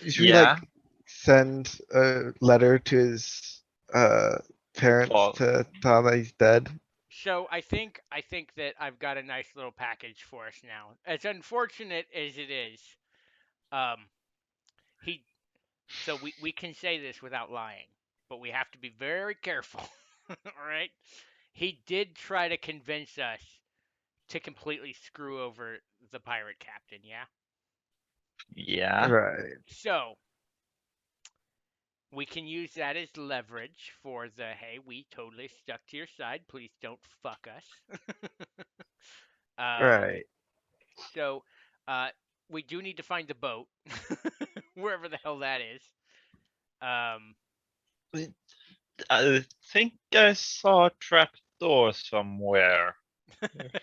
should we Yeah. like send a letter to his parents Well- to tell him that he's dead? So I think that I've got a nice little package for us now. As unfortunate as it is, um, he. So we can say this without lying, but we have to be very careful. All right. He did try to convince us to completely screw over the pirate captain. Yeah. Yeah. Right. So we can use that as leverage for the hey, we totally stuck to your side. Please don't fuck us. Right. So, we do need to find the boat, wherever the hell that is. I think I saw a trap door somewhere.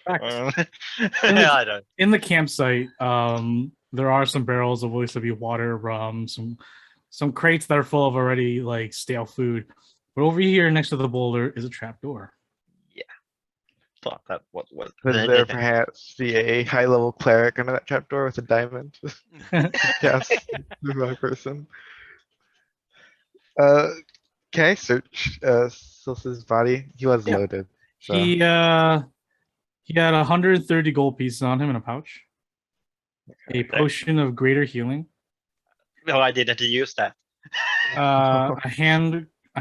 Correct. I don't. In the campsite, there are some barrels of what used to be water, rum, some crates that are full of already like stale food. But over here next to the boulder is a trap door. Thought that was Could there perhaps be a high level cleric under that trapdoor with a diamond? Yes, the wrong person. Can I search Silsa's body? He was Yeah. loaded. So. He had 130 gold pieces on him in a pouch. A potion of greater healing. No, I didn't use that. A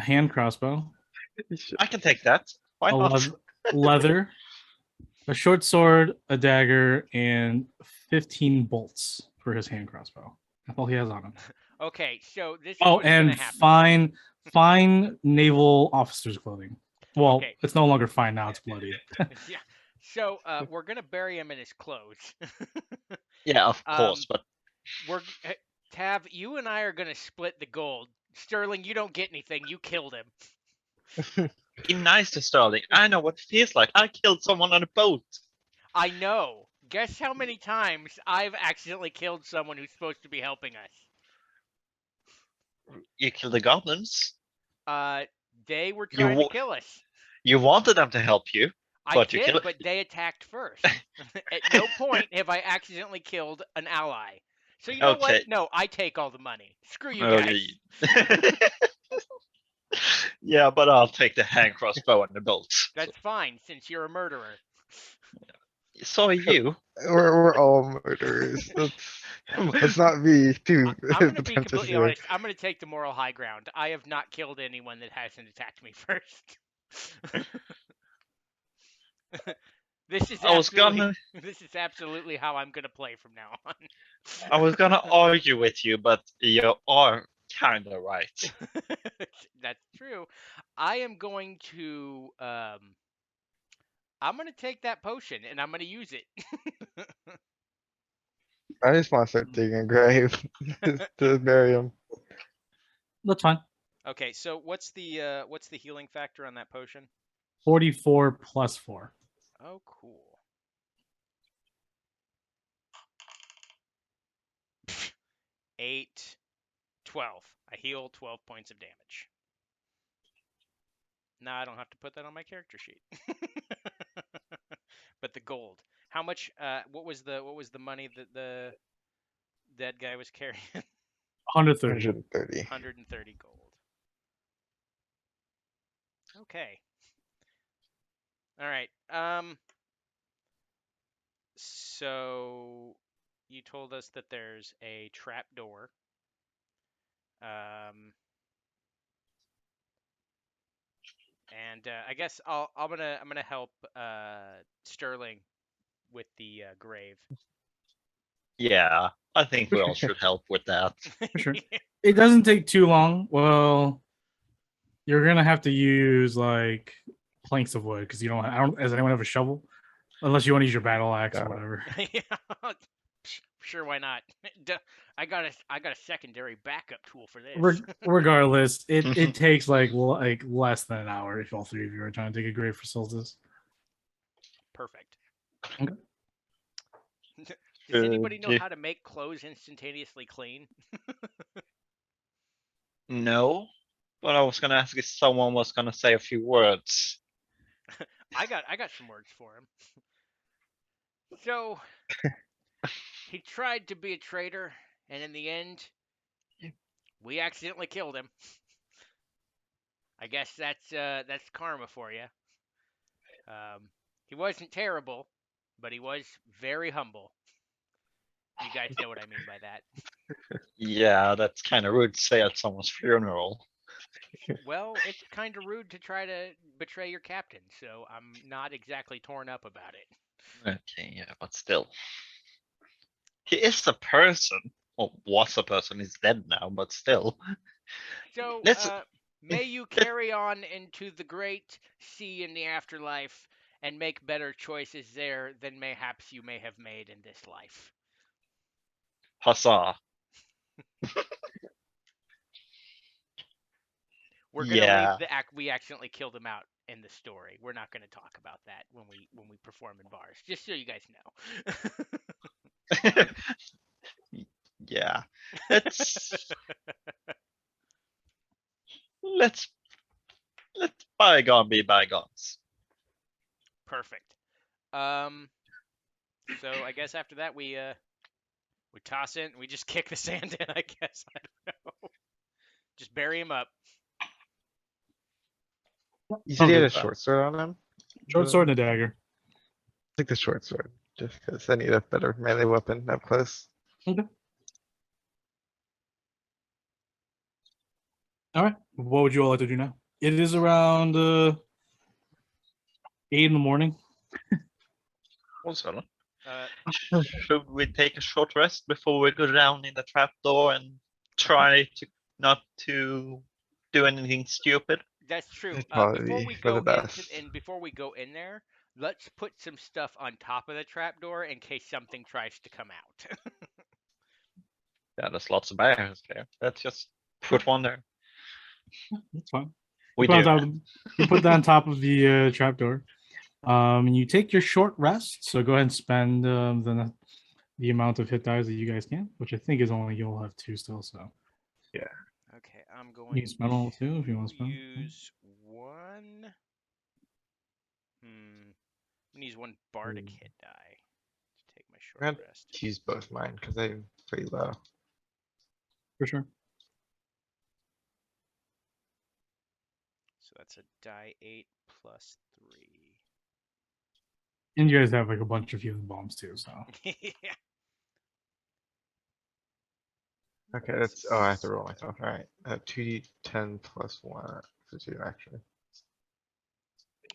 hand crossbow. I can take that. Why A not? leather. A short sword, a dagger, and 15 bolts for his hand crossbow. That's all he has on him. Okay, so this is Oh, what's gonna and happen. fine naval officer's clothing. Well, Okay. it's no longer fine now; it's bloody. Yeah. So we're gonna bury him in his clothes. Yeah, of course, but Tav, you and I are gonna split the gold. Sterling, you don't get anything. You killed him. be nice to Sterling. I know what it feels like. I killed someone on a boat. I know. Guess how many times I've accidentally killed someone who's supposed to be helping us? You killed the goblins. They were trying to kill us. You wanted them to help you. I But you did, kill- but they attacked first. At no point have I accidentally killed an ally. So you know what? Okay. No, I take all the money. Screw you Oh, guys. Yeah, but I'll take the hand crossbow and the bolts. That's fine, since you're a murderer. So are you. We're all murderers. Let's not be too I'm gonna be pretentious completely here. honest. I'm gonna take the moral high ground. I have not killed anyone that hasn't attacked me first. This is I was absolutely, gonna this is absolutely how I'm gonna play from now on. I was gonna argue with you, but you are kind of right. That's true. I am going to I'm gonna take that potion and I'm gonna use it. I just want to start digging a grave to bury him. That's fine. Okay, so what's the healing factor on that potion? 44 plus 4. Oh, cool. 8, 12. I heal 12 points of damage. Now I don't have to put that on my character sheet. But the gold. How much? What was the money that the dead guy was carrying? 130. 130. 130 gold. Okay. All right. So you told us that there's a trap door. And I guess I'm gonna help Sterling with the grave. Yeah, I think we all should help with that. For sure. It doesn't take too long. Well, you're gonna have to use like planks of wood because you don't. I don't. Does anyone have a shovel? Unless you want to use your battle axe or No. whatever. Yeah. Sure, why not? I got a secondary backup tool for this. Regardless, it takes like less than an hour if all three of you are trying to dig a grave for Solstice. Perfect. Okay. Does anybody know do- how to make clothes instantaneously clean? No, but I was gonna ask if someone was gonna say a few words. I got some words for him. So he tried to be a traitor, and in the end, we accidentally killed him. I guess that's karma for you. He wasn't terrible, but he was very humble. You guys know what I mean by that. Yeah, that's kind of rude to say at someone's funeral. Well, it's kind of rude to try to betray your captain, so I'm not exactly torn up about it. Okay, yeah, but still. He is a person. Well, was a person, he's dead now, but still. So, Let's may you carry on into the great sea in the afterlife and make better choices there than mayhaps you may have made in this life. huzzah. We're gonna leave Yeah. the act. We accidentally killed him out in the story. We're not gonna talk about that when we perform in bars. Just so you guys know. Yeah. Let's let bygone be bygones. Perfect. So I guess after that we toss it and we just kick the sand in. I guess I don't know. Just bury him up. You said he had a Okay. short sword on him? Short sword and a dagger. Take the short sword, just because I need a better melee weapon up close. Okay. All right. What would you all like to do now? It is around 8 in the morning. Also, Uh, should we take a short rest before we go down in the trapdoor and try to not to do anything stupid? That's true. It'd Before probably we be for the go best. before we go in there, let's put some stuff on top of the trapdoor in case something tries to come out. Yeah, there's lots of barriers there. Let's just put one there. That's fine. We You put, do. on top of, you put that on top of the trapdoor. And you take your short rest. So go ahead and spend the amount of hit dice that you guys can, which I think is only you'll have 2 still. So Okay, I'm going you can spend all 2 if you want to spend. use one. I'm gonna use one bardic hit die to take my short I'm gonna rest. use both mine because I'm pretty low. For sure. So that's a die 8 plus 3. And you guys have like a bunch of healing bombs too. So Yeah. Okay, that's, oh, I have to roll myself, alright. 2d10 plus 1 for 2, actually.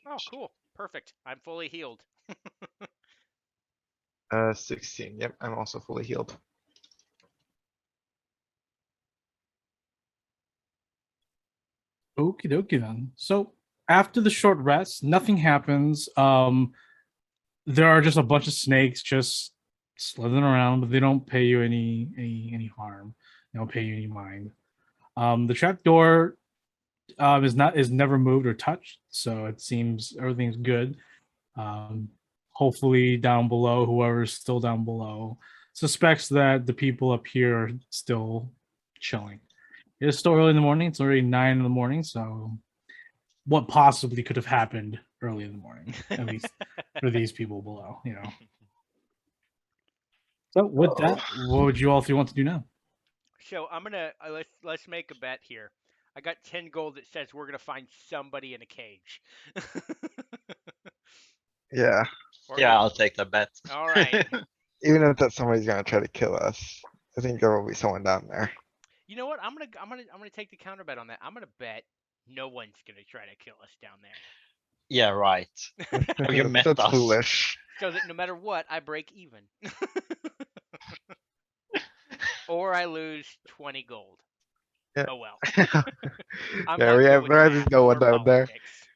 Oh, cool. Perfect. I'm fully healed. 16, yep, I'm also fully healed. Okie dokie then. So after the short rest, nothing happens. There are just a bunch of snakes just slithering around, but they don't pay you any harm. They don't pay you any mind. The trap door is never moved or touched, so it seems everything's good. Um, Hopefully, down below, whoever's still down below suspects that the people up here are still chilling. It is still early in the morning. It's already 9 in the morning, so what possibly could have happened early in the morning, at least for these people below, you know. So with that, what would you all three want to do now? So I'm gonna let's make a bet here. I got 10 gold that says we're gonna find somebody in a cage. Yeah. Or Yeah, if- I'll take the bet. all right. Even if that somebody's gonna try to kill us, I think there will be someone down there. You know what? I'm gonna take the counter bet on that. I'm gonna bet no one's gonna try to kill us down Yeah, right. there. You met That's us. foolish. So that no matter what, I break even. Or I lose 20 gold. Yeah. Oh well. Yeah, I'm we not good have with there's math no or one down there. politics.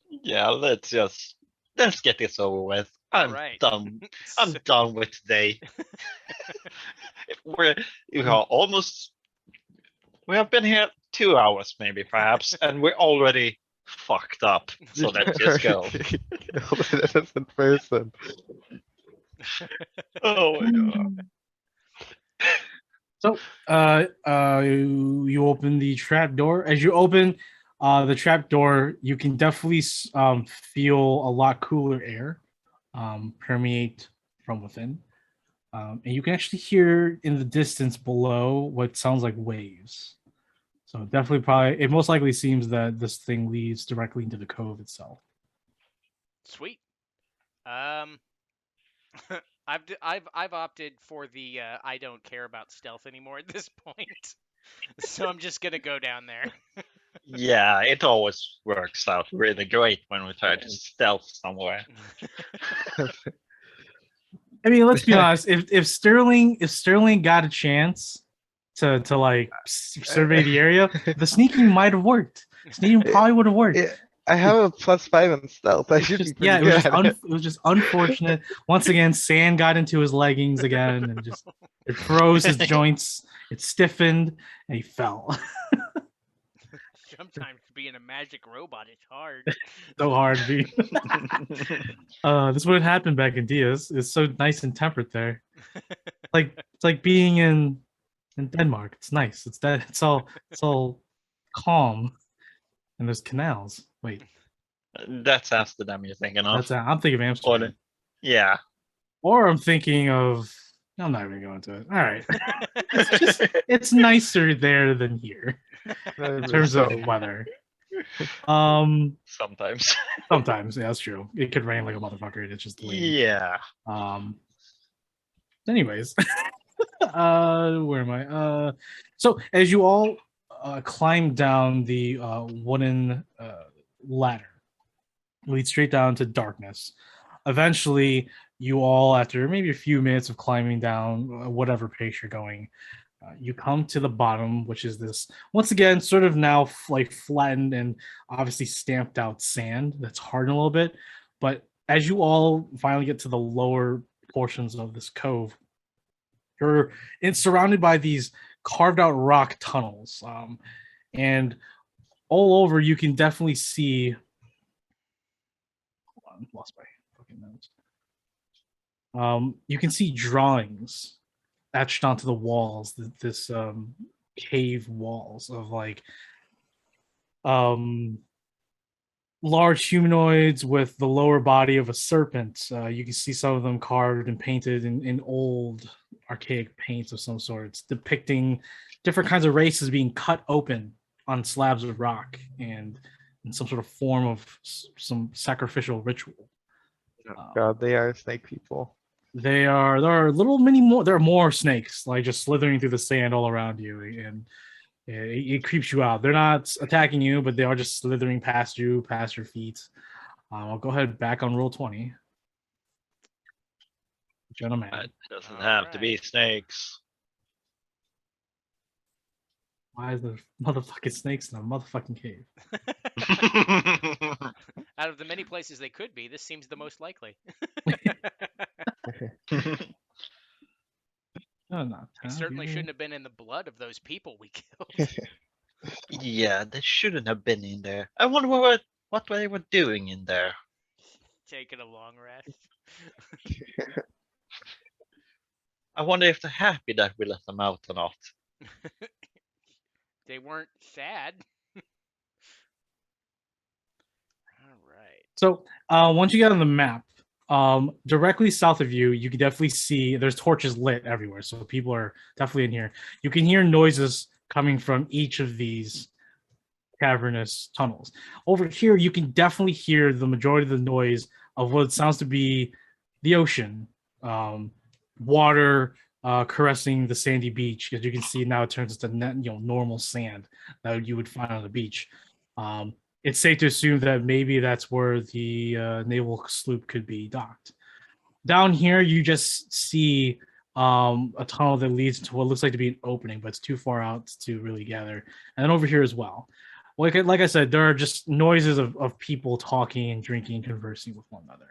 Yeah, let's get this over with. I'm Alright. done. I'm done with today. We're we are almost. We have been here 2 hours, maybe perhaps, and we're already fucked up. So let's just go. Killed an innocent person. Oh my god. So, you open the trap door. As you open the trap door, you can definitely feel a lot cooler air permeate from within, and you can actually hear in the distance below what sounds like waves. So, definitely, probably, it most likely seems that this thing leads directly into the cove itself. Sweet. Um I've opted for the I don't care about stealth anymore at this point. So I'm just gonna go down there. Yeah, it always works out really great when we try to stealth somewhere. I mean, let's be honest. If Sterling got a chance to like survey the area, the sneaking might have worked. Sneaking probably would have worked. Yeah, I have a +5 in stealth. I It's should be just, pretty yeah, it was good just at it. it was just unfortunate. Once again, sand got into his leggings again, and just it froze his joints. It stiffened, and he fell. Sometimes being a magic robot is hard. So hard, to be. This would happen back in Diaz. It's so nice and temperate there. It's like being in Denmark. It's nice. It's all calm, and there's canals. Wait, That's Amsterdam you're thinking of. I'm thinking of Or Amsterdam, yeah. or I'm thinking of. I'm not even going to it. All right, it's nicer there than here in terms of weather. Sometimes. Sometimes, yeah, that's true. It could rain like a motherfucker. It's just lame. Yeah. Anyways, where am I? So as you all climb down the wooden ladder, lead straight down to darkness. Eventually, you all, after maybe a few minutes of climbing down, whatever pace you're going, you come to the bottom, which is this once again sort of now like flattened and obviously stamped out sand that's hardened a little bit. But as you all finally get to the lower portions of this cove, it's surrounded by these carved out rock tunnels, and all over you can definitely see. Hold on, lost my fucking notes. You can see drawings etched onto the walls. This cave walls of like large humanoids with the lower body of a serpent. You can see some of them carved and painted in old archaic paints of some sorts, depicting different kinds of races being cut open on slabs of rock and in some sort of form of some sacrificial ritual. God, they are snake people. There are little many more. There are more snakes like just slithering through the sand all around you, and it creeps you out. They're not attacking you, but they are just slithering past you, past your feet. I'll go ahead back on roll 20. Gentlemen. It doesn't have to be snakes. Why is there motherfucking snakes in a motherfucking cave? Out of the many places they could be, this seems the most likely. Oh, not They certainly shouldn't have been in the blood of those people we killed. Yeah, they shouldn't have been in there. I wonder what they were doing in there. Taking a long rest. I wonder if they're happy that we let them out or not. They weren't sad. All right. So once you get on the map, directly south of you, you can definitely see there's torches lit everywhere. So people are definitely in here. You can hear noises coming from each of these cavernous tunnels. Over here, you can definitely hear the majority of the noise of what sounds to be the ocean, water caressing the sandy beach. As you can see now, it turns into normal sand that you would find on the beach. It's safe to assume that maybe that's where the naval sloop could be docked. Down here, you just see a tunnel that leads to what looks like to be an opening, but it's too far out to really gather. And then over here as well. Like I said, there are just noises of people talking and drinking and conversing with one another.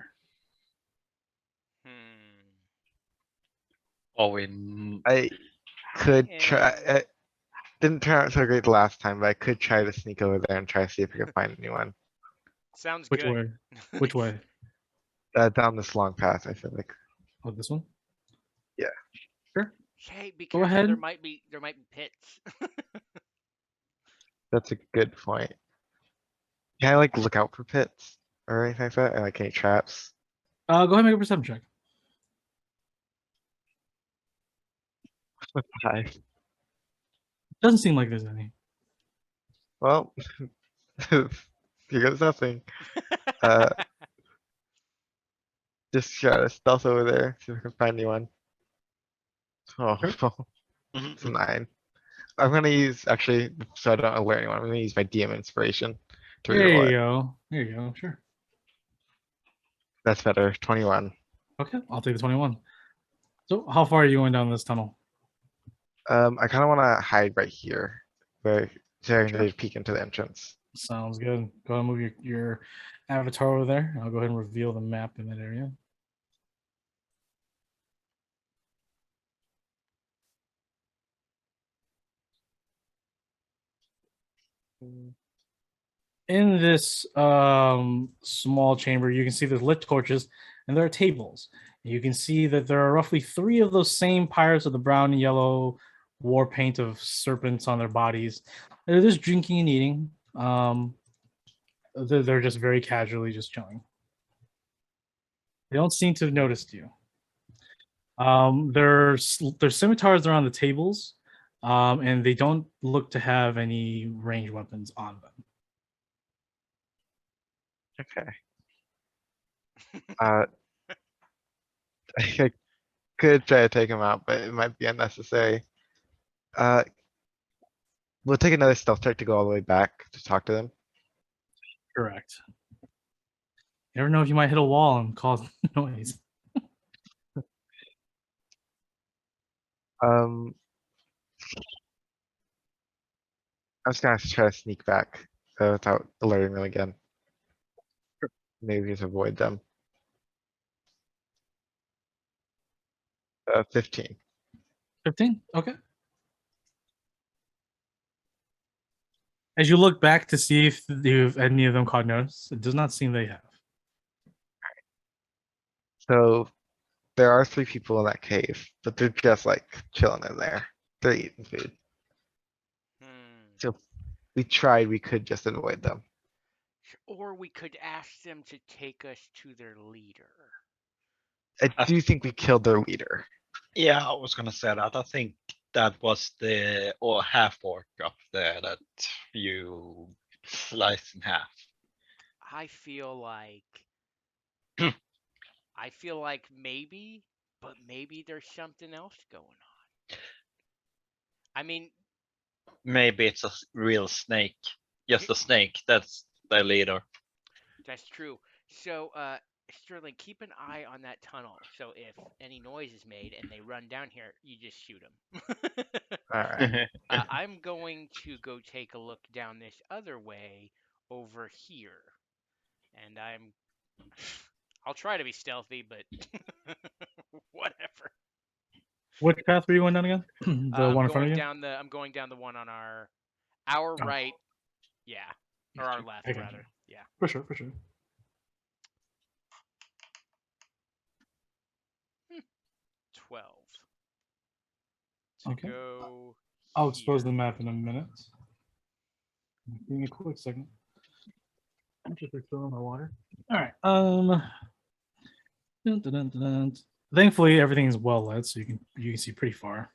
Or we I could try. am- It didn't turn out so great the last time, but I could try to sneak over there and try to see if I could find anyone. Sounds Which good. way? Which way? Down this long path, I feel like. Oh, this one? Yeah. Sure. Hey, be Go careful. ahead. There might be pits. That's a good point. Can I like look out for pits or anything like that? And like any traps? Go ahead and make a perception check. Hi. Doesn't seem like there's any. Well, here goes nothing. Uh, just try to stealth over there, see if I can find anyone. Oh, it's a 9. I'm gonna use actually, so I don't alert anyone. I'm gonna use my DM inspiration to There reroll you it. go. There you go. Sure. That's better. 21. Okay, I'll take the 21. So, how far are you going down this tunnel? I kind of want to hide right here, where so I can Sure. really peek into the entrance. Sounds good. Go ahead and move your avatar over there. I'll go ahead and reveal the map in that area. In this small chamber, you can see there's lit torches and there are tables. You can see that there are roughly 3 of those same pirates with the brown and yellow war paint of serpents on their bodies. They're just drinking and eating. They're just very casually just chilling. They don't seem to have noticed you. There's scimitars around the tables, and they don't look to have any ranged weapons on them. Okay. Uh, I could try to take him out, but it might be unnecessary. Uh, we'll take another stealth check to go all the way back to talk to them. Correct. You never know if you might hit a wall and cause noise. I'm just gonna try to sneak back without alerting them again. Maybe just avoid them. 15. 15? Okay. As you look back to see if any of them caught notice, it does not seem they have. So there are 3 people in that cave, but they're just like chilling in there. They're eating food. So if we tried, we could just avoid them. Or we could ask them to take us to their leader. I do think we killed their leader. Yeah, I was gonna say that. I think that was the or half orc up there that you sliced in half. I feel like maybe, but maybe there's something else going on. I mean, Maybe it's a real snake. Just a snake. That's their leader. that's true. So, Sterling, keep an eye on that tunnel. So if any noise is made and they run down here, you just shoot them. Alright. I'm going to go take a look down this other way over here, and I'll try to be stealthy, but whatever. Which path were you going down again? The one in front of you? I'm going down the one on our Oh. right. Yeah, or our left I got rather. you. Yeah. For sure, for sure. 12 to Okay. go. I'll expose here. the map in a minute. Give me a quick second. I'm just refilling my water. All right. Dun, dun, dun, dun, dun. Thankfully, everything is well lit, so you can see pretty far.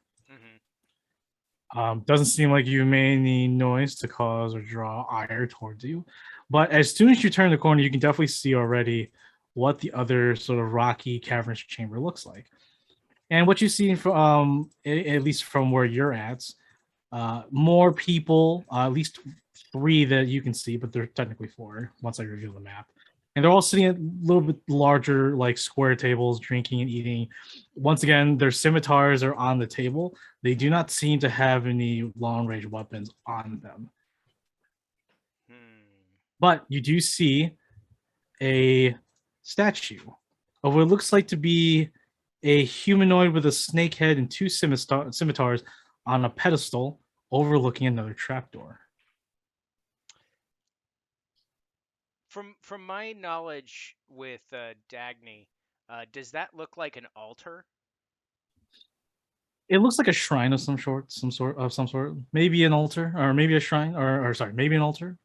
Doesn't seem like you made any noise to cause or draw ire towards you, but as soon as you turn the corner, you can definitely see already what the other sort of rocky cavernous chamber looks like. And what you see from at least from where you're at, more people, at least 3 that you can see, but they're technically 4 once I reveal the map. And they're all sitting at a little bit larger, like square tables, drinking and eating. Once again, their scimitars are on the table. They do not seem to have any long range weapons on them. But you do see a statue of what looks like to be a humanoid with a snake head and 2 scimitars on a pedestal overlooking another trapdoor. From my knowledge with Dagny, does that look like an altar? It looks like a shrine of some sort, maybe an altar, or maybe a shrine, or sorry, maybe an altar.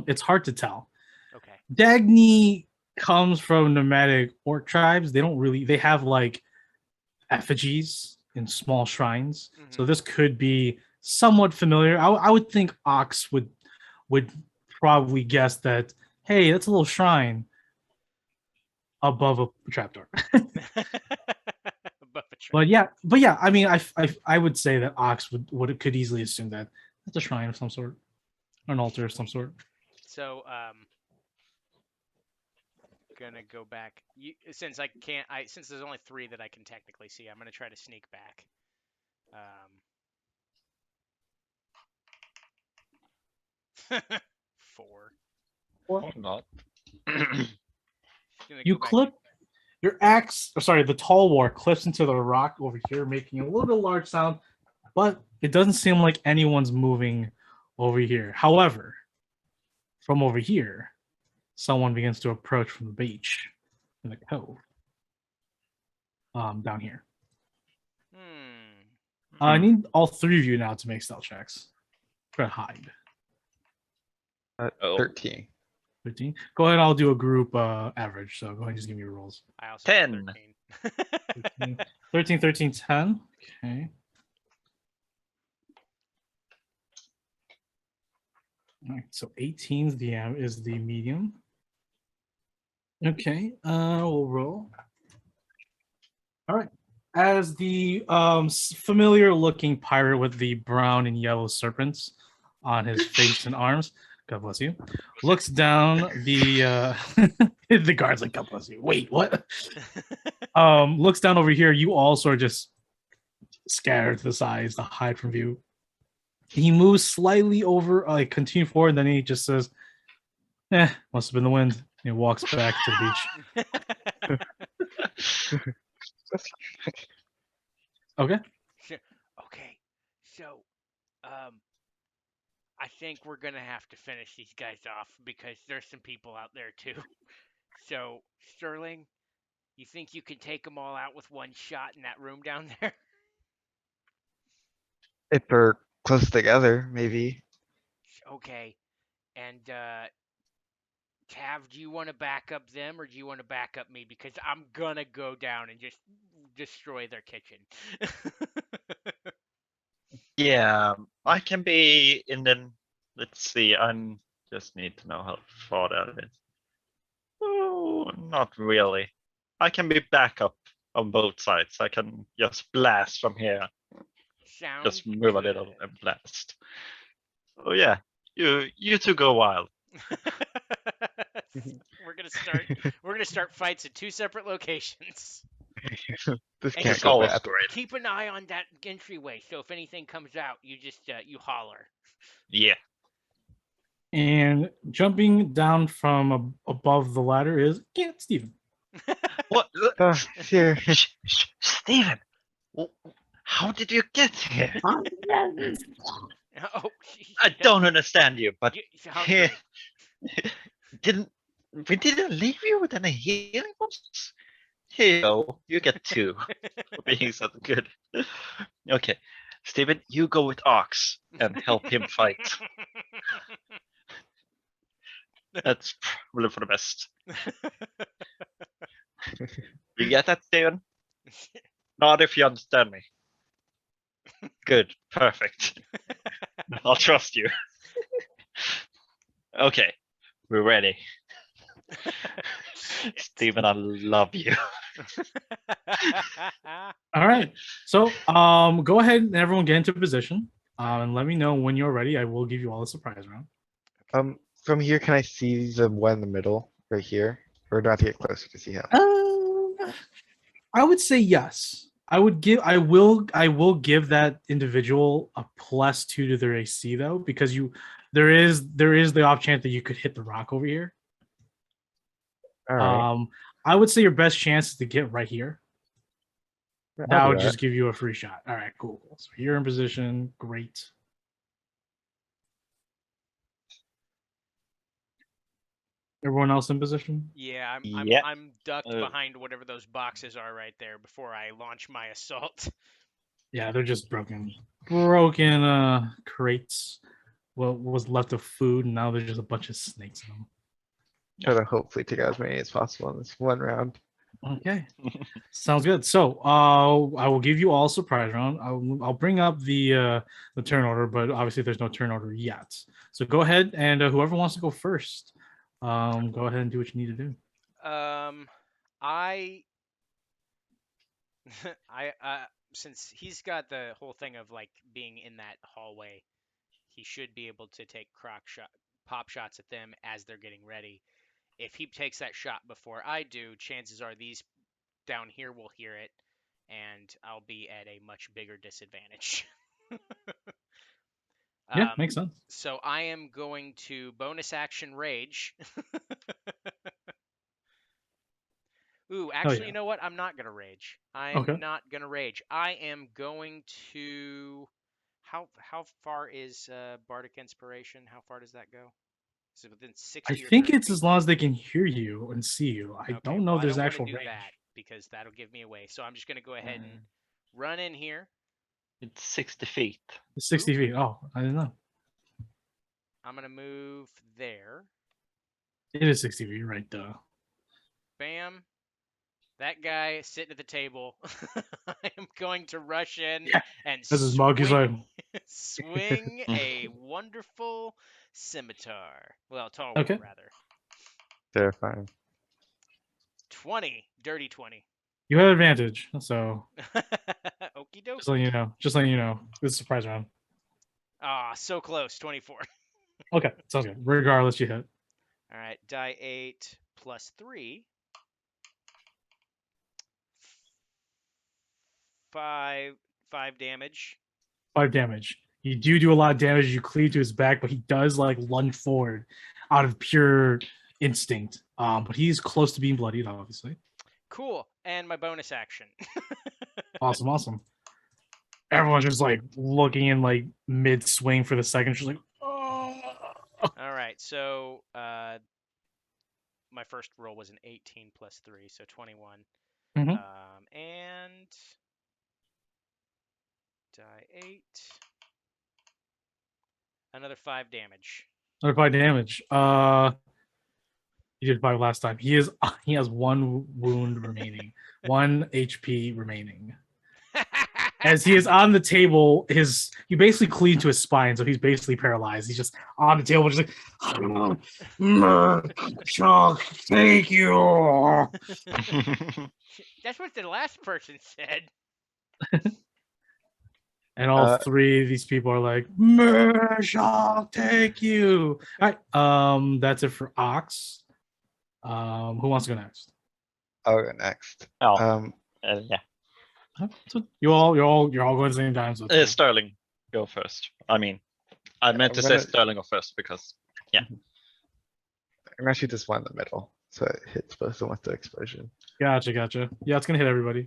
It's hard to tell. Okay. Dagny comes from nomadic orc tribes. They have like effigies in small shrines. So this could be somewhat familiar. I would think Ox would probably guess that, hey, that's a little shrine above a trapdoor. But yeah, I mean, I would say that Ox could easily assume that it's a shrine of some sort, or an altar of some sort. So gonna go back. Since there's only 3 that I can technically see, I'm gonna try to sneak back. 4. Or not. You clip your axe, the tall war clips into the rock over here, making a little bit large sound, but it doesn't seem like anyone's moving over here. However, from over here, someone begins to approach from the beach in the cove. Down here. I need all 3 of you now to make stealth checks. Try to hide. 13. 13. Go ahead. I'll do a group average. So go ahead and just give me your rolls. I also 10. 13, 13, 10. Okay. All right. So 18 is the medium. Okay. We'll roll. All right. As the familiar looking pirate with the brown and yellow serpents on his face and arms, God bless you, looks down the the guard's like, God bless you. Wait, what? Looks down over here. You all sort of just scatter to the sides to hide from view. He moves slightly over, continue forward, and then he just says, must have been the wind. And he walks back to the beach. Okay. Okay. So, I think we're gonna have to finish these guys off because there's some people out there too. So, Sterling, you think you can take them all out with one shot in that room down there? If they're close together, maybe. Okay. And Tav, do you want to back up them or do you want to back up me? Because I'm gonna go down and just destroy their kitchen. Yeah, I can be in the. Let's see. I'm just need to know how far that is. Oh, not really. I can be backup on both sides. I can just blast from here. Sounds Just move a little good. and blast. Oh yeah, you two go wild. We're gonna start fights at 2 separate locations. This And can't It's go always bad. great. keep an eye on that entryway. So if anything comes out, you just you holler. Yeah. And jumping down from above the ladder is Steven. What? Here. Steven, how did you get here? Oh, I don't understand you, but you're hungry. didn't we didn't leave you with any healing potions? Here you go. You get 2 for being so good. Okay, Steven, you go with Ox and help him fight. That's probably for the best. You get that, Steven? Not if you understand me. Good, perfect. I'll trust you. Okay, we're ready. Steven, I love you. All right. So go ahead and everyone get into position. And let me know when you're ready. I will give you all a surprise round. From here, can I see the one in the middle right here? Or do I have to get closer to see him? I would say yes. I will give that individual a +2 to their AC though, because there is the off chance that you could hit the rock over here. All right. I would say your best chance is to get right here. I'll That do would just give you a free shot. All right, cool. So you're in position. Great. Everyone else in position? Yeah, Yeah. I'm ducked behind whatever those boxes are right there before I launch my assault. Yeah, they're just broken crates. What was left of food, and now there's just a bunch of snakes in them. Try to hopefully take out as many as possible in this one round. Okay, sounds good. So, I will give you all a surprise round. I'll bring up the turn order, but obviously there's no turn order yet. So go ahead and whoever wants to go first, go ahead and do what you need to do. I since he's got the whole thing of like being in that hallway, he should be able to take pop shots at them as they're getting ready. If he takes that shot before I do, chances are these down here will hear it, and I'll be at a much bigger disadvantage. Yeah, makes sense. So I am going to bonus action rage. Ooh, actually, yeah. you know what? I'm not gonna rage. Okay. I'm not gonna rage. I am going to. How far is bardic inspiration? How far does that go? Is it within 60 I or think 30 it's feet? as long as they can hear you and see you. I Okay, don't know well, if there's I don't actual want to do range. that because that'll give me away. So I'm just gonna go ahead and run in here. It's 60 feet. It's 60 feet. Oh, I didn't know. I'm gonna move there. It is 60 feet, right? Duh. Bam. That guy sitting at the table. I am going to rush in Yeah. and This is Mug. He's like, swing a wonderful scimitar. Well, tall Okay. one, rather. Terrifying. 20. Dirty 20. you had advantage. So Okie dokie. just letting you know. Just letting you know. This is a surprise round. Ah, so close. 24. Okay, sounds good. Regardless, you hit. All right. Die 8 plus 3. 5 damage. 5 damage. You do a lot of damage. You cleave to his back, but he does like lunge forward out of pure instinct. But he's close to being bloodied, obviously. Cool. And my bonus action. Awesome. Everyone's just like looking in like mid swing for the second. She's like, oh. All right. So my first roll was an 18 plus 3, so 21. Mhm. And die 8. Another 5 damage. Another 5 damage. He did 5 last time. He has 1 wound remaining, 1 HP remaining. As he is on the table, you basically cleave to his spine, so he's basically paralyzed. He's just on the table, just like, thank you. That's what the last person said. And all 3 of these people are like, Mershal, thank you. All right, that's it for Ox. Who wants to go next? I'll go next. Oh, Um, yeah. Huh? You're all going at the same time. So it's cool. Sterling, go first. I mean, I meant I'm to say gonna- Sterling go first because I'm gonna shoot this one in the middle, so it hits both of them with the explosion. Gotcha. Yeah, it's gonna hit everybody.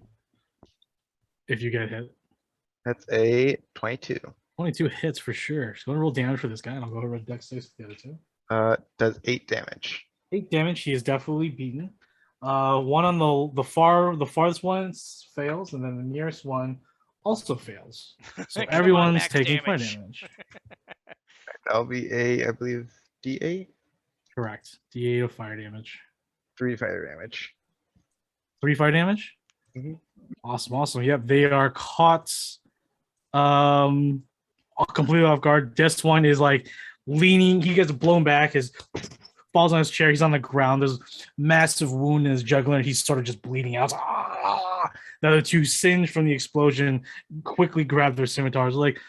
If you get hit. That's a 22. 22 hits for sure. So I'm gonna roll damage for this guy, and I'll go over dex six with the other two. Does 8 damage. 8 damage. He is definitely beaten. One on the farthest one fails, and then the nearest one also fails. So Come on, everyone's max taking fire damage. damage. That'll be a, I believe, D8, Correct. D8 of fire damage. 3 fire damage. 3 fire damage. Mhm. Awesome. Yep, they are caught. Completely off guard. This one is like leaning. He gets blown back. His falls on his chair. He's on the ground. There's massive wound in his jugular. He's sort of just bleeding out. Ah! The other two, singed from the explosion, quickly grab their scimitars. Like,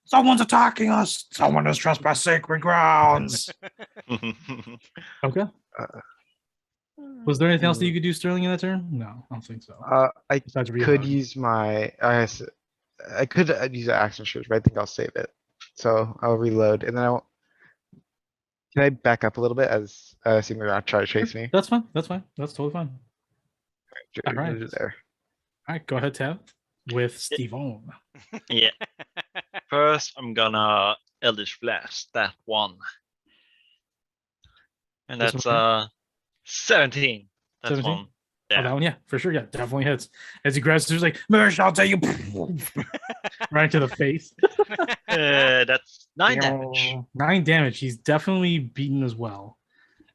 someone's attacking us. Someone has trespassed sacred grounds. Okay. Was there anything else that you could do, Sterling, in that turn? No, I don't think so. I Besides could reload. use my, I could use an action shoot, but I think I'll save it. So I'll reload, and then can I back up a little bit as I assume you're not trying to chase me? That's fine. That's totally fine. All right. There. All right, go ahead, Tab, with Steve-Own. Yeah. First, I'm gonna Eldritch Blast that one. And This that's one 17. That's 17? one. Oh, that Yeah. one, yeah, for sure. Yeah, definitely hits. As he grabs, there's like, Mersh, I'll tell you. Right to the face. That's 9 damage. 9 damage. He's definitely beaten as well.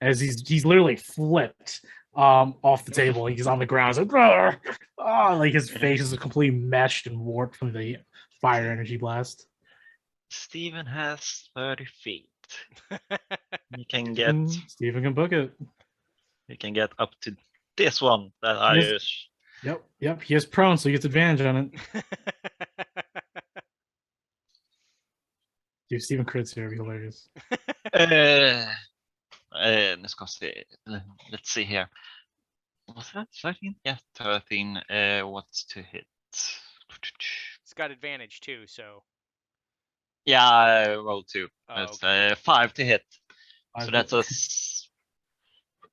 As he's literally flipped off the table. He's on the ground. He's like, like his face is completely meshed and warped from the fire energy blast. Steven has 30 feet. You can get Steven can book it. up to this one that I Yes. use. Yep. He is prone, so he gets advantage on it. Dude, Steven crits here. It'd be hilarious. Nu ska se. Let's see here. Was that 13? Yeah, 13. What's to hit? It's got advantage too, so. Yeah, I rolled 2. Oh, It's 5 to hit. So Five that's a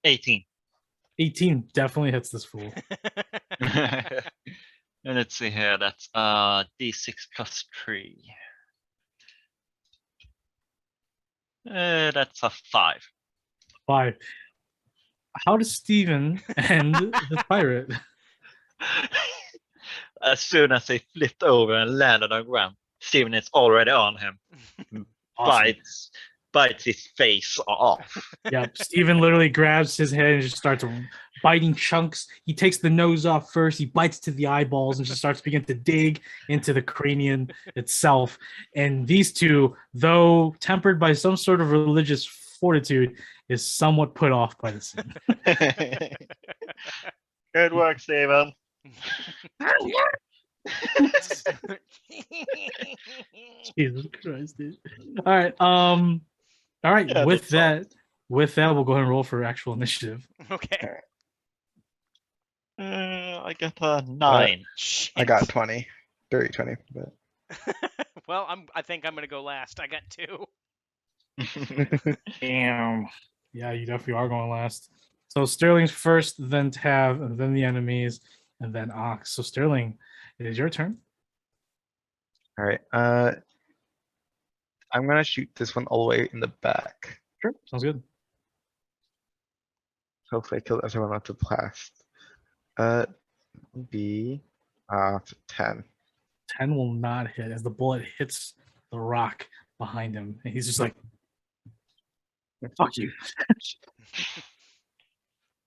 18. 18 definitely hits this fool. And let's see here. That's D6 plus 3. That's a 5. 5. How does Steven end the pirate? As soon as they flipped over and landed on the ground, Steven is already on him. Awesome. Bites his face off. Yep. Steven literally grabs his head and just starts biting chunks. He takes the nose off first. He bites to the eyeballs and just starts beginning to dig into the cranium itself. And these two, though tempered by some sort of religious fortitude, is somewhat put off by the scene. Good work, Steven. Jesus Christ, dude. All right. Yeah, with that's that, we'll go ahead and roll for actual initiative. Okay. I got a 9. I got 20. 30, 20. But Well, I think I'm gonna go last. I got 2. Damn. Yeah, you definitely are going last. So Sterling's first, then Tav, and then the enemies, and then Ox. So Sterling, it is your turn. all right. I'm gonna shoot this one all the way in the back. Sure, sounds good. Hopefully, I kill everyone with the blast. Be 10. 10 will not hit as the bullet hits the rock behind him, and he's just like, "Fuck you."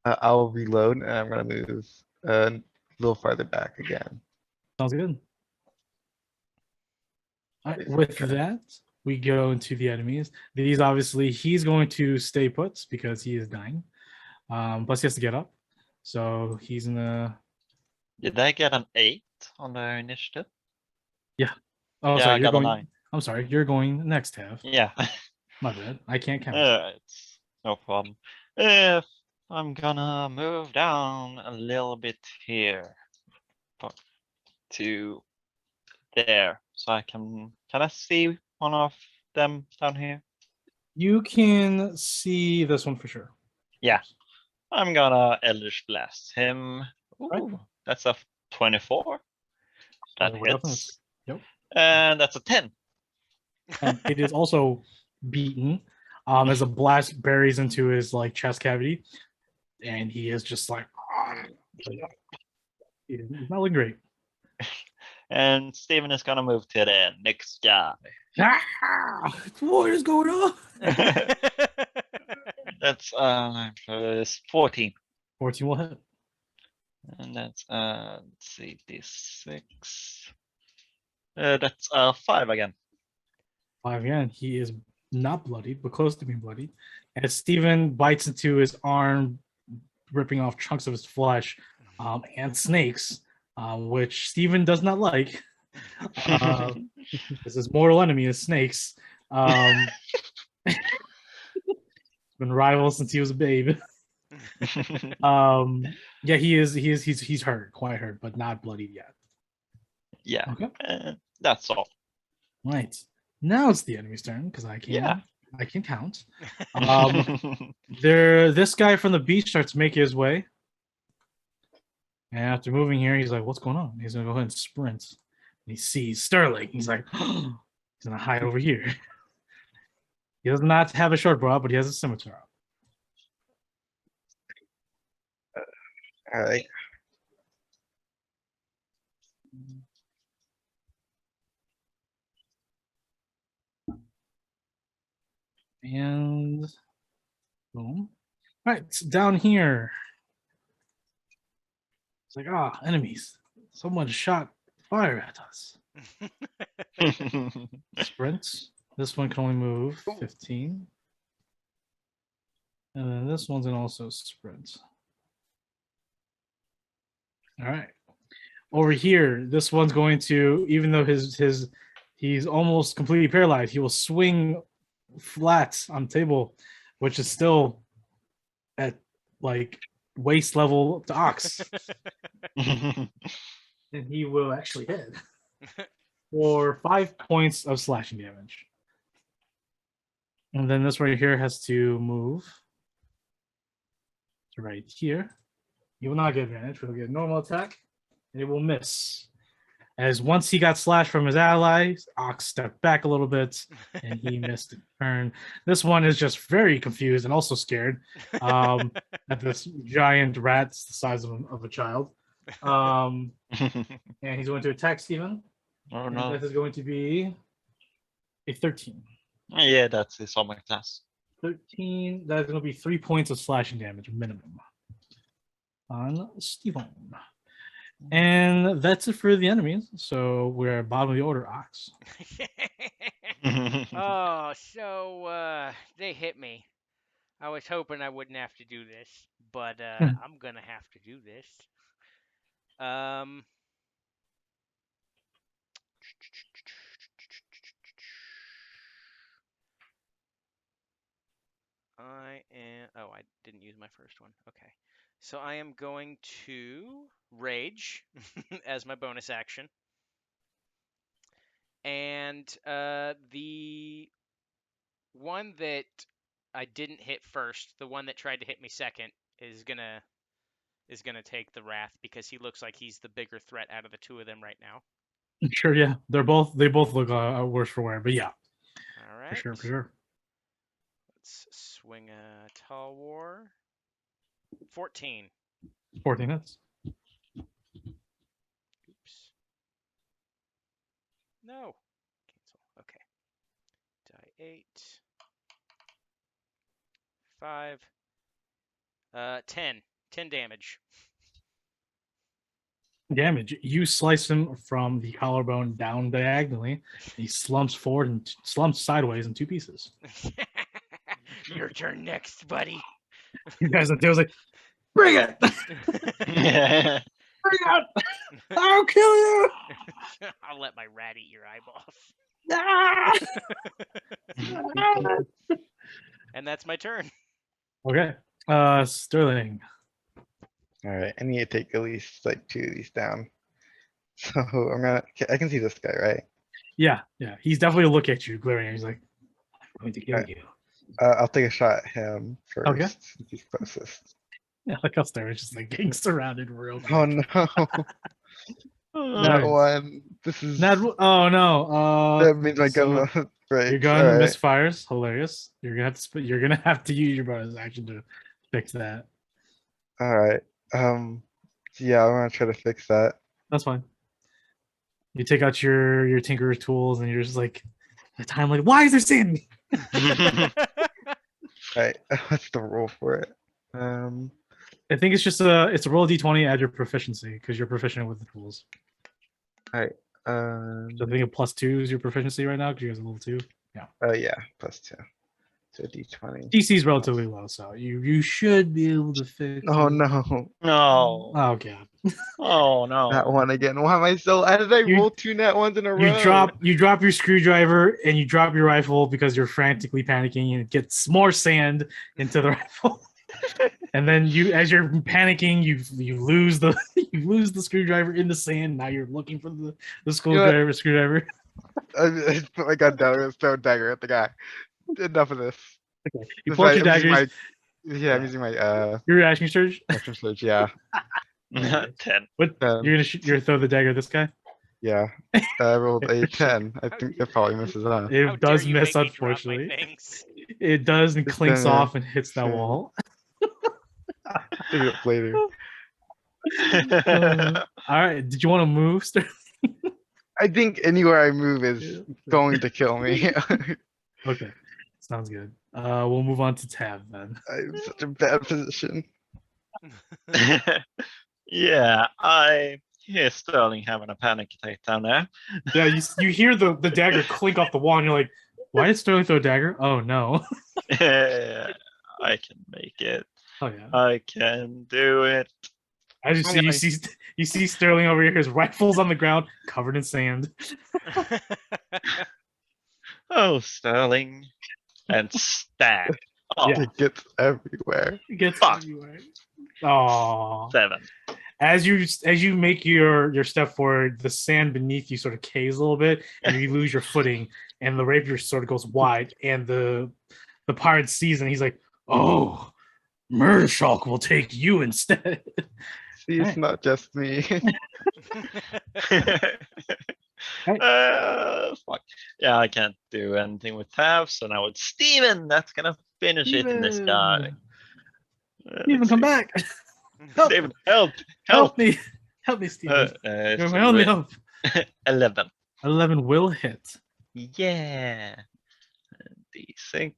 I'll reload, and I'm gonna move a little farther back again. Sounds good. All right, with that, we go into the enemies. These obviously he's going to stay put because he is dying. Plus he has to get up. So he's in the Did I get an 8 on the initiative? Oh, Yeah, sorry, I you're got a going. 9. I'm sorry, you're going next, Tav. Yeah. My bad. I can't count. It's no problem. I'm gonna move down a little bit here to there, so I can I see one of them down here? You can see this one for sure. Yeah, I'm gonna Eldritch Blast him. Right. Ooh, that's a 24. That What happens? hits. Yep. And that's a 10. And it is also beaten as a blast buries into his like chest cavity, and he is just like he's not looking great. And Steven is gonna move to the next guy. What is going on? That's 14. 14 will hit. And that's let's see, D6. That's 5 again. 5 again. He is not bloodied, but close to being bloodied. As Steven bites into his arm, ripping off chunks of his flesh and snakes, which Steven does not like. Because his mortal enemy is snakes. Been rivals since he was a babe. Yeah, he's hurt, quite hurt, but not bloodied yet. Yeah. Okay. That's all. Right. Now it's the enemy's turn because I can count. This guy from the beach starts making his way. And after moving here, he's like, what's going on? He's gonna go ahead and sprint. And he sees Sterling. He's like, he's gonna hide over here. He does not have a short bow, but he has a scimitar. All right. And boom. All right, so down here. It's like, enemies. Someone shot fire at us. Sprint. This one can only move 15. And then this one's gonna also sprint. All right. Over here, this one's going to, even though he's almost completely paralyzed, he will swing flat on the table, which is still at like waist level to Ox. And he will actually hit for 5 points of slashing damage. And then this right here has to move to right here. He will not get advantage. He'll get a normal attack, and it will miss. As once he got slashed from his allies, Ox stepped back a little bit, and he missed a turn. This one is just very confused and also scared at this giant rat the size of a child. And he's going to attack Steven. Oh And no. that is going to be a 13. Yeah, that's his stomach class. 13, that is going to be 3 points of slashing damage minimum on Steven. And that's it for the enemies. So we're bottom of the order, Ox. Oh, so they hit me. I was hoping I wouldn't have to do this, but I'm gonna have to do this. I didn't use my first one. Okay. So I am going to rage as my bonus action. And the one that I didn't hit first, the one that tried to hit me second, is gonna take the wrath because he looks like he's the bigger threat out of the two of them right now. Sure, yeah. They both look worse for wear, but yeah. All right. For sure. Let's swing a tall war. 14. 14 hits. Oops. No. Cancel. Okay. Die 8. 5. 10. 10 damage. Damage. You slice him from the collarbone down diagonally. He slumps forward and slumps sideways in 2 pieces. Your turn next, buddy. You guys on tails like, bring it! Bring it! I'll kill you! I'll let my rat eat your eyeballs. Ah! And that's my turn. Okay. Sterling. All right, I need to take at least like 2 of these down. So I can see this guy, right? Yeah. He's definitely look at you, glaring. He's like, I'm going to kill Alright. you. I'll take a shot at him first. Okay. Since he's closest. Yeah, like how Sterling's just like getting surrounded real quick. Oh no, not Nice. one. This is Oh no. that means my so gun breaks. your gun Alright. misfires. Hilarious. You're gonna have to you're gonna have to use your bonus action to fix that. Alright. Yeah, I'm gonna try to fix that. That's fine. You take out your tinkerer's tools and you're just like the time like, why is there sand? Alright, what's the rule for it? I think it's just it's a roll of d20, add your proficiency because you're proficient with the tools. So I think a +2 is your proficiency right now because you guys are level 2. oh yeah, +2. So D20. DC is relatively low, so you should be able to fix. Oh it. No. no, Oh god. Oh no. that one again. Why am I so? How did I You- roll 2 net ones in a row? You drop your screwdriver and you drop your rifle because you're frantically panicking and it gets more sand into the rifle. And then as you're panicking, you lose the screwdriver in the sand. Now you're looking for the screwdriver. I put my gun down and throw a dagger at the guy. Enough of this. Okay. You This pull out is your I'm using daggers. I'm using my Your reaction surge. action surge. Yeah, 10. What Um, you're gonna throw the dagger at this guy? yeah. I rolled a 10. I think that probably misses on. How It dare does you miss, make me drop my unfortunately. things? It does and It's clinks gonna- off and hits that sure. wall. Pick it up later. All right. Did you want to move? I think anywhere I move is going to kill me. Okay. Sounds good. We'll move on to Tab then. I'm in such a bad position. Yeah, I hear Sterling having a panic attack down there. Yeah, you hear the dagger clink off the wall, and you're like, "Why did Sterling throw a dagger? Oh no!" I can make it. Oh yeah. I can do it. As you see Sterling over here, his rifle's on the ground, covered in sand. Oh, Sterling. And stab. Oh, Yeah. It gets everywhere. It gets Fuck. everywhere. Aw. 7. As you make your step forward, the sand beneath you sort of caves a little bit, and you lose your footing, and the rapier sort of goes wide, and the pirate sees, and he's like, "Oh, Murder Shark will take you instead." See, it's Alright. not just me. Fuck. Yeah, I can't do anything with Tav, so now it's Steven that's gonna finish it in this guy. Steven, come back! Help! Steven, help! Help me! Help me, Steven! It's You're my only re- hope. 11. 11 will hit. Yeah. D6.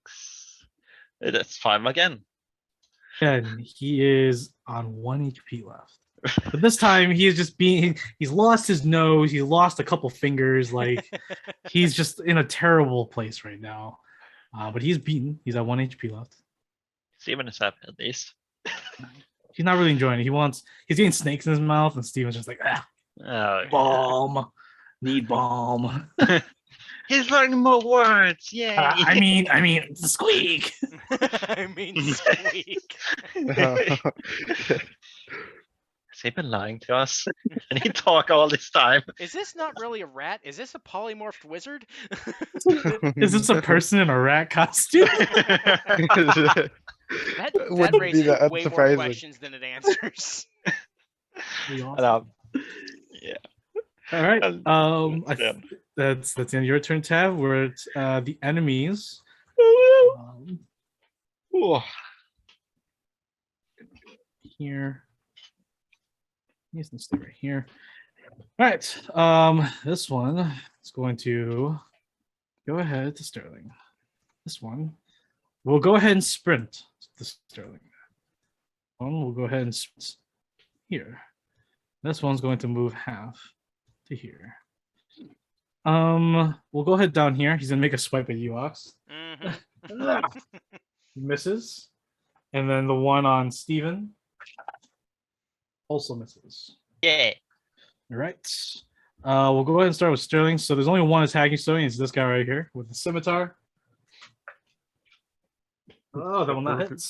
That's 5 again. And he is on 1 HP left. But this time he is just he's lost his nose, he's lost a couple fingers, like he's just in a terrible place right now. But he's beaten. He's at 1 HP left. Steven is happy at least. He's not really enjoying it. He's getting snakes in his mouth, and Steven's just like, Oh, balm. Need balm. he's learning more words. Yay! I mean, squeak. I mean, squeak. Has he been lying to us? And he talk all this time. Is this not really a rat? Is this a polymorphed wizard? Is this a person in a rat costume? That Wouldn't be raises that way more unsurprising. questions than it answers. Pretty And, awesome. yeah. All right. Yeah. That's the end of your turn, Tav. We're at the enemies. Ooh. Here. He's gonna stay right here. All right. This one is going to go ahead to Sterling. This one will go ahead and sprint to Sterling. One will go ahead and sprint here. This one's going to move half to here. We'll go ahead down here. He's gonna make a swipe at you, Ox. Mhm. He misses. And then the one on Steven also misses. Yeah. All right. We'll go ahead and start with Sterling. So there's only one attacking Sterling. It's this guy right here with the scimitar. Oh, that will not hit.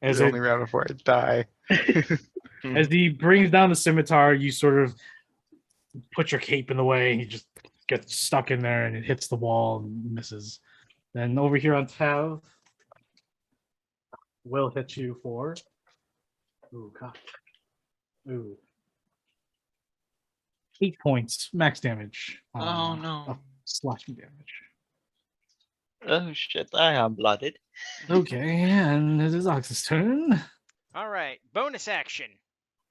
As the it only round before I die. as he brings down the scimitar, you sort of put your cape in the way. He just gets stuck in there, and it hits the wall and misses. Then over here on Tav, will hit you for. Ooh, God. Ooh. 8 points max damage. Oh no. Of slashing damage. Oh shit, I am blooded. Okay, and it is Ox's turn. All right, bonus action.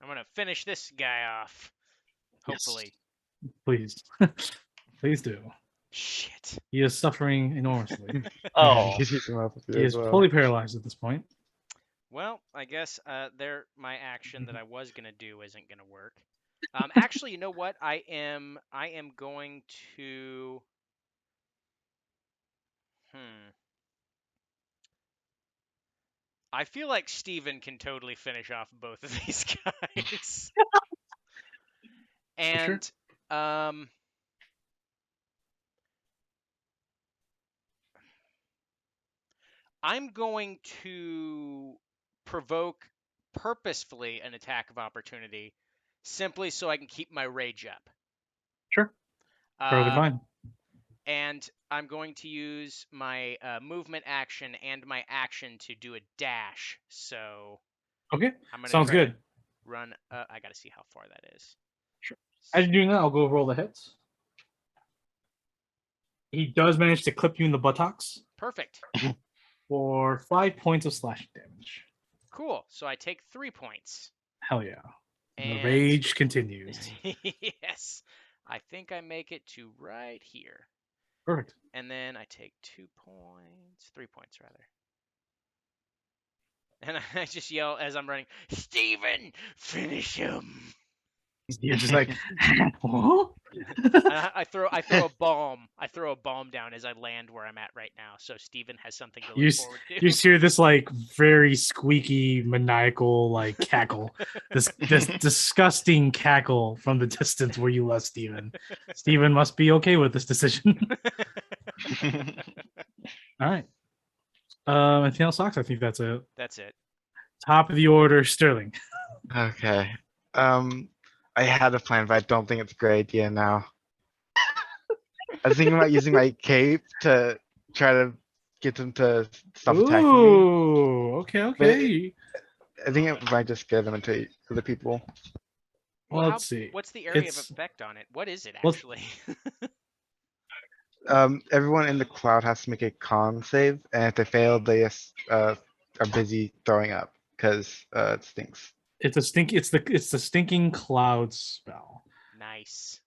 I'm gonna finish this guy off. Yes. Hopefully. Please. Please do. Shit. He is suffering enormously. Oh. He's eating up with you He as is well. fully paralyzed at this point. Well, I guess my action that I was gonna do isn't gonna work. Actually, you know what? I am going to. I feel like Steven can totally finish off both of these guys. And I'm going to provoke purposefully an attack of opportunity simply so I can keep my rage up. Sure. Totally fine. And I'm going to use my movement action and my action to do a dash. So Okay. I'm gonna Sounds try to good. run. I gotta see how far that is. Sure. As you're doing that, I'll go roll the hits. He does manage to clip you in the buttocks Perfect. for 5 points of slashing damage. Cool. So I take 3 points. Hell yeah. And the rage continues. yes. I think I make it to right here. Perfect. And then I take 2 points, 3 points rather. And I just yell as I'm running, Steven, finish him. You're just like, what? I throw a bomb. I throw a bomb down as I land where I'm at right now, so Steven has something to look forward to. You hear this like very squeaky, maniacal like cackle, this disgusting cackle from the distance where you left Steven. Steven must be okay with this decision. All right. Anything else, Sox? I think that's it. That's it. Top of the order, Sterling. Okay. I had a plan, but I don't think it's a great idea now. I was thinking about using my cape to try to get them to stop attacking me. Ooh, okay. I think it might just scare them into other people. Well, let's see. What's the area of effect on it? What is it Well, actually? Everyone in the crowd has to make a con save, and if they fail, they are busy throwing up because it stinks. It's the stinking cloud spell. Nice.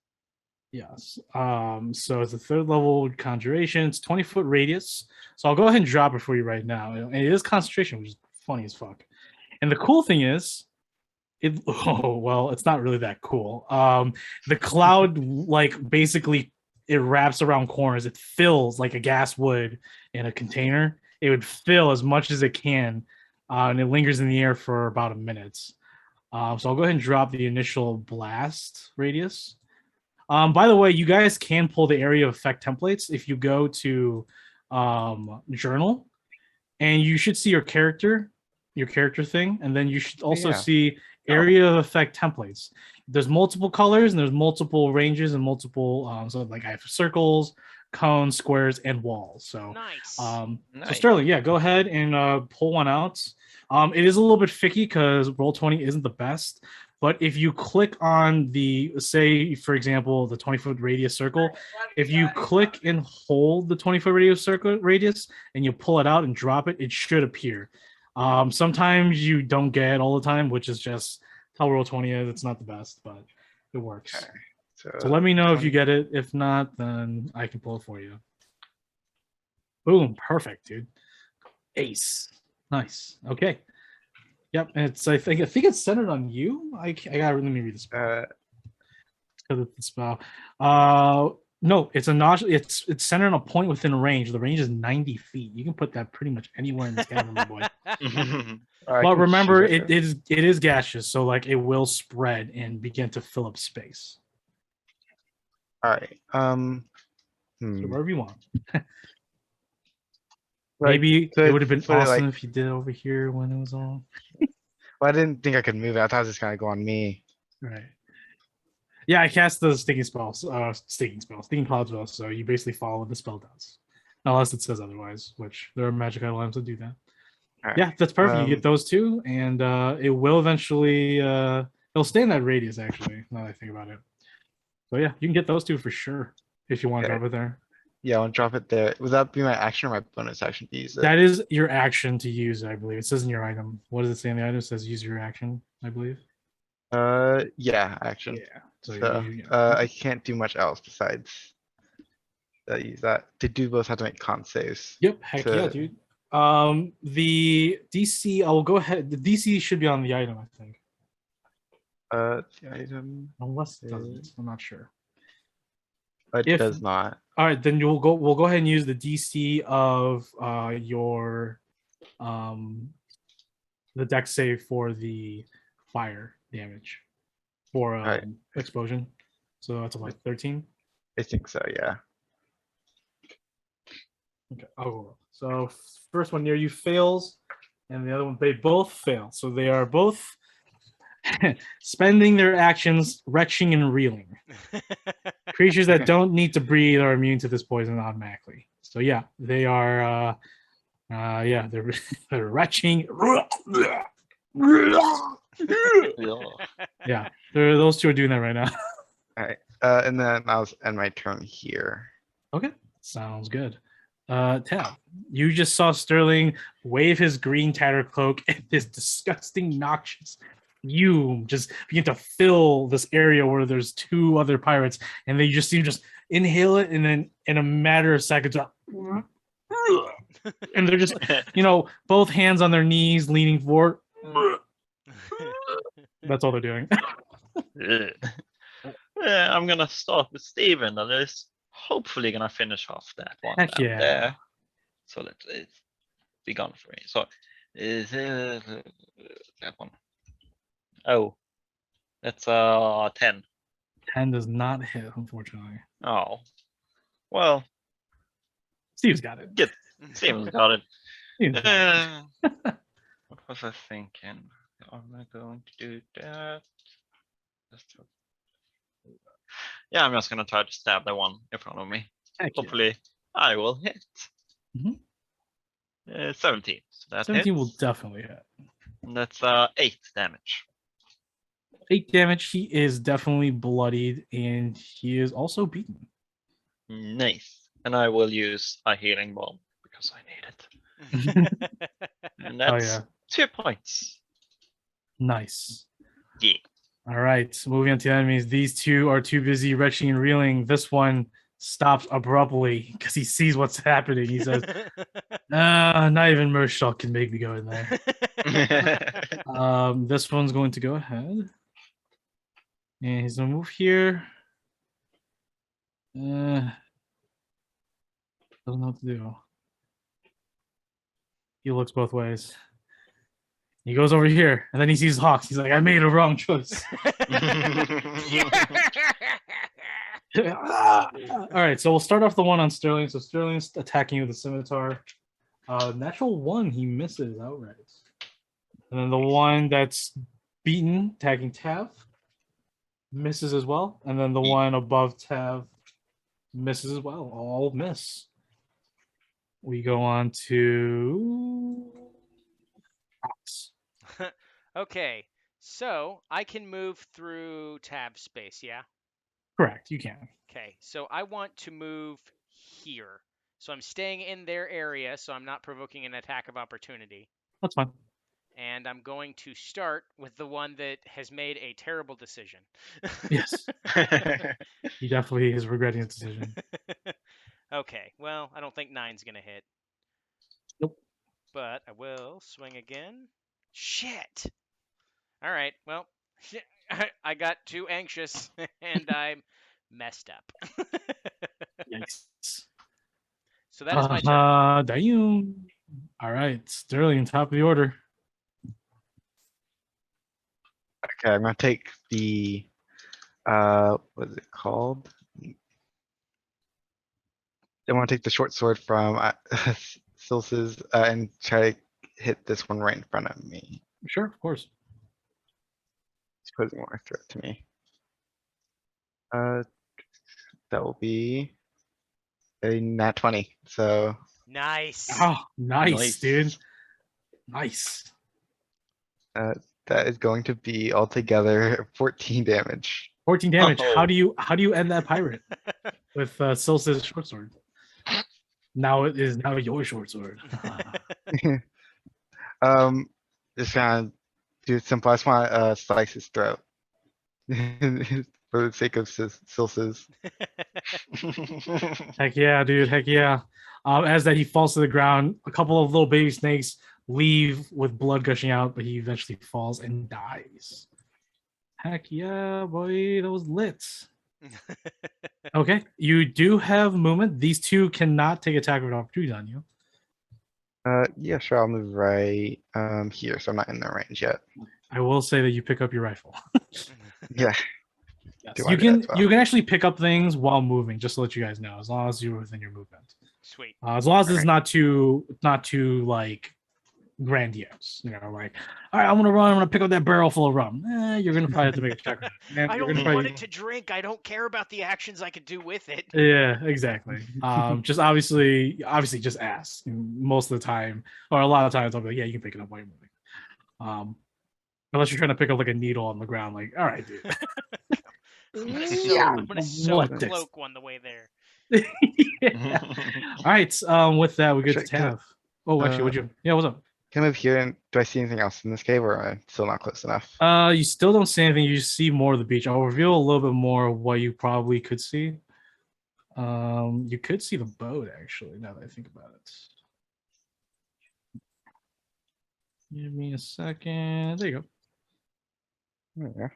Yes. So it's a 3rd level conjuration. It's 20-foot radius. So I'll go ahead and drop it for you right now. And it is concentration, which is funny as fuck. And the cool thing is, it's not really that cool. The cloud like basically it wraps around corners. It fills like a gas would in a container. It would fill as much as it can, and it lingers in the air for about a minute. So I'll go ahead and drop the initial blast radius. By the way, you guys can pull the area of effect templates if you go to journal, and you should see your character thing, and then you should also see area of effect templates. There's multiple colors and there's multiple ranges and multiple so like I have circles, cones, squares, and walls. So nice. So Sterling, yeah, go ahead and pull one out. It is a little bit ficky because Roll20 isn't the best, but if you click on the, say, for example, the 20-foot radius circle, if you click and hold the 20-foot radius and you pull it out and drop it, it should appear. Sometimes you don't get it all the time, which is just how Roll20 is. It's not the best, but it works. Okay. So let me know if you get it. If not, then I can pull it for you. Boom. Perfect, dude. Ace. Nice. Okay. Yep. It's I think it's centered on you. I gotta let me read this. Because it's the spell. No, it's a notch. It's centered on a point within range. The range is 90 feet. You can put that pretty much anywhere in this cavern, my boy. But remember, it is gaseous, so like it will spread and begin to fill up space. All right. So wherever you want. Like, Maybe it could would have been put it awesome like, if you did it over here when it was all well, I didn't think I could move it. I thought it was just gonna go on me. right. Yeah, I cast the sticking cloud spell. So you basically follow what the spell does, unless it says otherwise. Which there are magic items that do that. Alright, Yeah, that's perfect. You get those two, and it will eventually it'll stay in that radius. Actually, now that I think about it. So yeah, you can get those two for sure if you want to Okay. drop it there. Yeah, I'll drop it there. Would that be my action or my bonus action to use it? That is your action to use, I believe. It says in your item. What does it say in the item? It says use your action, I believe. Yeah, action. Yeah. So So, I can't do much else besides use that. They do both have to make con saves. Yep, heck yeah, to- dude. The DC, I'll go ahead. The DC should be on the item, I think. The item, Unless it doesn't. I'm not sure. it If- does not. All right, then we'll go ahead and use the DC of your the deck save for the fire damage for Alright. explosion. So that's like 13. I think so, yeah. Okay. Oh, so first one near you fails, and the other one, they both fail. So they are both spending their actions retching and reeling. Creatures that don't need to breathe are immune to this poison automatically. So yeah, they are yeah, they're they're retching. Yeah, those two are doing that right now. And then I'll end my turn here. Okay, sounds good. Tab, you just saw Sterling wave his green tattered cloak, and this disgusting, noxious fume just begin to fill this area where there's two other pirates, and they just see him just inhale it, and then in a matter of seconds, and they're just, both hands on their knees, leaning forward. That's all they're doing. Yeah, I'm gonna start with Steven, and is hopefully gonna finish off that one Heck down yeah. there. So let it be gone for me. So is that one? Oh, that's 10. 10 does not hit, unfortunately. Oh, well, Steve's got it. Steven's got it. Steven's got it. What was I thinking? Am I going to do that? Yeah, I'm just gonna try to stab the one in front of me. Heck yeah. Hopefully, I will hit. Mhm. 17. So that 17 hits. will definitely hit. And that's 8 damage. 8 damage. He is definitely bloodied, and he is also beaten. Nice. And I will use a healing bomb because I need it. And that's 2 points. Nice. Yeah. All right, moving on to the enemies. These two are too busy retching and reeling. This one stops abruptly because he sees what's happening. He says, not even Mershal can make me go in there. This one's going to go ahead. And he's gonna move here. Doesn't know what to do. He looks both ways. He goes over here, and then he sees Hawks. He's like, I made a wrong choice. All right, so we'll start off the one on Sterling. So Sterling's attacking you with a scimitar. Natural 1, he misses outright. And then the one that's beaten, attacking Tav, misses as well. And then the one above Tav misses as well. All miss. We go on to Hawks. Okay, so I can move through tab space, yeah? Correct, you can. Okay, so I want to move here. So I'm staying in their area, so I'm not provoking an attack of opportunity. That's fine. And I'm going to start with the one that has made a terrible decision. Yes. He definitely is regretting his decision. Okay, well, I don't think 9's going to hit. Nope. But I will swing again. Shit! All right, well, I got too anxious and I messed up. Yikes. So that is my turn. Damn. All right, Sterling, top of the order. Okay, I'm gonna take the what is it called? I want to take the short sword from Sils's and try to hit this one right in front of me. Sure, of course. He's posing more threat to me. That will be a nat 20. So Nice. Oh, nice, Nice. dude. Nice. that is going to be altogether 14 damage. 14 damage. How Oh. do you end that pirate with Silsa's short sword? Now it is now your short sword. Just gonna do it simple. I just want to slice his throat for the sake of Sils's. Heck yeah, dude. Heck yeah. As that he falls to the ground, a couple of little baby snakes leave with blood gushing out, but he eventually falls and dies. Heck yeah, boy. That was lit. Okay. You do have movement. These two cannot take attack of opportunity on you. Yeah, sure. I'll move right here, so I'm not in their range yet. I will say that you pick up your rifle. Yeah. Yes. Do You I do that can as well? you can actually pick up things while moving, just to let you guys know, as long as you're within your movement. Sweet. As long as it's Alright. not too like grandiose, like, all right, I'm gonna pick up that barrel full of rum. You're gonna probably have to make a check. And I you're don't gonna want probably, it to drink. I don't care about the actions I could do with it. yeah, exactly. Just obviously just ask. Most of the time, or a lot of times, I'll be like, yeah, you can pick it up while you're moving. Unless you're trying to pick up like a needle on the ground, like, all right, dude. I'm gonna sew a what this? cloak on the way there. Yeah. All right. With that, we get to Actually, can I- Tav. Oh, actually, would you? Yeah, what's up? Can I move here and do I see anything else in this cave or am I still not close enough? You still don't see anything. You see more of the beach. I'll reveal a little bit more of what you probably could see. You could see the boat actually. Now that I think about it, give me a second. There you go. Yeah.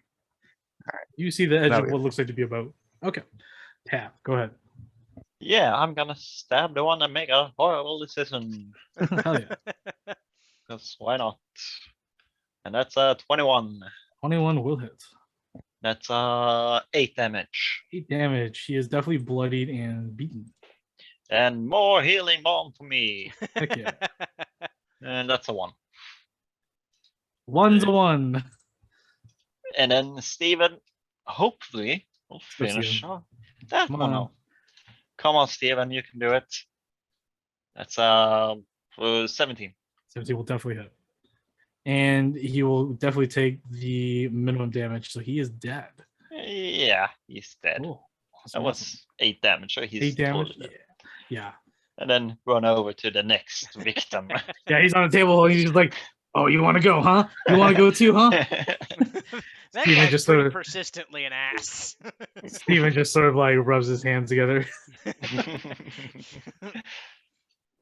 You see the edge Now of we- what looks like to be a boat. Okay, Tav, go ahead. Yeah, I'm gonna stab the one and make a horrible decision. Hell yeah. Because why not? And that's 21. 21 will hit. That's 8 damage. 8 damage. He is definitely bloodied and beaten. And more healing bomb for me. Heck yeah. And that's a 1. One's a one. And then Steven, hopefully, will Go, finish Steven. that Come one on. off. Come on, Steven, you can do it. That's 17. 17 will definitely hit. And he will definitely take the minimum damage, so he is dead. Yeah, he's dead. Cool. That was 8 damage, so he's 8 damage. totally dead. Yeah. And then run over to the next victim. Yeah, he's on the table and he's just like, oh, you want to go, huh? You want to go too, huh? That Steven guy's just pretty sort of- persistently an ass. Steven just sort of like rubs his hands together.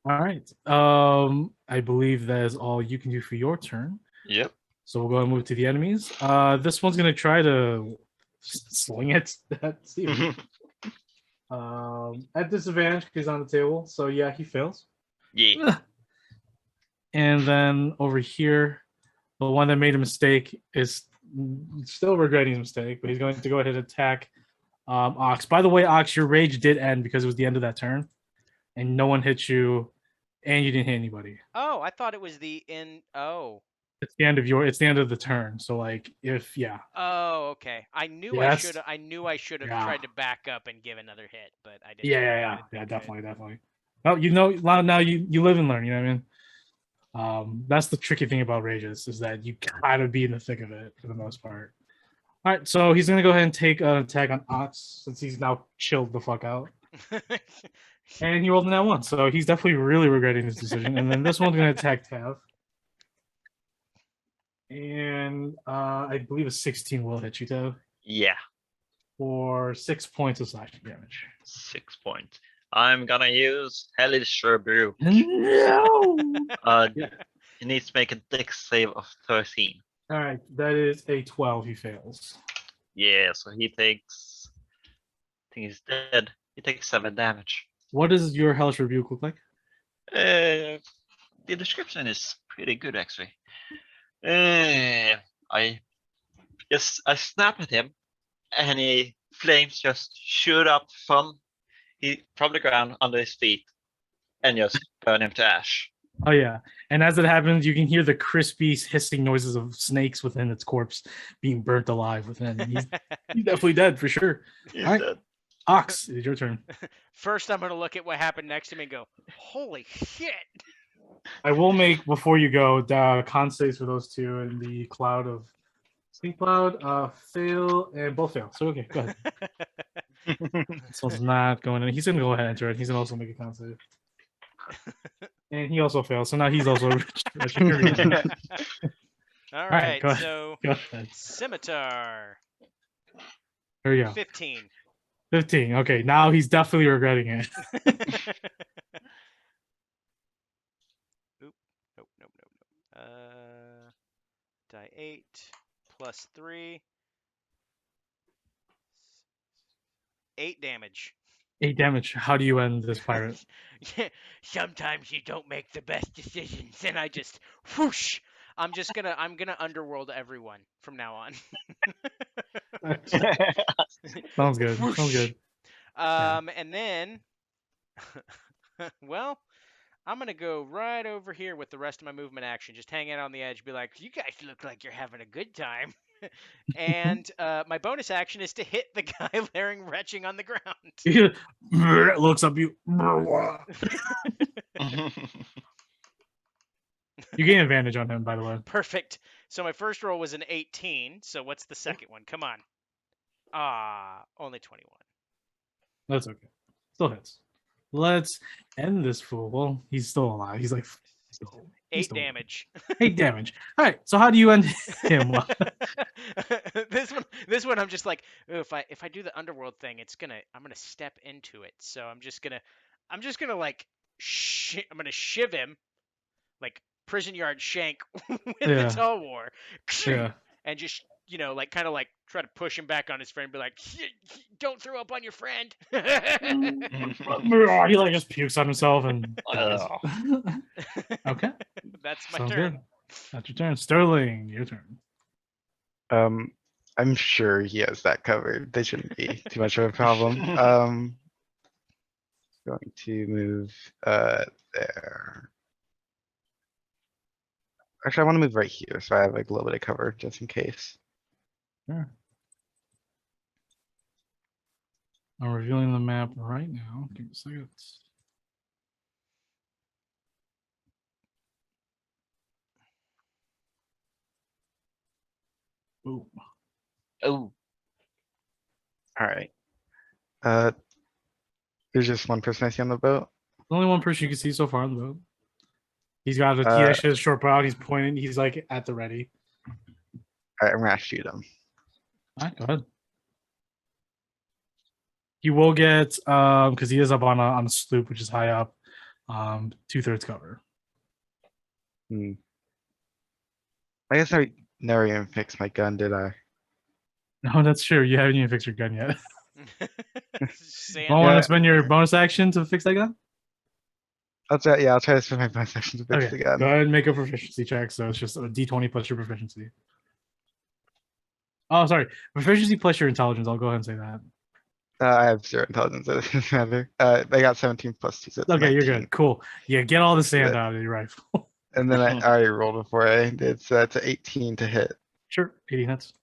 All right. I believe that is all you can do for your turn. Yep. So we'll go and move to the enemies. This one's gonna try to swing it at Steven. At disadvantage because he's on the table. So yeah, he fails. Yeah. And then over here, the one that made a mistake is still regretting his mistake, but he's going to go ahead and attack Ox. By the way, Ox, your rage did end because it was the end of that turn, and no one hit you, and you didn't hit anybody. Oh, I thought it was the in. Oh. It's the end of the turn. So like, if yeah, Oh, okay. I knew Yes. I knew I should have Yeah. tried to back up and give another hit, but I didn't. yeah, I didn't think I did. definitely. Well, now you live and learn. You know what I mean? That's the tricky thing about rages is that you kind of be in the thick of it for the most part. All right, so he's gonna go ahead and take an attack on Ox since he's now chilled the fuck out, and he rolled in that one, so he's definitely really regretting his decision. And then this one's gonna attack Tav, and I believe a 16 will hit you, Tav, Yeah. for 6 points of slashing damage. 6 points. I'm gonna use Hellish Rebuke. No. Yeah. He needs to make a dex save of 13. All right, that is a 12. He fails. Yeah, so he takes. I think he's dead. He takes 7 damage. What does your hellish rebuke look like? The description is pretty good actually. I snap at him, and flames just shoot up from the ground under his feet, and just burn him to ash. Oh yeah, and as it happens, you can hear the crispy hissing noises of snakes within its corpse being burnt alive within. He's definitely dead for sure. He's All right. dead. Ox, it's your turn. First, I'm gonna look at what happened next to me and go, "Holy shit!" I will make before you go con saves for those two and the cloud of stink cloud fail and both fail. So okay, go ahead. This one's not going in. He's gonna go ahead and enter it. He's gonna also make a con save. And he also fails. So now he's also All right, right, go ahead. so Go ahead. scimitar, There you go. 15. 15. Okay, now he's definitely regretting it. Nope. Die 8 plus 3. 8 damage. 8 damage. How do you end this pirate? Sometimes you don't make the best decisions, and I just whoosh. I'm gonna underworld everyone from now on. Sounds good. Sounds good. And then, well, I'm gonna go right over here with the rest of my movement action, just hang out on the edge, be like, "You guys look like you're having a good time." And my bonus action is to hit the guy laying retching on the ground. He looks up you. You gain advantage on him, by the way. Perfect. So my first roll was an 18. So what's the second one? Come on. Only 21. That's okay. Still hits. Let's end this fool. Well, he's still alive. He's like he's 8 damage. 8 damage. All right. So how do you end him? This one I'm just like, if I do the underworld thing, I'm gonna step into it. So I'm just gonna like I'm gonna shiv him like prison yard shank with the tall war. Yeah. And just like kind of like try to push him back on his friend, be like, "Don't throw up on your friend." He like just pukes on himself and dies. Okay. That's my Sounds turn. good. That's your turn. Sterling, your turn. I'm sure he has that covered. They shouldn't be too much of a problem. Going to move there. Actually, I want to move right here, so I have like a little bit of cover just in case. Sure. I'm revealing the map right now. Give me a second. Boom. Oh, All right. There's just one person I see on the boat. There's only one person you can see so far on the boat. He's got he actually has a short bow out. He's pointing. He's like at the ready. All right, I'm gonna shoot him. All right, go ahead. He will get because he is up on a sloop, which is high up, 2/3 cover. I guess I never even fixed my gun, did I? No, that's true. You haven't even fixed your gun yet. Sand. Want to spend your bonus action to fix that gun? I'll try to spend my bonus action to fix the gun. Go ahead and make a proficiency check. So it's just a d20 plus your proficiency. Oh, sorry. Proficiency plus your intelligence. I'll go ahead and say that. I have 0 intelligence, so it doesn't matter. I got 17 plus 2, so it's Okay, 19. you're good. Cool. Yeah, get all the sand out of your rifle. And then I already rolled before I did, so that's an 18 to hit. Sure, 18 hits.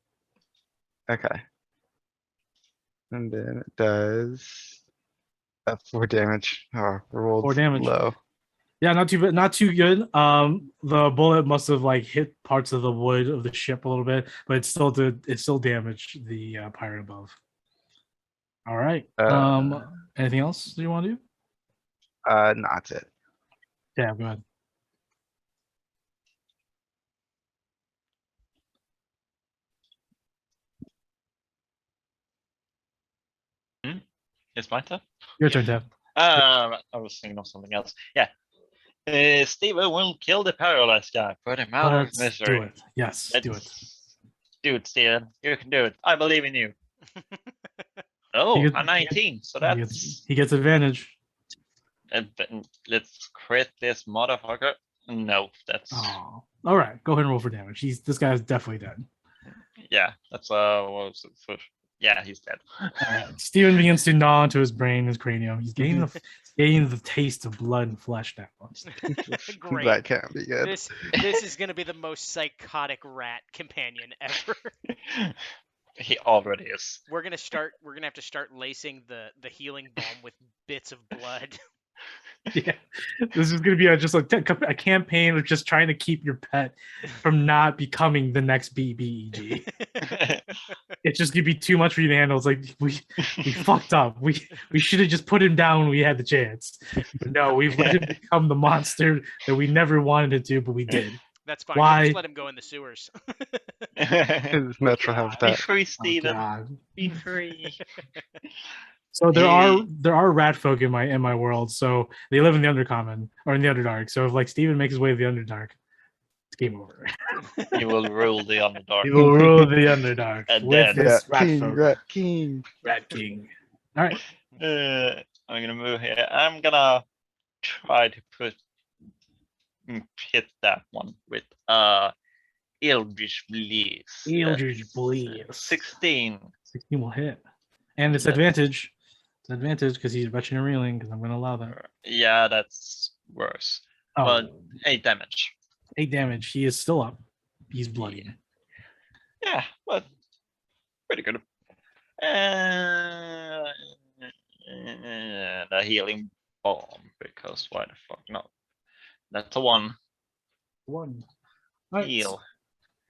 Okay. And then it does 4 damage. Oh, rolled 4 damage. low. Yeah, not too good. The bullet must have like hit parts of the wood of the ship a little bit, but it still damaged the pirate above. All right. Anything else you want to do? No, that's it. Yeah, go ahead. it's my turn. Your turn, Tab. I was thinking of something else. Yeah. Steve will kill the paralyzed guy. Put him out of Let's misery. do it. Yes, do it. Do it, Steven. You can do it. I believe in you. Oh, a 19. So that's he gets advantage. and then let's crit this motherfucker. No, that's Oh, all right. Go ahead and roll for damage. This guy's definitely dead. yeah. That's what was it for? Yeah, he's dead. Alright, Steven begins to gnaw into his brain, his cranium. He's getting the taste of blood and flesh now. Great. That can't be good. This is gonna be the most psychotic rat companion ever. He already is. We're gonna have to start lacing the healing balm with bits of blood. Yeah, this is gonna be just a campaign of just trying to keep your pet from not becoming the next BBEG. It's just gonna be too much for you to handle. It's like we fucked up. We should have just put him down when we had the chance. But no, we've let him become the monster that we never wanted it to, but we did. That's fine. Why? We'll just let him go in the sewers. His natural God. Be habitat. free, Oh, Steven. God. Be free. So there Hey. are rat folk in my world. So they live in the Undercommon or in the Underdark. So if like Steven makes his way to the Underdark, it's game over. He will rule the Underdark. He will rule the Underdark And with then- his Rat King, folk. Rat King. Rat King. All right. I'm gonna move here. I'm gonna try to hit that one with Eldritch Blaze. Eldritch That's, Blaze. 16. 16 will hit. And it's That's- advantage. It's advantage because he's retching and reeling because I'm going to allow that. Yeah, that's worse. Oh, But 8 damage. 8 damage. He is still up. He's bloody. Yeah, but pretty good. And the healing bomb, because why the fuck not? That's a 1. 1. All right. Heal.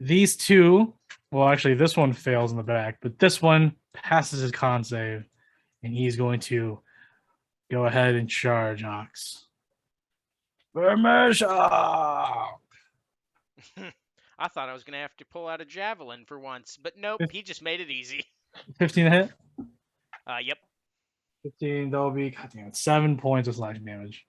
These two, well, actually, this one fails in the back, but this one passes his con save, and he's going to go ahead and charge Ox. Vermeershot! I thought I was gonna have to pull out a javelin for once, but nope, he just made it easy. 15 to hit. Yep. 15, that'll be, goddamn, 7 points of slashing damage.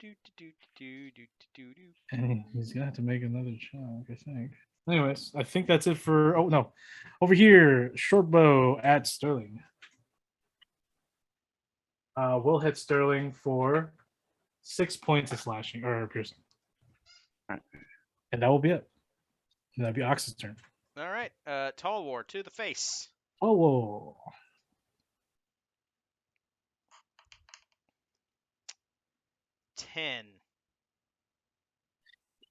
Do, do, do, do, do, do. And he's gonna have to make another check, I think. Anyways, I think that's it for. Oh no, over here, short bow at Sterling. We'll hit Sterling for 6 points of slashing or piercing, and that will be it. And that'll be Ox's turn. All right. Tall War to the face. Oh, whoa. 10.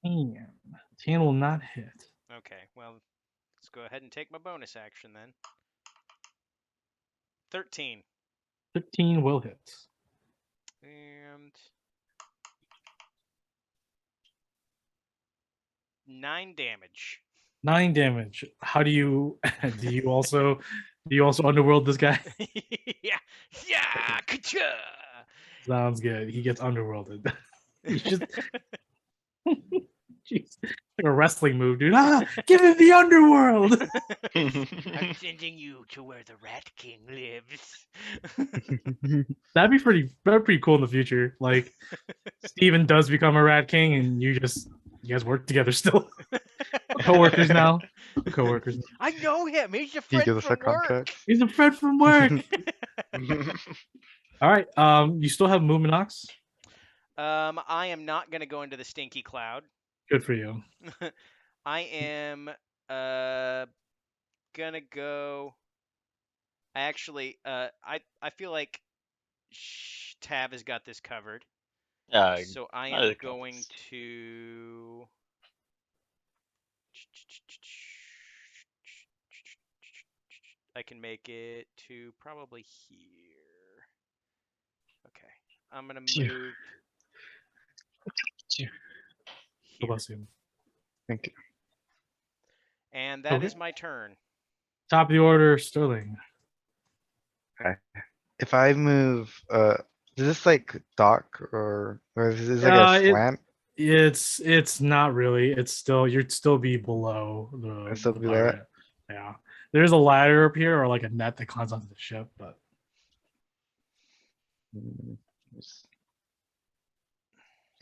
10 will not hit. Okay. Well, let's go ahead and take my bonus action then. 13. 15 will hit. And 9 damage. 9 damage. How do you do you also underworld this guy? Yeah. Yeah. Ka-cha! Sounds good. He gets underworlded. He's just jeez, like a wrestling move, dude. Ah, give him the underworld. I'm sending you to where the Rat King lives. That'd be pretty cool in the future. Like Steven does become a rat king and you guys work together still. Co-workers now. Co-workers. I know him. He's a He friend gives us a from work. contract. He's a friend from work. All right. You still have movement, Ox? I am not gonna go into the stinky cloud. Good for you. I am gonna go. Actually, I feel like Tav has got this covered. So I I am think going that's- to. I can make it to probably here. Okay, I'm gonna Phew. move. Phew. Here. Bless you. Thank you. And that is Okay. my turn. Top of the order, Sterling. If I move, is this like dock or is this like a It- slant? It's not really. You'd still be below the. I'd still the be there? pirate. Yeah. There's a ladder up here or like a net that climbs onto the ship, but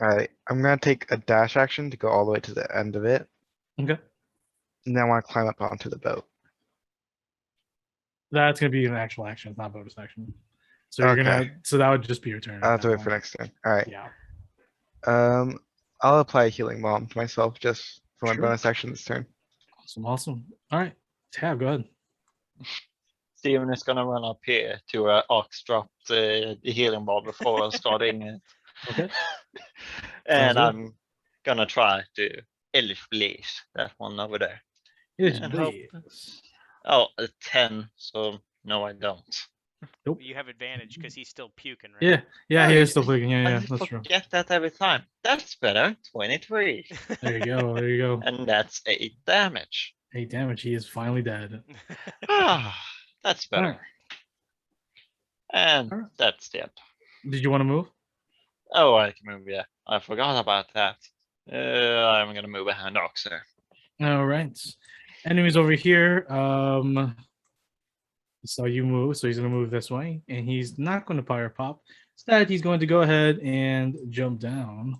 Alright, I'm gonna take a dash action to go all the way to the end of it, okay. and then I wanna climb up onto the boat. That's gonna be an actual action, it's not bonus action. So you're gonna Okay. so that would just be your turn. I'll at have to that wait for point. next turn. Alright, Yeah. I'll apply a healing bomb to myself just for my Sure. bonus action this turn. Awesome. All right. Tab, go ahead. Steven is gonna run up here to Ox drop the healing ball before starting it. Okay. And good. I'm gonna try to Elf Blaze, that one over there. It's And hope. Blaze. Oh, a 10, so no, I don't. You have advantage because he's still puking, right? Yeah, yeah, Oh, he is still clicking. Yeah, I yeah, that's true. forget that every time. That's better. 23. There you go. There you go. And that's 8 damage. 8 damage. He is finally dead. Ah, that's better. Alright. And Alright. that's the end. Did you want to move? Oh, I can move, yeah. I forgot about that. I'm gonna move behind Ox there. All right. Enemies over here. So you move. So he's gonna move this way, and he's not going to fire pop. Instead, he's going to go ahead and jump down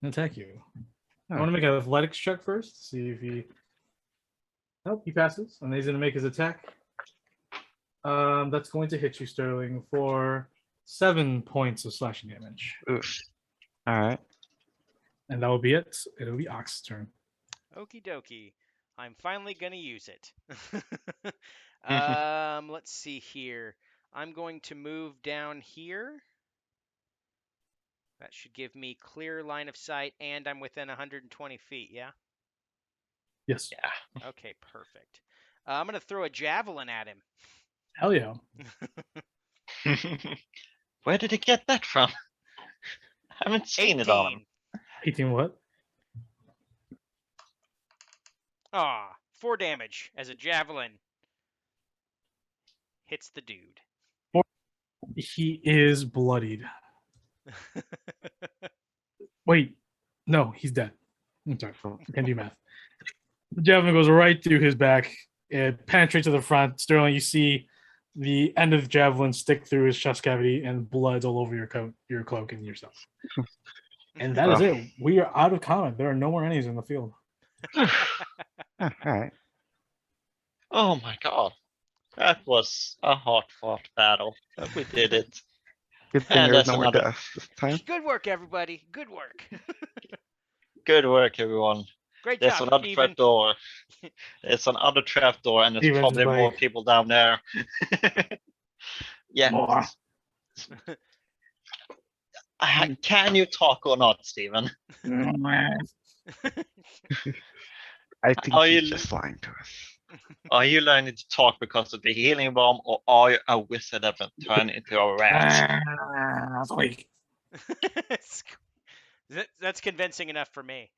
and attack you. I want to make an athletics check first. See if he. Nope, he passes, and he's going to make his attack. That's going to hit you, Sterling, for 7 points of slashing damage, Oof. All right. and that will be it. It'll be Ox's turn. Okie dokie. I'm finally gonna use it. Let's see here. I'm going to move down here. That should give me clear line of sight, and I'm within 120 feet, yeah? Yes. Yeah. Okay, perfect. I'm going to throw a javelin at him. Hell yeah. Where did he get that from? I haven't seen it on him. 18 what? Ah, 4 damage as a javelin hits the dude. He is bloodied. Wait, no, he's dead. I'm sorry, I can't do math. The javelin goes right through his back. It penetrates to the front. Sterling, you see the end of the javelin stick through his chest cavity, and blood's all over your coat, your cloak, and yourself. And that is it. We are out of combat. There are no more enemies in the field. All right. Oh my god. That was a hard-fought battle, but we did it. Good thing And there was that's no more another- deaths this time. Good work, everybody. Good work. Good work, everyone. Great There's job, another Steven. trapdoor. There's another trapdoor, and there's Steven's probably more like- people down there. Yeah. More. Can you talk or not, Steven? I think Are he's you- just lying to us. Are you learning to talk because of the healing bomb, or are you a wizard that been turned into a rat? That's weak. That's convincing enough for me.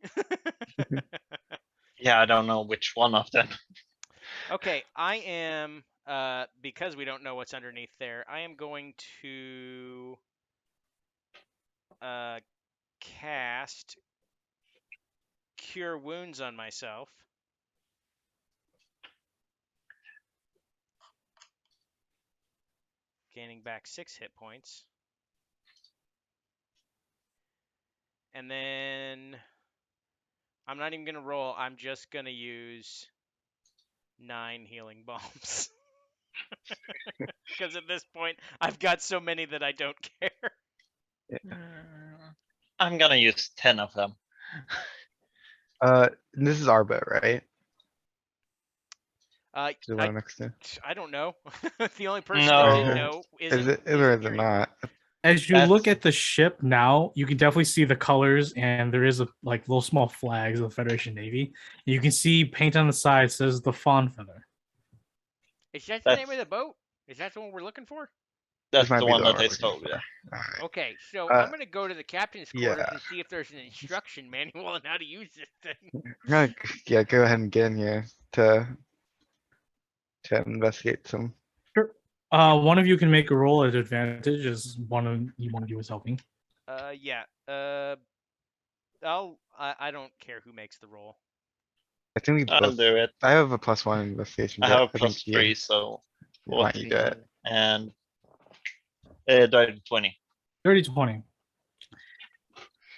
Yeah, I don't know which one of them. Okay, I am, because we don't know what's underneath there, I am going to cast Cure Wounds on myself. Gaining back 6 hit points. And then I'm not even going to roll. I'm just going to use 9 healing bombs. Because at this point, I've got so many that I don't care. I'm gonna use 10 of them. This is Arba, right? The one next to. I don't know. The only person No. that didn't know Is it or is it not? As you That's- look at the ship now, you can definitely see the colors, and there is a like little small flags of the Federation Navy. You can see paint on the side says the fawn feather. Is that the name That's- of the boat? Is that the one we're looking for? That's might the be one the that they one we're stole, looking yeah. Alright. Okay, so Uh, I'm gonna go to the captain's quarters yeah. and see if there's an instruction manual on how to use this thing. Yeah, go ahead and get in here to investigate some. One of you can make a roll at advantage, as one of you is helping. Yeah. I don't care who makes the roll. I think we I'll both. do it. I have a +1 investigation. I but have a think plus you- 3, so why don't you do 14 it? and 20. 30-20.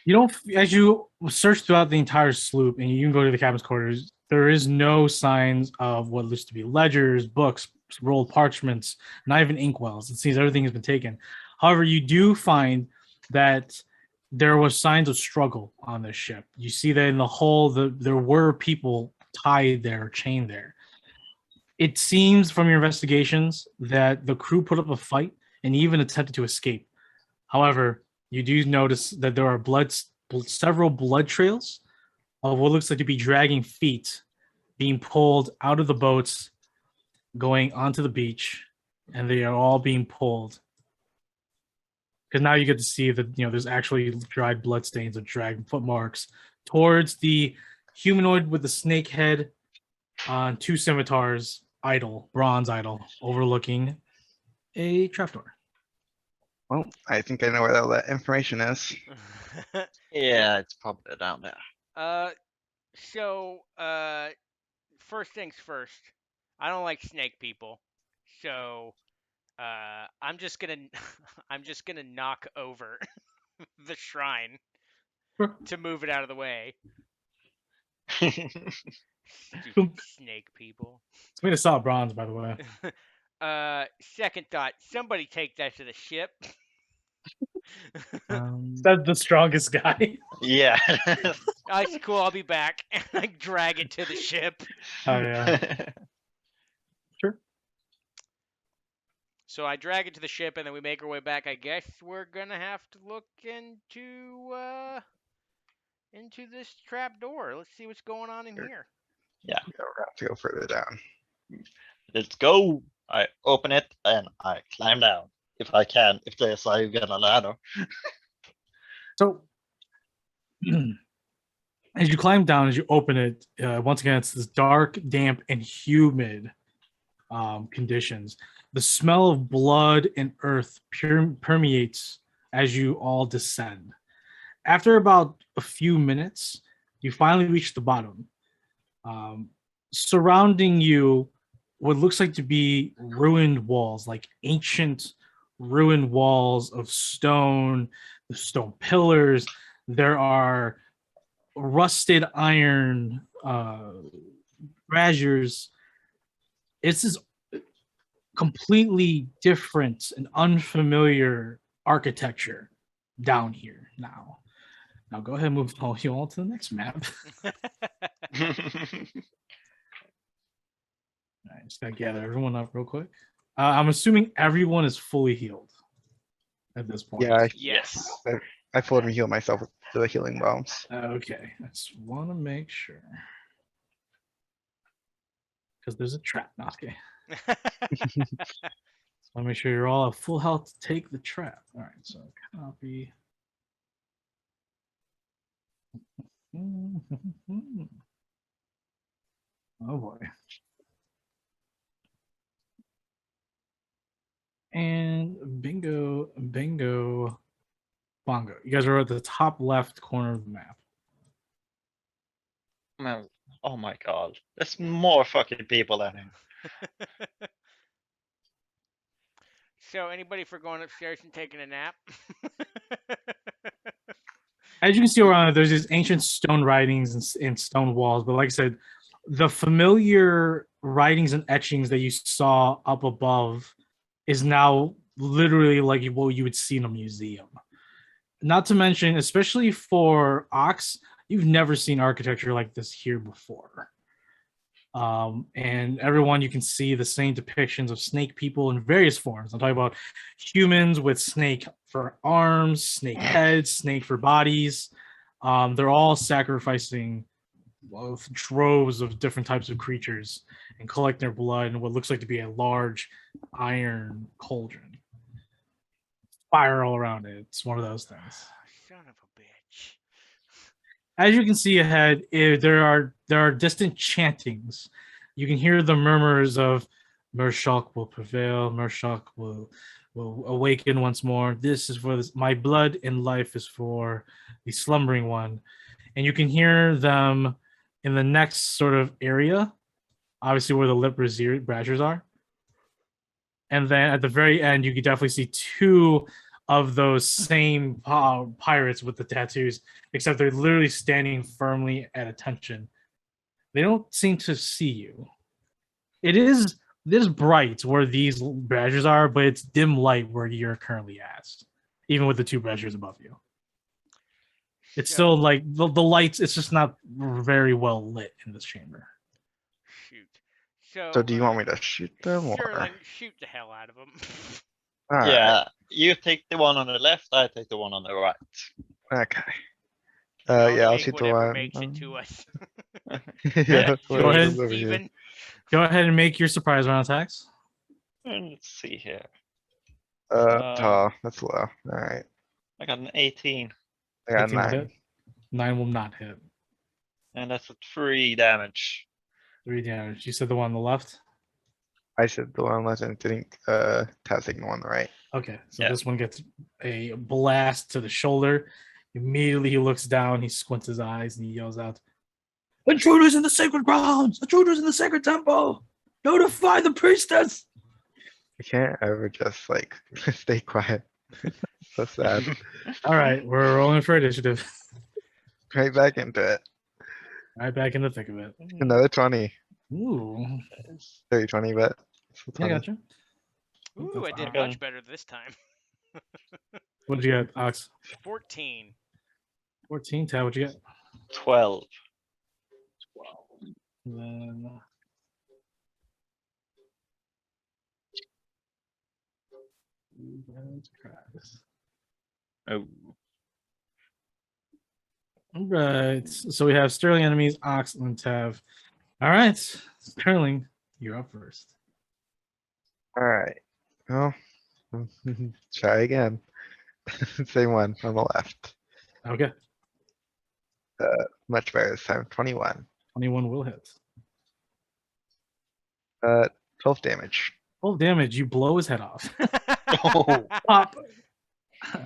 You don't, as you search throughout the entire sloop, and you can go to the captain's quarters, there is no signs of what looks to be ledgers, books, rolled parchments, not even inkwells. It seems everything has been taken. However, you do find that there was signs of struggle on this ship. You see that in the hull, there were people tied there, chained there. It seems from your investigations that the crew put up a fight and even attempted to escape. However, you do notice that there are several blood trails of what looks like to be dragging feet being pulled out of the boats, going onto the beach, and they are all being pulled. Because now you get to see that there's actually dried blood stains of dragged footmarks towards the humanoid with the snake head on two scimitars, bronze idol, overlooking a trapdoor. Well, I think I know where all that information is. Yeah, it's probably down there. So, first things first. I don't like snake people, so I'm just gonna I'm just gonna knock over the shrine to move it out of the way. Stupid snake people. It's made of solid bronze, by the way. Second thought. Somebody take that to the ship. That's the strongest guy. Yeah. That's cool. I'll be back. And I drag it to the ship. Oh yeah, sure. So I drag it to the ship, and then we make our way back. I guess we're gonna have to look into this trap door. Let's see what's going on in here. Yeah, we're gonna have to go further down. Let's go. I open it and I climb down if I can. If there's I get a ladder. So, as you climb down, as you open it, once again, it's this dark, damp, and humid conditions. The smell of blood and earth permeates as you all descend. After about a few minutes, you finally reach the bottom. Surrounding you, what looks like to be ruined walls, like ancient ruined walls of stone, the stone pillars. There are rusted iron braziers. It's this completely different and unfamiliar architecture down here now. Now go ahead and move you all to the next map. All right, just gotta gather everyone up real quick. I'm assuming everyone is fully healed at this point. Yeah, Yes. I fully heal myself with the healing bombs. Okay, I just want to make sure because there's a trap. No, okay. So I'll make sure you're all at full health to take the trap. All right, so copy. Oh boy. And bingo, bongo. You guys are at the top left corner of the map. Man, oh my god. There's more fucking people than him. So, anybody for going upstairs and taking a nap? As you can see around it, there's these ancient stone writings and stone walls. But like I said, the familiar writings and etchings that you saw up above is now literally like what you would see in a museum. Not to mention, especially for Ox, you've never seen architecture like this here before. And everyone, you can see the same depictions of snake people in various forms. I'm talking about humans with snake for arms, snake heads, snake for bodies. They're all sacrificing droves of different types of creatures and collect their blood in what looks like to be a large iron cauldron. Fire all around it. It's one of those things. Son of a bitch. As you can see ahead, there are distant chantings. You can hear the murmurs of Murshak will prevail, Murshak will awaken once more. This is for this. My blood and life is for the slumbering one. And you can hear them in the next sort of area, obviously where the lip braziers are. And then at the very end, you can definitely see two of those same pirates with the tattoos, except they're literally standing firmly at attention. They don't seem to see you. It is bright where these braziers are, but it's dim light where you're currently at, even with the two braziers above you. It's still like the lights, it's just not very well lit in this chamber. Shoot. So do you want me to shoot them or? Sterling, shoot the hell out of them. Alright, Yeah, you take the one on the left, I take the one on the right. okay. I'll Yeah, I'll take shoot the whatever one. makes it to us. Yeah, Go whatever's ahead. over here. Steven. Go ahead and make your surprise round attacks. And let's see here. That's low. Alright, I got an 18, I got 18 will 9. hit. 9 will not hit. and that's a 3 damage. 3 damage. You said the one on the left? I said the one left and didn't, Taz taking the one on the right. Okay, so Yeah. this one gets a blast to the shoulder. Immediately he looks down, he squints his eyes, and he yells out, "Intruders in the sacred grounds! Intruders in the sacred temple! Notify the priestess!" I can't ever just like stay quiet. So sad. All right, we're rolling for initiative. Right back into it. Right back in the thick of it. Another 20. Ooh, 30, 20, but still yeah, 20. gotcha. Ooh, I did Okay. much better this time. What did you get, Ox? 14. 14. Tad, what'd you get? 12. 12. Then Oh, all right. So we have Sterling enemies, Ox, and Tav. All right, Sterling, you're up first. Alright. Well, try again. Same one on the left. Okay, Much better this time. 21. 21 will hit. 12 damage. 12 damage. You blow his head off. oh, Pop. Oh,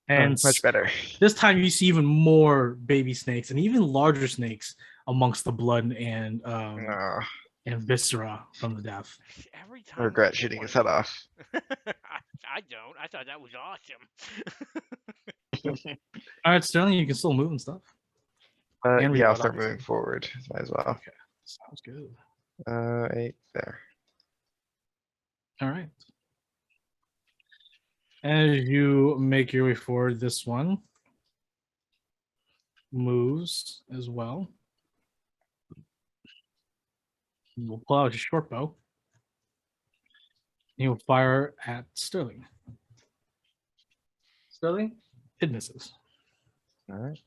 And much better. this time you see even more baby snakes and even larger snakes amongst the blood and No, viscera from the death. Every I time. regret shooting his head off. I don't. I thought that was awesome. All right, Sterling, you can still move and stuff. And Yeah, I'll reload, start obviously. moving forward. Might as well. Okay, sounds good. 8 there. All right. As you make your way forward, this one moves as well. We'll pull out his short bow. He will fire at Sterling. Sterling, it misses. Alright.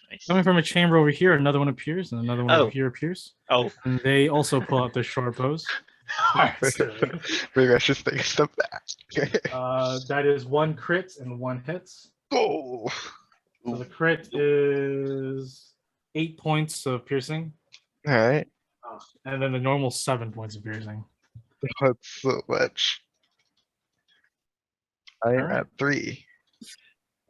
nice. Coming from a chamber over here, another one appears, and another one Oh. over here appears. Oh, And they also pull out their short bows. Alright, Sterling. Maybe I should take a step back. That is 1 crit and 1 hit. Oh, So the crit is 8 points of piercing, alright. and then the normal 7 points of piercing. That's so much. I am Alright. at 3.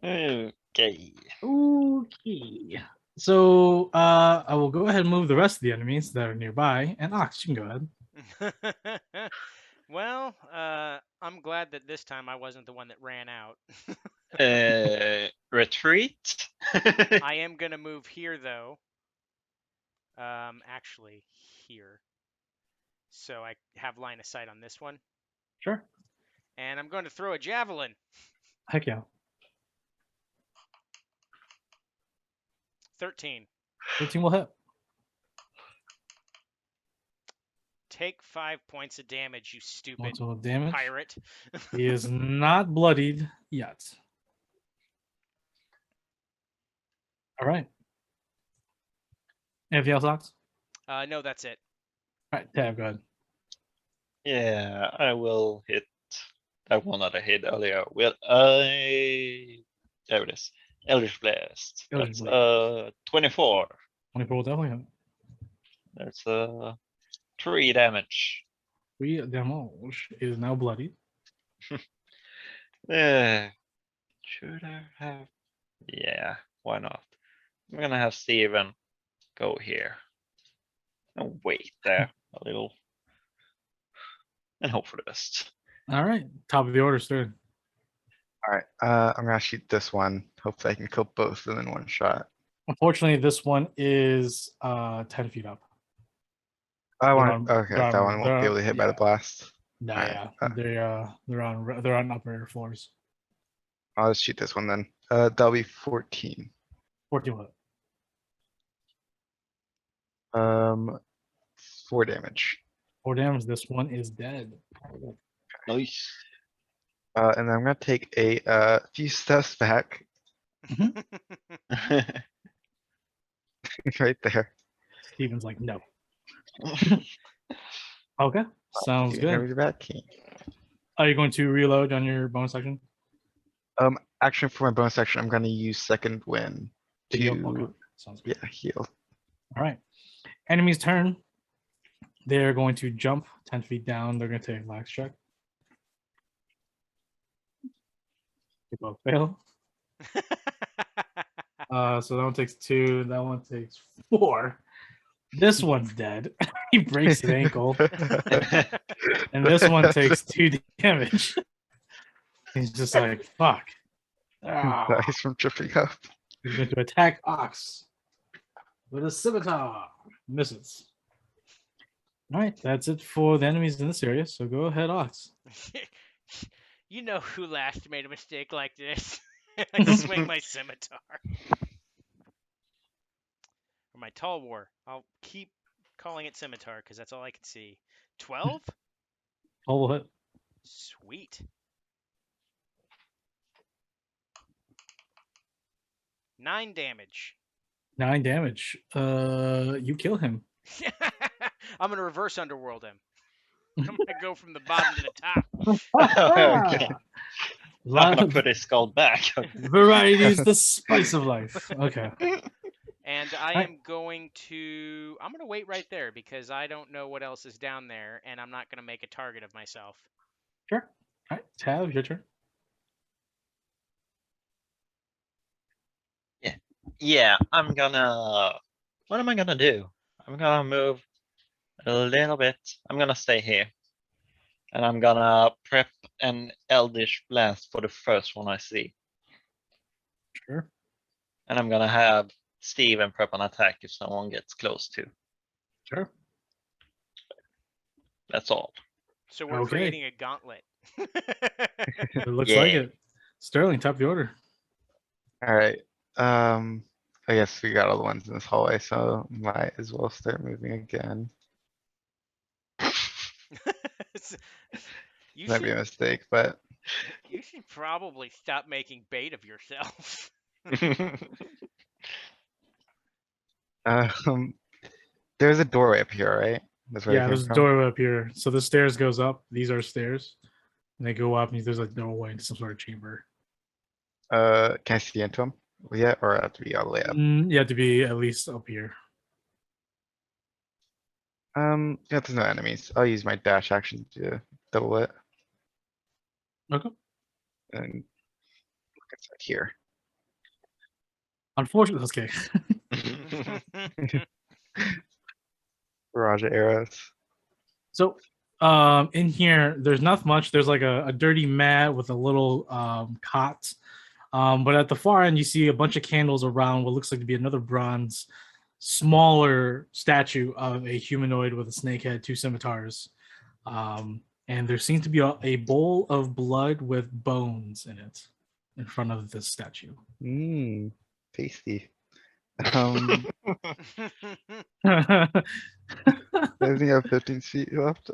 okay. Okay. So I will go ahead and move the rest of the enemies that are nearby. And Ox, you can go ahead. Well, I'm glad that this time I wasn't the one that ran out. Retreat. I am gonna move here though. Actually here. So I have line of sight on this one. Sure. And I'm going to throw a javelin. Heck yeah. 13. 13 will hit. Take 5 points of damage, you stupid What's all the damage? pirate. He is not bloodied yet. All right. Anything else, Ox? No, that's it. All right, Tab, go ahead. Yeah, I will hit that one that I hit earlier. Well, there it is. Eldritch Blast. Eldritch That's 24. 24 will definitely hit. That's 3 damage. 3 damage is now bloodied. Should I have? Yeah, why not? I'm gonna have Steven go here. And wait there a little. And hope for the best. All right, top of the order, Sterling. Alright, I'm gonna shoot this one. Hopefully I can kill both of them in one shot. Unfortunately, this one is 10 feet up. I want, on- okay, they're that on- one they're won't be on- able to hit by the yeah. blast. No, Alright, yeah, they're on upper floors. I'll just shoot this one then. That'll be 14. 14 will hit. 4 damage. 4 damage. This one is dead. Nice. And I'm gonna take a few steps back right there. Steven's like, no. Okay, sounds Few good. enemies back. Are you going to reload on your bonus action? Action for my bonus action, I'm gonna use second wind To heal? to Okay, sounds good. heal. All right. Enemy's turn. They're going to jump 10 feet down. They're going to take a lax check. They both fail. So that one takes 2. That one takes 4. This one's dead. He breaks his ankle. And this one takes 2 damage. He's just like, fuck. Ah. Nice from tripping up. He's going to attack Ox with a scimitar. Misses. All right, that's it for the enemies in this area. So go ahead, Ox. You know who last made a mistake like this? I swing my scimitar. Or my tall war. I'll keep calling it scimitar because that's all I can see. 12? Hold it. Sweet. 9 damage. 9 damage. You kill him. I'm gonna reverse underworld him. I'm gonna go from the bottom to the top. Okay. I'm Lot gonna of put his skull back. variety is the spice of life. Okay. And I Alright. am going to. I'm gonna wait right there because I don't know what else is down there, and I'm not gonna make a target of myself. Sure. All right, Tav, your turn. Yeah, I'm gonna. What am I gonna do? I'm gonna move a little bit. I'm gonna stay here. And I'm gonna prep an Eldritch Blast for the first one I see. Sure. And I'm gonna have Steven prep an attack if someone gets close to. Sure. That's all. So we're Okay. creating a gauntlet. It looks like Yeah. it. Sterling, top of the order. Alright, I guess we got all the ones in this hallway, so might as well start moving again. you Might be a should mistake, but you should probably stop making bait of yourself. um, there's a doorway up here, right? That's where I Yeah, came there's a from. doorway up here. So the stairs goes up. These are stairs. And they go up and there's a doorway into some sort of chamber. Can I see into them yet, or I have to be all the way up? You have to be at least up here. Yeah, there's no enemies. I'll use my dash action to double it Okay. and look inside here. Unfortunately, okay. Barrage of arrows. So in here, there's not much. There's like a dirty mat with a little cot. But at the far end, you see a bunch of candles around what looks like to be another bronze, smaller statue of a humanoid with a snake head, 2 scimitars. And there seems to be a bowl of blood with bones in it in front of this statue. Mmm, tasty. I think I have 15 feet left.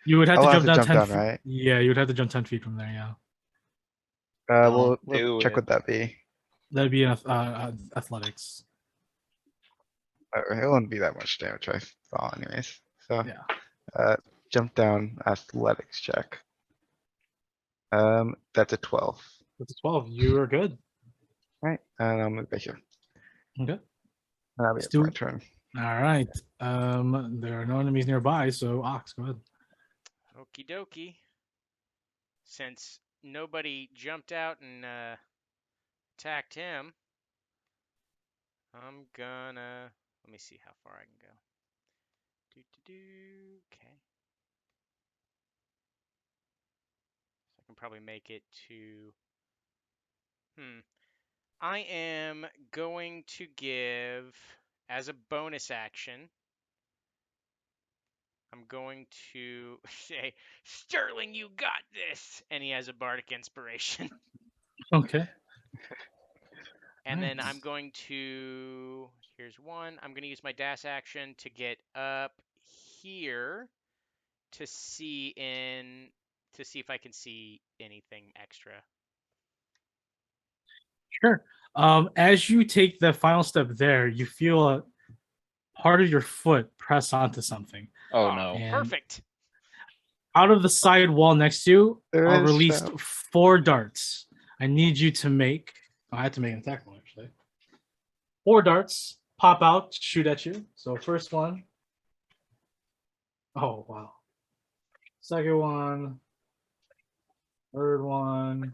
You would have I'll to have jump to down jump 10 down, feet. right? Yeah, you would have to jump 10 feet from there, yeah. We'll do check it. what that be. That'd be athletics. It won't be that much damage, I thought, anyways. So, Yeah. jump down, athletics check. That's a 12. That's a 12. You are good. Right, and I'll move back here. Okay. And that'll be it Still- for my turn. All right. There are no enemies nearby, so Ox, go ahead. Okie dokie. Since nobody jumped out and attacked him, I'm gonna. Let me see how far I can go. Okay. So I can probably make it to. I am going to give, as a bonus action, I'm going to say, Sterling, you got this! And he has a bardic inspiration. Okay. And then Nice. I'm going to, here's one, I'm going to use my dash action to get up here to see if I can see anything extra. Sure. As you take the final step there, you feel a part of your foot press onto something. Oh no. And Perfect. out of the side wall next to you There are is released trap. 4 darts. I need you to make. I had to make an attack roll actually. 4 darts pop out, shoot at you. So first one. Oh wow. Second one. Third one.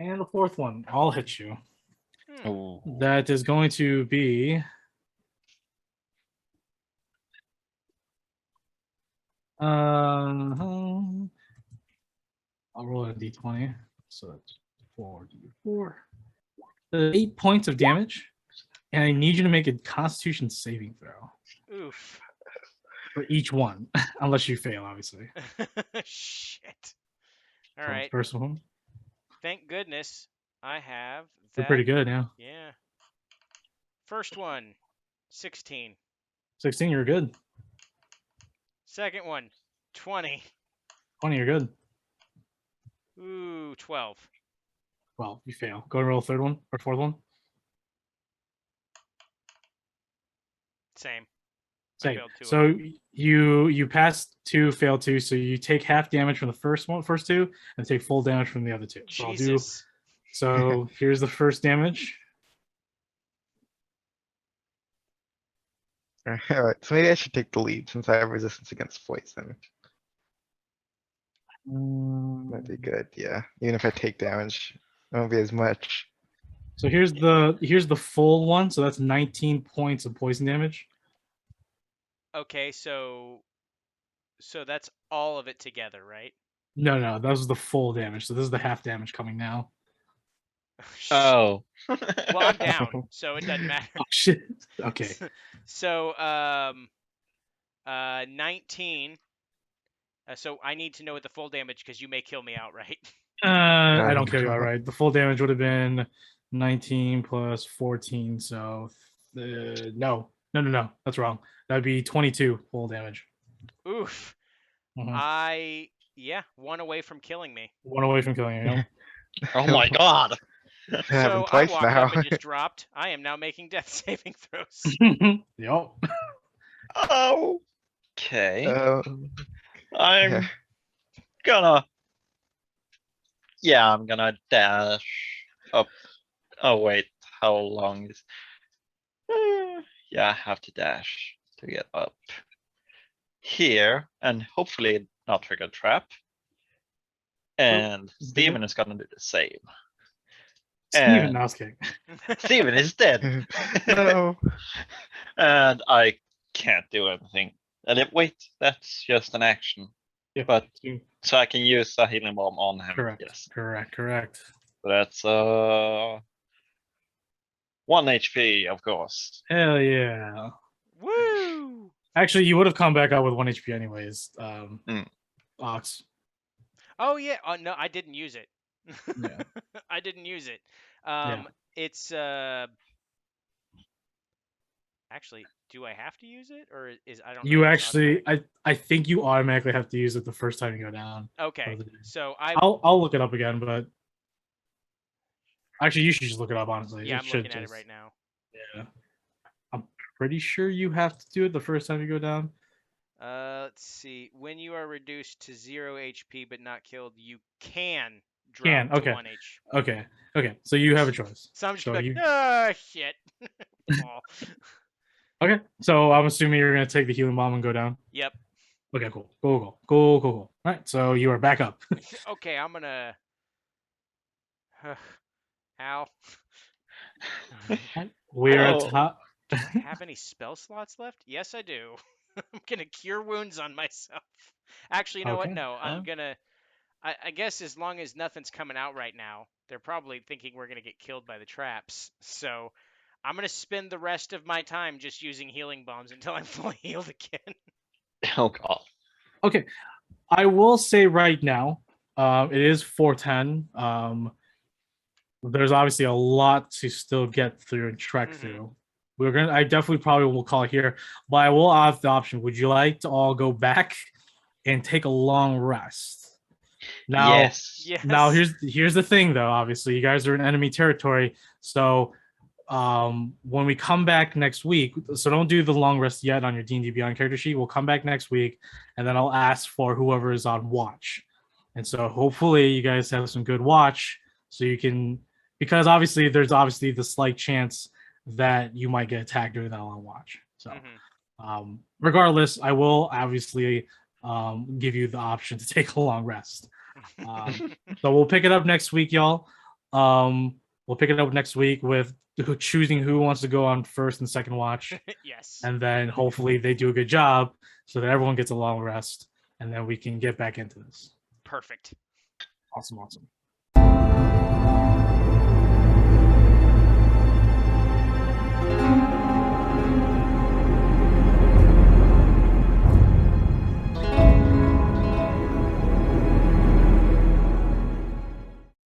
And the fourth one. All hit you. Oh. That is going to be. I'll roll a d20. So that's 4d4. 8 points of damage. And I need you to make a Constitution saving throw Oof. for each one, unless you fail, obviously. Shit. All So right. first one, Thank goodness I have they're that. pretty good now. Yeah. First one, 16. 16, you're good. Second one, 20. 20, you're good. Ooh, 12. Well, you fail. Go and roll third one or fourth one. Same. I Same. failed 2 of So them. you pass 2, fail 2. So you take half damage from the first 2, and take full damage from the other 2. So I'll do. Jesus. So here's the first damage. All right, so maybe I should take the lead since I have resistance against poison. Might be good, yeah. Even if I take damage, it won't be as much. So here's the full one. So that's 19 points of poison damage. Okay, so that's all of it together, right? No, that was the full damage. So this is the half damage coming now. Oh. Well, I'm down, so it doesn't matter. Oh shit. Okay. So 19. So I need to know what the full damage because you may kill me outright. I don't kill you outright. The full damage would have been 19 plus 14. So no. That's wrong. That'd be 22 full damage. Oof. Mhm. Yeah, 1 away from killing me. 1 away from killing you. Oh my god. It So happened I twice walked now. up and just dropped. I am now making death saving throws. Yup. Okay. Um, I'm yeah. gonna. Yeah, I'm gonna dash up. Oh wait, how long is? Yeah, I have to dash to get up here, and hopefully not trigger a trap. And Steven is gonna do the same. Steven, And no, I was kidding. Steven is dead. No. And I can't do anything. And wait, that's just an action. Yeah, But you- so I can use a healing bomb on him. correct. Yes. Correct. So that's 1 HP, of course. Hell yeah. Woo! Actually, you would have come back out with 1 HP anyways. Ox. Oh yeah. Oh no, I didn't use it. Yeah. I didn't use it. Yeah. It's actually, do I have to use it or is I don't know. You if it's actually, automatic. I think you automatically have to use it the first time you go down. Okay. So I'll look it up again, but actually you should just look it up honestly. yeah, It I'm should looking at it just- right now. Yeah. I'm pretty sure you have to do it the first time you go down. Let's see. When you are reduced to 0 HP but not killed, you can drop Can, to okay. 1 HP. Okay. So you have a choice. So I'm just So like, you- shit. Fall. Okay. So I'm assuming you're gonna take the healing bomb and go down. Yep. Okay, cool. Cool. All right. So you are back up. Okay, I'm gonna. Ow. We're at Oh. top. Do I have any spell slots left? Yes, I do. I'm gonna cure wounds on myself. Actually, you know what? Okay. No, I'm gonna. I guess as long as nothing's coming out right now, they're probably thinking we're gonna get killed by the traps. So I'm gonna spend the rest of my time just using healing bombs until I'm fully healed again. Oh god. Okay. I will say right now, it is 410. There's obviously a lot to still get through and trek through. I definitely probably will call it here, but I will have the option. Would you like to all go back and take a long rest. Now, Yes. Yes. now here's the thing though. Obviously, you guys are in enemy territory, so when we come back next week, so don't do the long rest yet on your D&D Beyond character sheet. We'll come back next week, and then I'll ask for whoever is on watch. And so hopefully you guys have some good watch, so you can, because obviously there's obviously the slight chance that you might get attacked during that long watch. So regardless, I will obviously give you the option to take a long rest. So we'll pick it up next week, y'all. We'll pick it up next week with choosing who wants to go on first and second watch, Yes. and then hopefully they do a good job so that everyone gets a long rest, and then we can get back into this. Perfect. Awesome.